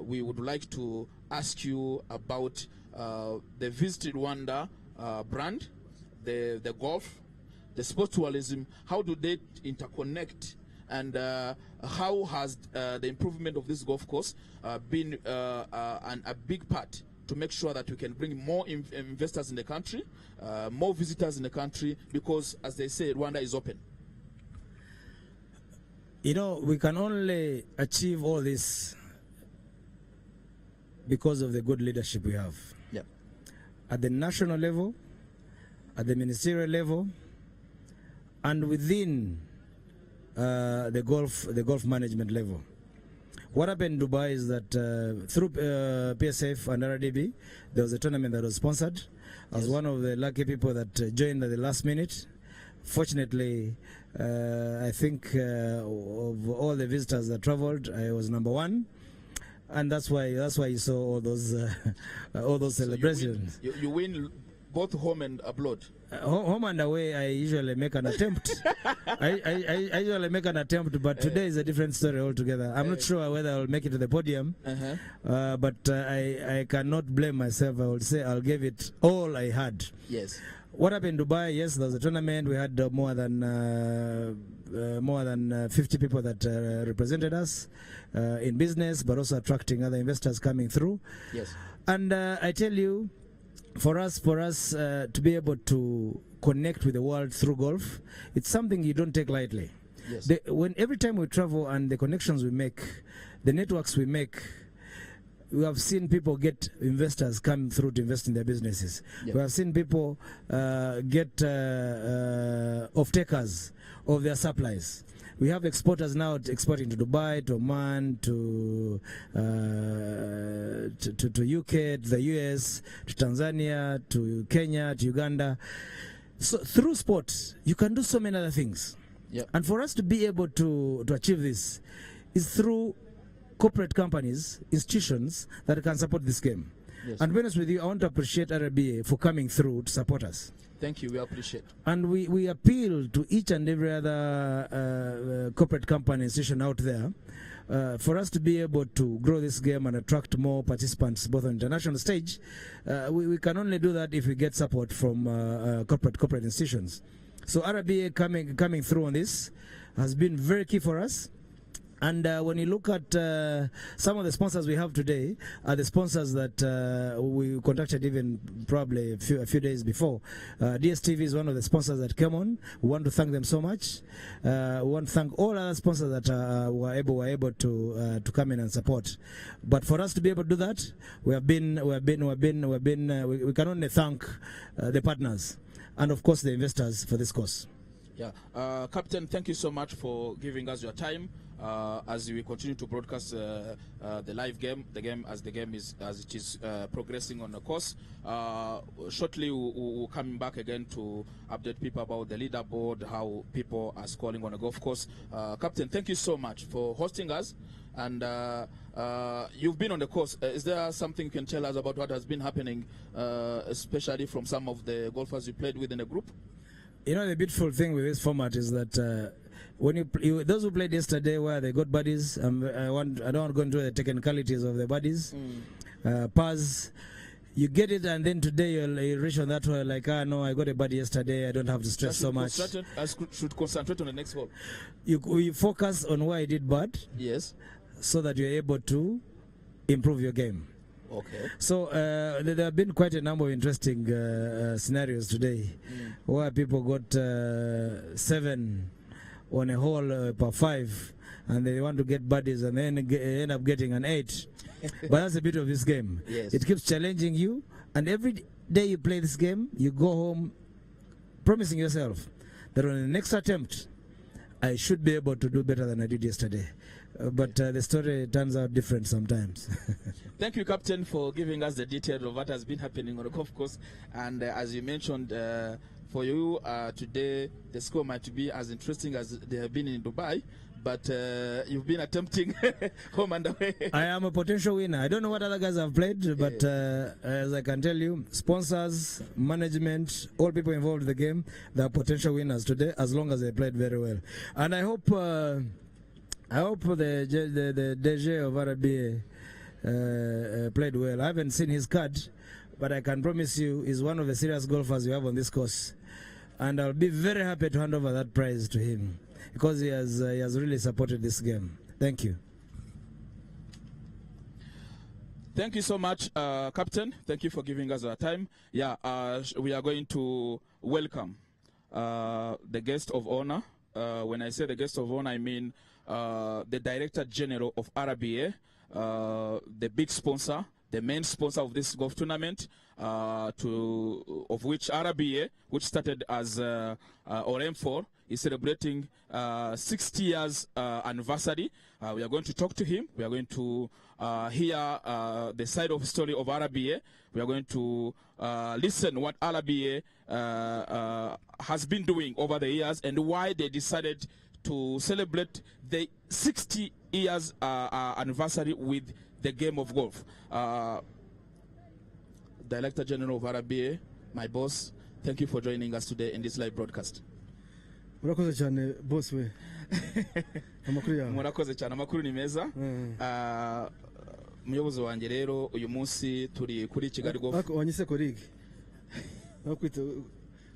we would like to ask you about the Visit Rwanda brand, the golf, the sports tourism. How do they interconnect, and how has the improvement of this golf course been a big part to make sure that we can bring more investors in the country, more visitors in the country, because, as they say, Rwanda is open? You know, we can only achieve all this because of the good leadership we have. Yeah. At the national level, at the ministerial level, and within the golf management level. What happened in Dubai is that through PSF and RDB, there was a tournament that was sponsored. I was one of the lucky people that joined at the last minute. Fortunately, I think of all the visitors that traveled, I was number 1, and that's why you saw all those celebrations. So you win both home and abroad. Home and away, I usually make an attempt. I usually make an attempt, but today is a different story altogether. I'm not sure whether I'll make it to the podium, but I cannot blame myself. I would say I'll give it all I had. Yes. What happened in Dubai? Yes, there was a tournament. We had more than 50 people that represented us in business, but also attracting other investors coming through. Yes. And I tell you, for us to be able to connect with the world through golf, it's something you don't take lightly. Yes. Every time we travel and the connections we make, the networks we make, we have seen people get investors come through to invest in their businesses. Yeah. We have seen people get off-takers of their supplies. We have exporters now exporting to Dubai, to Oman, to UK, to the US, to Tanzania, to Kenya, to Uganda. So through sport, you can do so many other things. Yep. And for us to be able to achieve this is through corporate companies, institutions that can support this game. Yes. And to be honest with you, I want to appreciate RBA for coming through to support us. Thank you. We appreciate. And we appeal to each and every other corporate company institution out there for us to be able to grow this game and attract more participants both on the international stage. We can only do that if we get support from corporate institutions. So RBA coming through on this has been very key for us. And when you look at some of the sponsors we have today, are the sponsors that we contacted even probably a few days before. DSTV is one of the sponsors that came on. We want to thank them so much. We want to thank all other sponsors that were able to come in and support. But for us to be able to do that, we can only thank the partners and of course the investors for this course. Yeah, Captain, thank you so much for giving us your time. as we continue to broadcast the live game, the game as it is progressing on the course. Shortly, we'll come back again to update people about the leaderboard, how people are scoring on the golf course. Captain, thank you so much for hosting us. And you've been on the course. Is there something you can tell us about what has been happening, especially from some of the golfers you played with in the group? You know, the beautiful thing with this format is that when those who played yesterday, where they got buddies, I don't want to go into the technicalities of the buddies, pars. You get it, and then today you reach on that one like, no, I got a buddy yesterday, I don't have to stress so much. I should concentrate on the next hole. You focus on where you did bad. Yes. So that you're able to improve your game. Okay. So there have been quite a number of interesting scenarios today where people got 7 on a hole per 5, and they want to get buddies and then end up getting an 8. But that's the beauty of this game. Yes. It keeps challenging you, and every day you play this game, you go home promising yourself that on the next attempt, I should be able to do better than I did yesterday. But the story turns out different sometimes. Thank you, Captain, for giving us the details of what has been happening on the golf course. And as you mentioned, for you today, the score might be as interesting as they have been in Dubai. But you've been attempting home and away. I am a potential winner. I don't know what other guys have played, but as I can tell you, sponsors, management, all people involved in the game, they are potential winners today, as long as they played very well. And I hope the DG of RBA played well. I haven't seen his card, but I can promise you he's one of the serious golfers you have on this course. And I'll be very happy to hand over that prize to him, because he has really supported this game. Thank you. Thank you so much, Captain. Thank you for giving us our time. Yeah, we are going to welcome the guest of honor. When I say the guest of honor, I mean the Director General of RBA, the big sponsor, the main sponsor of this golf tournament, of which RBA, which started as ORM4, is celebrating 60 years anniversary. We are going to talk to him. We are going to hear the side of the story of RBA. We are going to listen what RBA has been doing over the years and why they decided to celebrate the 60 years anniversary with the game of golf. Director General of RBA, my boss, thank you for joining us today in this live broadcast. Murakoze cyane boss we. Amakuru yawe. Murakoze cyane, amakuru ni meza. Muyobozi wanjye rero uyu munsi turi kuri Kigali Golf. Wanyise colleague. Nakwita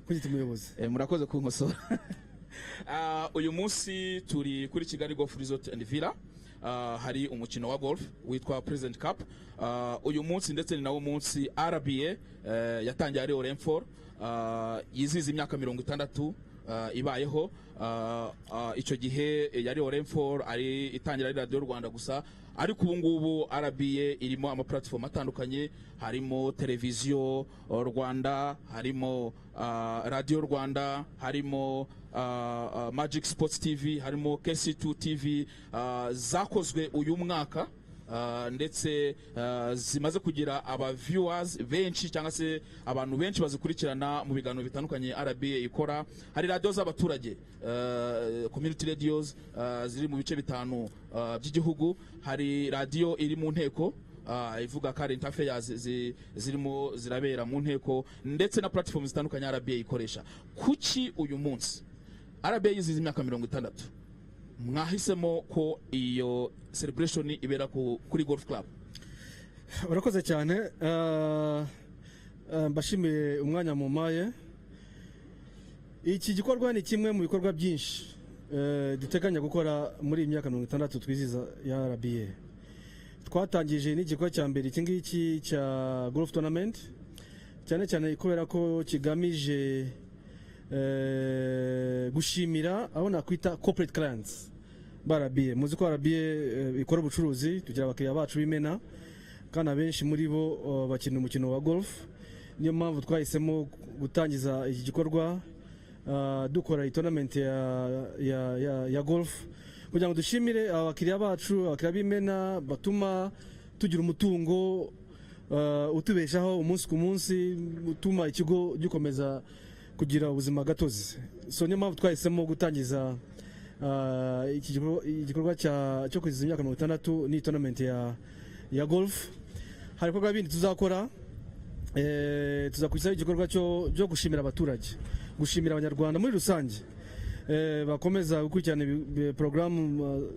kwita muyobozi. Murakoze kunkosora. Uyu munsi turi kuri Kigali Golf Resort and Villa. Hari umukino wa golf witwa President Cup. Uyu munsi ndetse ni nawo munsi RBA yatangiye ari ORM4 yiziza imyaka 60 ibayeho. Icyo gihe yari ORM4 ari itangira ari Radio Rwanda gusa, ariko ubu ngubu RBA irimo ama platform atandukanye, harimo televiziyo Rwanda, harimo Radio Rwanda, harimo Magic Sports TV, harimo KC2 TV zakozwe uyu mwaka, ndetse zimaze kugira aba viewers benshi cyangwa se abantu benshi bazikurikirana mu biganiro bitandukanye RBA ikora. Hari radio z'abaturage, community radios ziri mu bice bitanu by'igihugu. Hari radio iri mu nteko ivuga current affairs zirimo zirabera mu nteko, ndetse na platforms zitandukanye RBA ikoresha. Kuki uyu munsi RBA yiziza imyaka 60 mwahisemo ko iyo celebration ibera kuri golf club? Urakoze cyane. Mbashimiye umwanya mu maye. Iki gikorwa ni kimwe mu bikorwa byinshi duteganya gukora muri imyaka 60 twiziza ya RBA. Twatangije n'igikorwa cya mbere iki ngiki cya golf tournament, cyane cyane kubera ko kigamije gushimira aho nakwita corporate clients RBA. Muzi ko RBA ikora ubucuruzi, tugira abakiriya bacu b'imena kandi abenshi muri bo bakina umukino wa golf. Niyo mpamvu twahisemo gutangiza iki gikorwa dukora tournament ya golf kugira ngo dushimire abakiriya bacu, abakiriya b'Imena batuma tugira umutungo utubeshaho umunsi ku munsi, utuma ikigo gikomeza kugira ubuzima gatozi. So niyo mpamvu twahisemo gutangiza igikorwa cyo kwizihiza imyaka 60 ni tournament ya golf. Hari ibikorwa bindi tuzakora, tuzakurikizaho igikorwa cyo gushimira abaturage, gushimira abanyarwanda muri rusange bakomeza gukurikirana porogaramu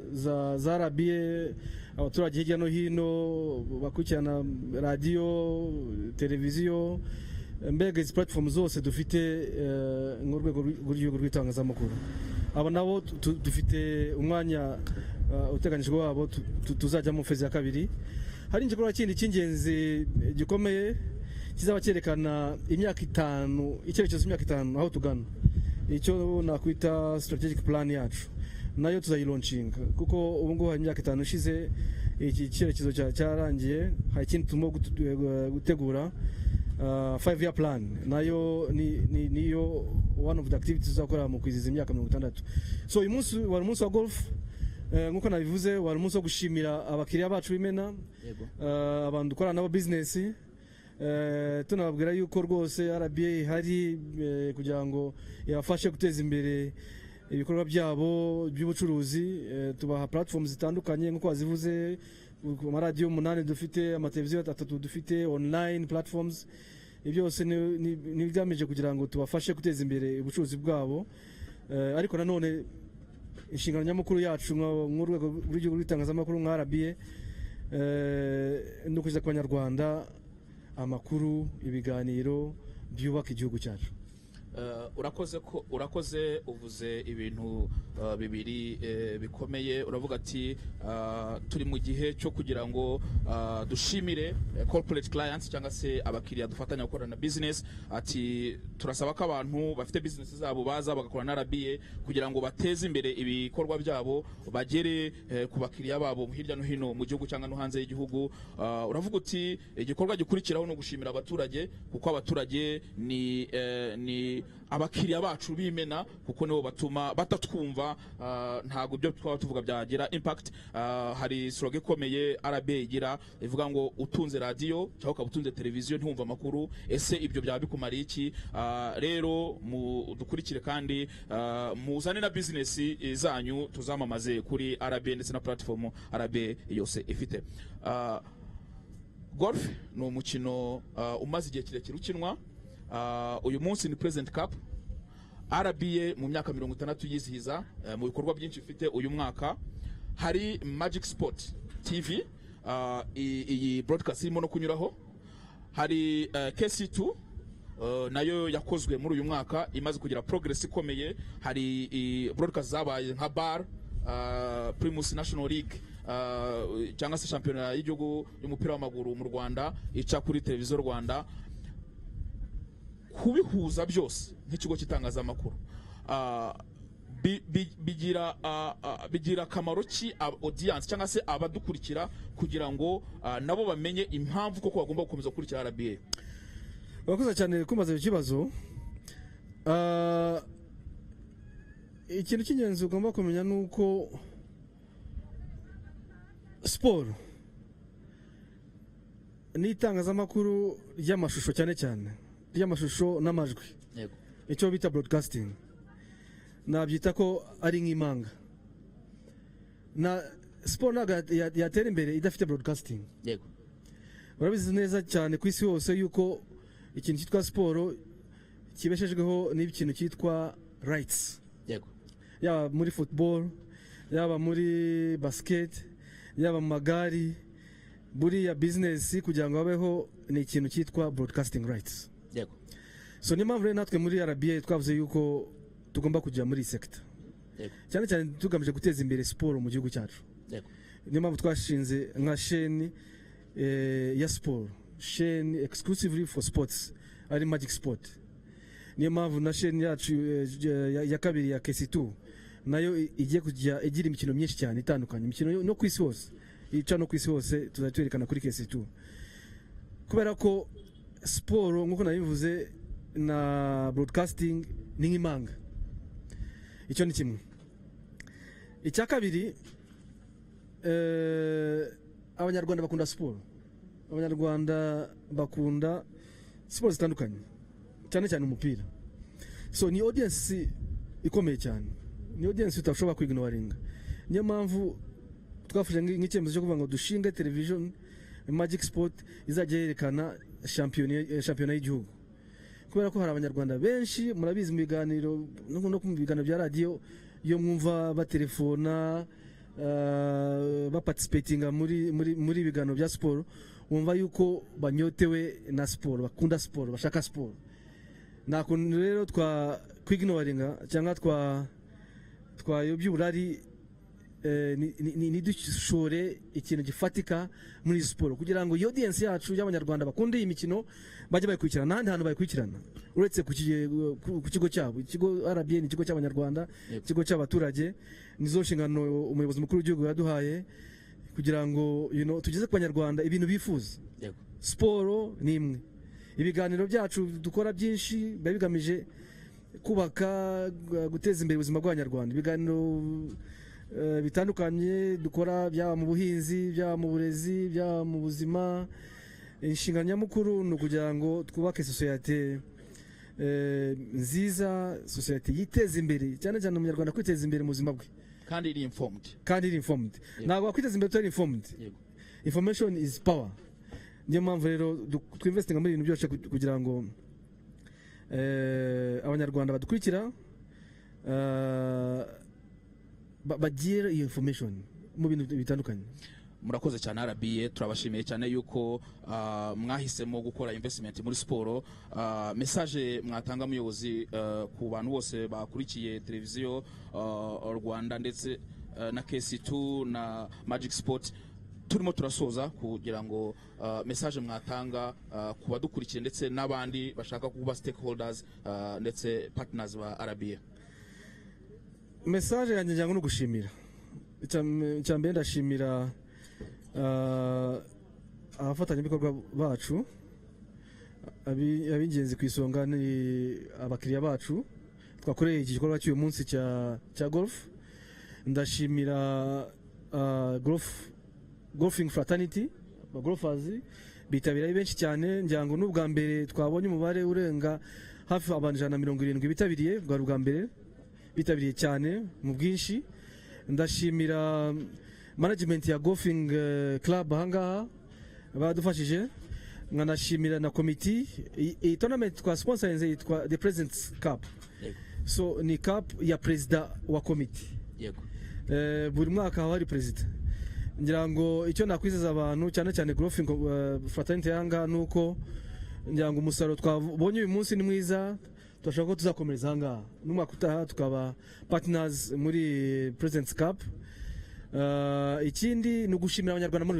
za RBA, abaturage hirya no hino bakurikirana radiyo, televiziyo, mbega izi platform zose dufite mu rwego rw'igihugu rw'itangazamakuru. Aba nabo dufite umwanya uteganyijwe wabo tuzajya mu fezi ya kabiri. Hari igikorwa kindi cy'ingenzi gikomeye kizaba cyerekana imyaka 5, icyerekezo cy'imyaka 5 aho tugana. Icyo nakwita strategic plan yacu nayo tuzayilaunching, kuko ubu ngubu hari imyaka 5 ishize iki cyerekezo cyarangiye. Hari ikindi turimo gutegura 5-year plan, nayo niyo one of the activities tuzakora mu kwizihiza imyaka 60. So uyu munsi wari umunsi wa golf, nkuko nabivuze, wari umunsi wo gushimira abakiriya bacu b'Imena, abantu dukorana nabo business. Tunababwira yuko rwose RBA hari kugira ngo yabafashe guteza imbere ibikorwa byabo by'ubucuruzi. Tubaha platforms zitandukanye nkuko wazivuze, amaradiyo 8 dufite, amateleviziyo 3 dufite, online platforms. Ibyo byose ni bigamije kugira ngo tubafashe guteza imbere ubucuruzi bwabo. Ariko nanone inshingano nyamukuru yacu mu rwego rw'igihugu rw'itangazamakuru nka RBA ni ukugeza ku banyarwanda amakuru, ibiganiro byubaka igihugu cyacu. urakoze uvuze ibintu bibiri bikomeye. Uravuga ati turi mu gihe cyo kugira ngo dushimire corporate clients cyangwa se abakiriya dufatanya gukorana business. Ati turasaba ko abantu bafite business zabo baza bagakorana na RBA kugira ngo bateze imbere ibikorwa byabo, bagere ku bakiriya babo hirya no hino mu gihugu cyangwa no hanze y'igihugu. Uravuga uti igikorwa gikurikiraho no gushimira abaturage, kuko abaturage ni abakiriya bacu b'Imena, kuko nibo batuma batatwumva. Ntago byo twaba tuvuga byagira impact. Hari slogan ikomeye RBA igira ivuga ngo utunze radio cyangwa ukabutunze televiziyo ntiwumva amakuru, ese ibyo byaba bikumara iki? Rero dukurikire kandi muzane na business zanyu tuzamamaze kuri RBA ndetse na platform RBA yose ifite. Golf ni umukino umaze igihe kirekire ukinwa. Uyu munsi ni President Cup. RBA mu myaka 60 yizihiza mu bikorwa byinshi ifite uyu mwaka. Hari Magic Sport TV, iyi broadcast irimo no kunyuraho. Hari KC2 nayo yakozwe muri uyu mwaka imaze kugira progress ikomeye. Hari broadcast zabaye nka bar, Primus National League, cyangwa se shampiyona y'igihugu y'umupira w'amaguru mu Rwanda ica kuri televiziyo Rwanda. Kubihuza byose nk'ikigo cy'itangazamakuru bigira akamaro ki audience cyangwa se abadukurikira, kugira ngo nabo bamenye impamvu koko bagomba gukomeza gukurikira RBA? Urakoze cyane kumaza ikibazo. Ikintu cy'ingenzi ugomba kumenya nuko siporo ni itangazamakuru ry'amashusho cyane ry'amashusho n'amajwi. Yego. Icyo bita broadcasting. Nabyita ko ari nk'imanga. Na siporo ntabwo yatera imbere idafite broadcasting. Yego. Urabizi neza cyane ku isi hose yuko ikintu cyitwa siporo kibeshejweho n'ikintu cyitwa rights. Yego. Yaba muri football, yaba muri basket, yaba mu magari, buriya business kugira ngo babeho ni ikintu cyitwa broadcasting rights. Yego. So ni mpamvu rero natwe muri RBA twavuze yuko tugomba kujya muri sector. Yego. Cyane cyane tugamije guteza imbere siporo mu gihugu cyacu. Yego. Ni mpamvu twashinze nka chaîne ya sport, chaîne exclusively for sports, ari Magic Sport. Ni mpamvu na chaîne yacu ya kabiri ya KC2 nayo igiye kujya igira imikino myinshi cyane itandukanye, imikino no kwisi hose, ica no kwisi hose tuzatwerekana kuri KC2. Kubera ko siporo nkuko nabivuze na broadcasting ni nk'imanga. Icyo ni kimwe. icya kabiri abanyarwanda bakunda siporo, abanyarwanda bakunda siporo zitandukanye cyane cyane umupira. So ni audience ikomeye cyane, ni audience utashobora kwignoringa. Niyo mpamvu twafashe nk'icyemezo cyo kuvuga ngo dushinge television Magic Sport izajya yerekana shampiyona y'igihugu, kubera ko hari abanyarwanda benshi murabizi mu biganiro no mu biganiro bya radio iyo mwumva batelefona baparticipatinga muri biganiro bya siporo, wumva yuko banyotewe na siporo, bakunda siporo, bashaka siporo. Nakuntu rero kwignoringa cyangwa twayobya uburari ni dushore ikintu gifatika muri siporo kugira ngo iyo audience yacu y'abanyarwanda bakunda iyi mikino bajye bayikurikirana n'ahandi hantu bayikurikirana uretse ku kigo cyabo. Ikigo RBA ni ikigo cy'abanyarwanda, ikigo cy'abaturage, nizo nshingano umuyobozi mukuru w'igihugu yaduhaye kugira ngo tugeze ku banyarwanda ibintu bifuza. Siporo ni imwe, ibiganiro byacu dukora byinshi biba bigamije kubaka, guteza imbere ubuzima bw'abanyarwanda. Ibiganiro bitandukanye dukora, byaba mu buhinzi, byaba mu burezi, byaba mu buzima. Inshingano nyamukuru ni ukugira ngo twubake sosiyete nziza, sosiyete yiteza imbere, cyane cyane umunyarwanda kwiteza imbere mu buzima bwe kandi iri informed. Ntabwo wakwiteza imbere utari informed. Information is power. Niyo mpamvu rero twinvestinga muri ibintu byose kugira ngo abanyarwanda badukurikira bagire iyo information mu bintu bitandukanye. Murakoze cyane RBA, turabashimiye cyane yuko mwahisemo gukora investment muri siporo. Message mwatanga muyobozi ku bantu bose bakurikiye televiziyo Rwanda ndetse na KC2 na Magic Sport, turimo turasoza kugira ngo message mwatanga ku badukurikiye ndetse n'abandi bashaka kuba stakeholders ndetse partners ba RBA. Message yanjye njyango no gushimira. Icyambere ndashimira abafatanyabikorwa bacu, ab'ingenzi ku isonga ni abakiriya bacu twakoreye iki gikorwa cy'uyu munsi cya golf. Ndashimira golfing fraternity, golfers bitabira benshi cyane, njyango n'ubwa mbere twabonye umubare urenga hafi abantu 170 bitabiriye, bwa mbere bitabiriye cyane mu bwinshi. Ndashimira management ya golfing club ahangaha badufashije, nkanashimira na committee. Iyi tournament twa sponsorinze yitwa the President's Cup. So ni cup ya president wa committee. Buri mwaka haba hari president. Ngira ngo icyo nakwizeza abantu cyane cyane golfing fraternity ahangaha nuko ngira ngo umusaruro twabonye uyu munsi ni mwiza, turashaka ko tuzakomereza ahangaha n'umwaka utaha tukaba partners muri President's Cup. Ikindi ni ugushimira abanyarwanda muri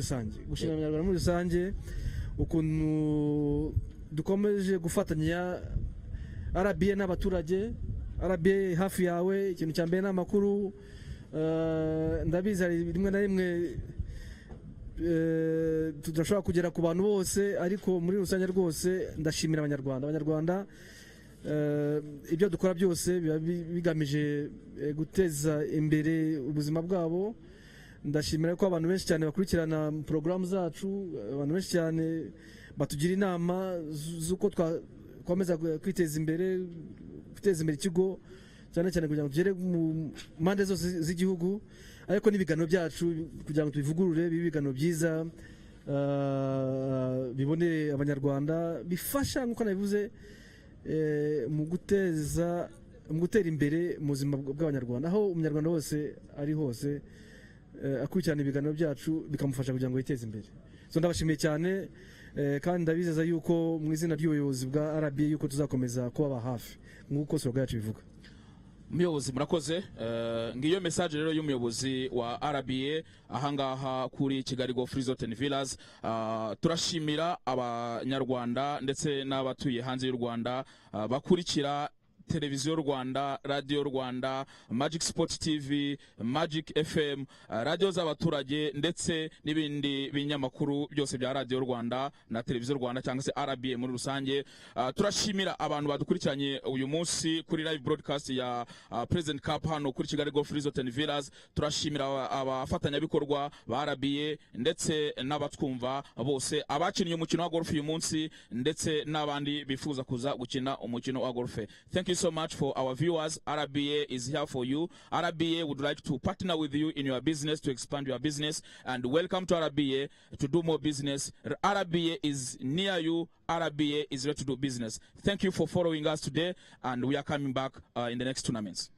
rusange, ukuntu dukomeje gufatanya RBA n'abaturage. RBA hafi yawe, ikintu cya mbere n'amakuru. Ndabizi rimwe na rimwe tudashobora kugera ku bantu bose, ariko muri rusange rwose ndashimira abanyarwanda. Ibyo dukora byose biba bigamije guteza imbere ubuzima bwabo. Ndashimira ko abantu benshi cyane bakurikirana program zacu, abantu benshi cyane batugira inama z'uko twakomeza kwiteza imbere, guteza imbere ikigo cyane cyane kugira ngo tugere mu mpande zose z'igihugu, ariko n'ibiganiro byacu kugira ngo tubivugurure ibiganiro byiza biboneye abanyarwanda, bifasha nk'uko nabivuze mu gutera imbere mu buzima bw'abanyarwanda, aho umunyarwanda wose ari hose akurikirana ibiganiro byacu bikamufasha kugira ngo yiteze imbere. So ndabashimiye cyane kandi ndabizeza yuko mu izina ry'ubuyobozi bwa RBA yuko tuzakomeza kubaba hafi nk'uko slogan yacu bivuga. Muyobozi murakoze. Ngiyo message rero y'umuyobozi wa RBA ahangaha kuri Kigali Golf Resort and Villas. Turashimira abanyarwanda ndetse n'abatuye hanze y'u Rwanda bakurikira televiziyo Rwanda, radio Rwanda, Magic Sport TV, Magic FM, radio z'abaturage ndetse n'ibindi binyamakuru byose bya radio Rwanda na televiziyo Rwanda cyangwa se RBA muri rusange. Turashimira abantu badukurikiranye uyu munsi kuri live broadcast ya President Cup hano kuri Kigali Golf Resort and Villas. Turashimira abafatanyabikorwa ba RBA ndetse n'abatwumva bose abakinnye umukino wa golf uyu munsi ndetse n'abandi bifuza kuza gukina umukino wa golf. Thank you so much for our viewers. RBA is here for you. RBA would like to partner with you in your business to expand your business, and welcome to RBA to do more business. RBA is near you. RBA is ready to do business. Thank you for following us today, and we are coming back in the next tournaments.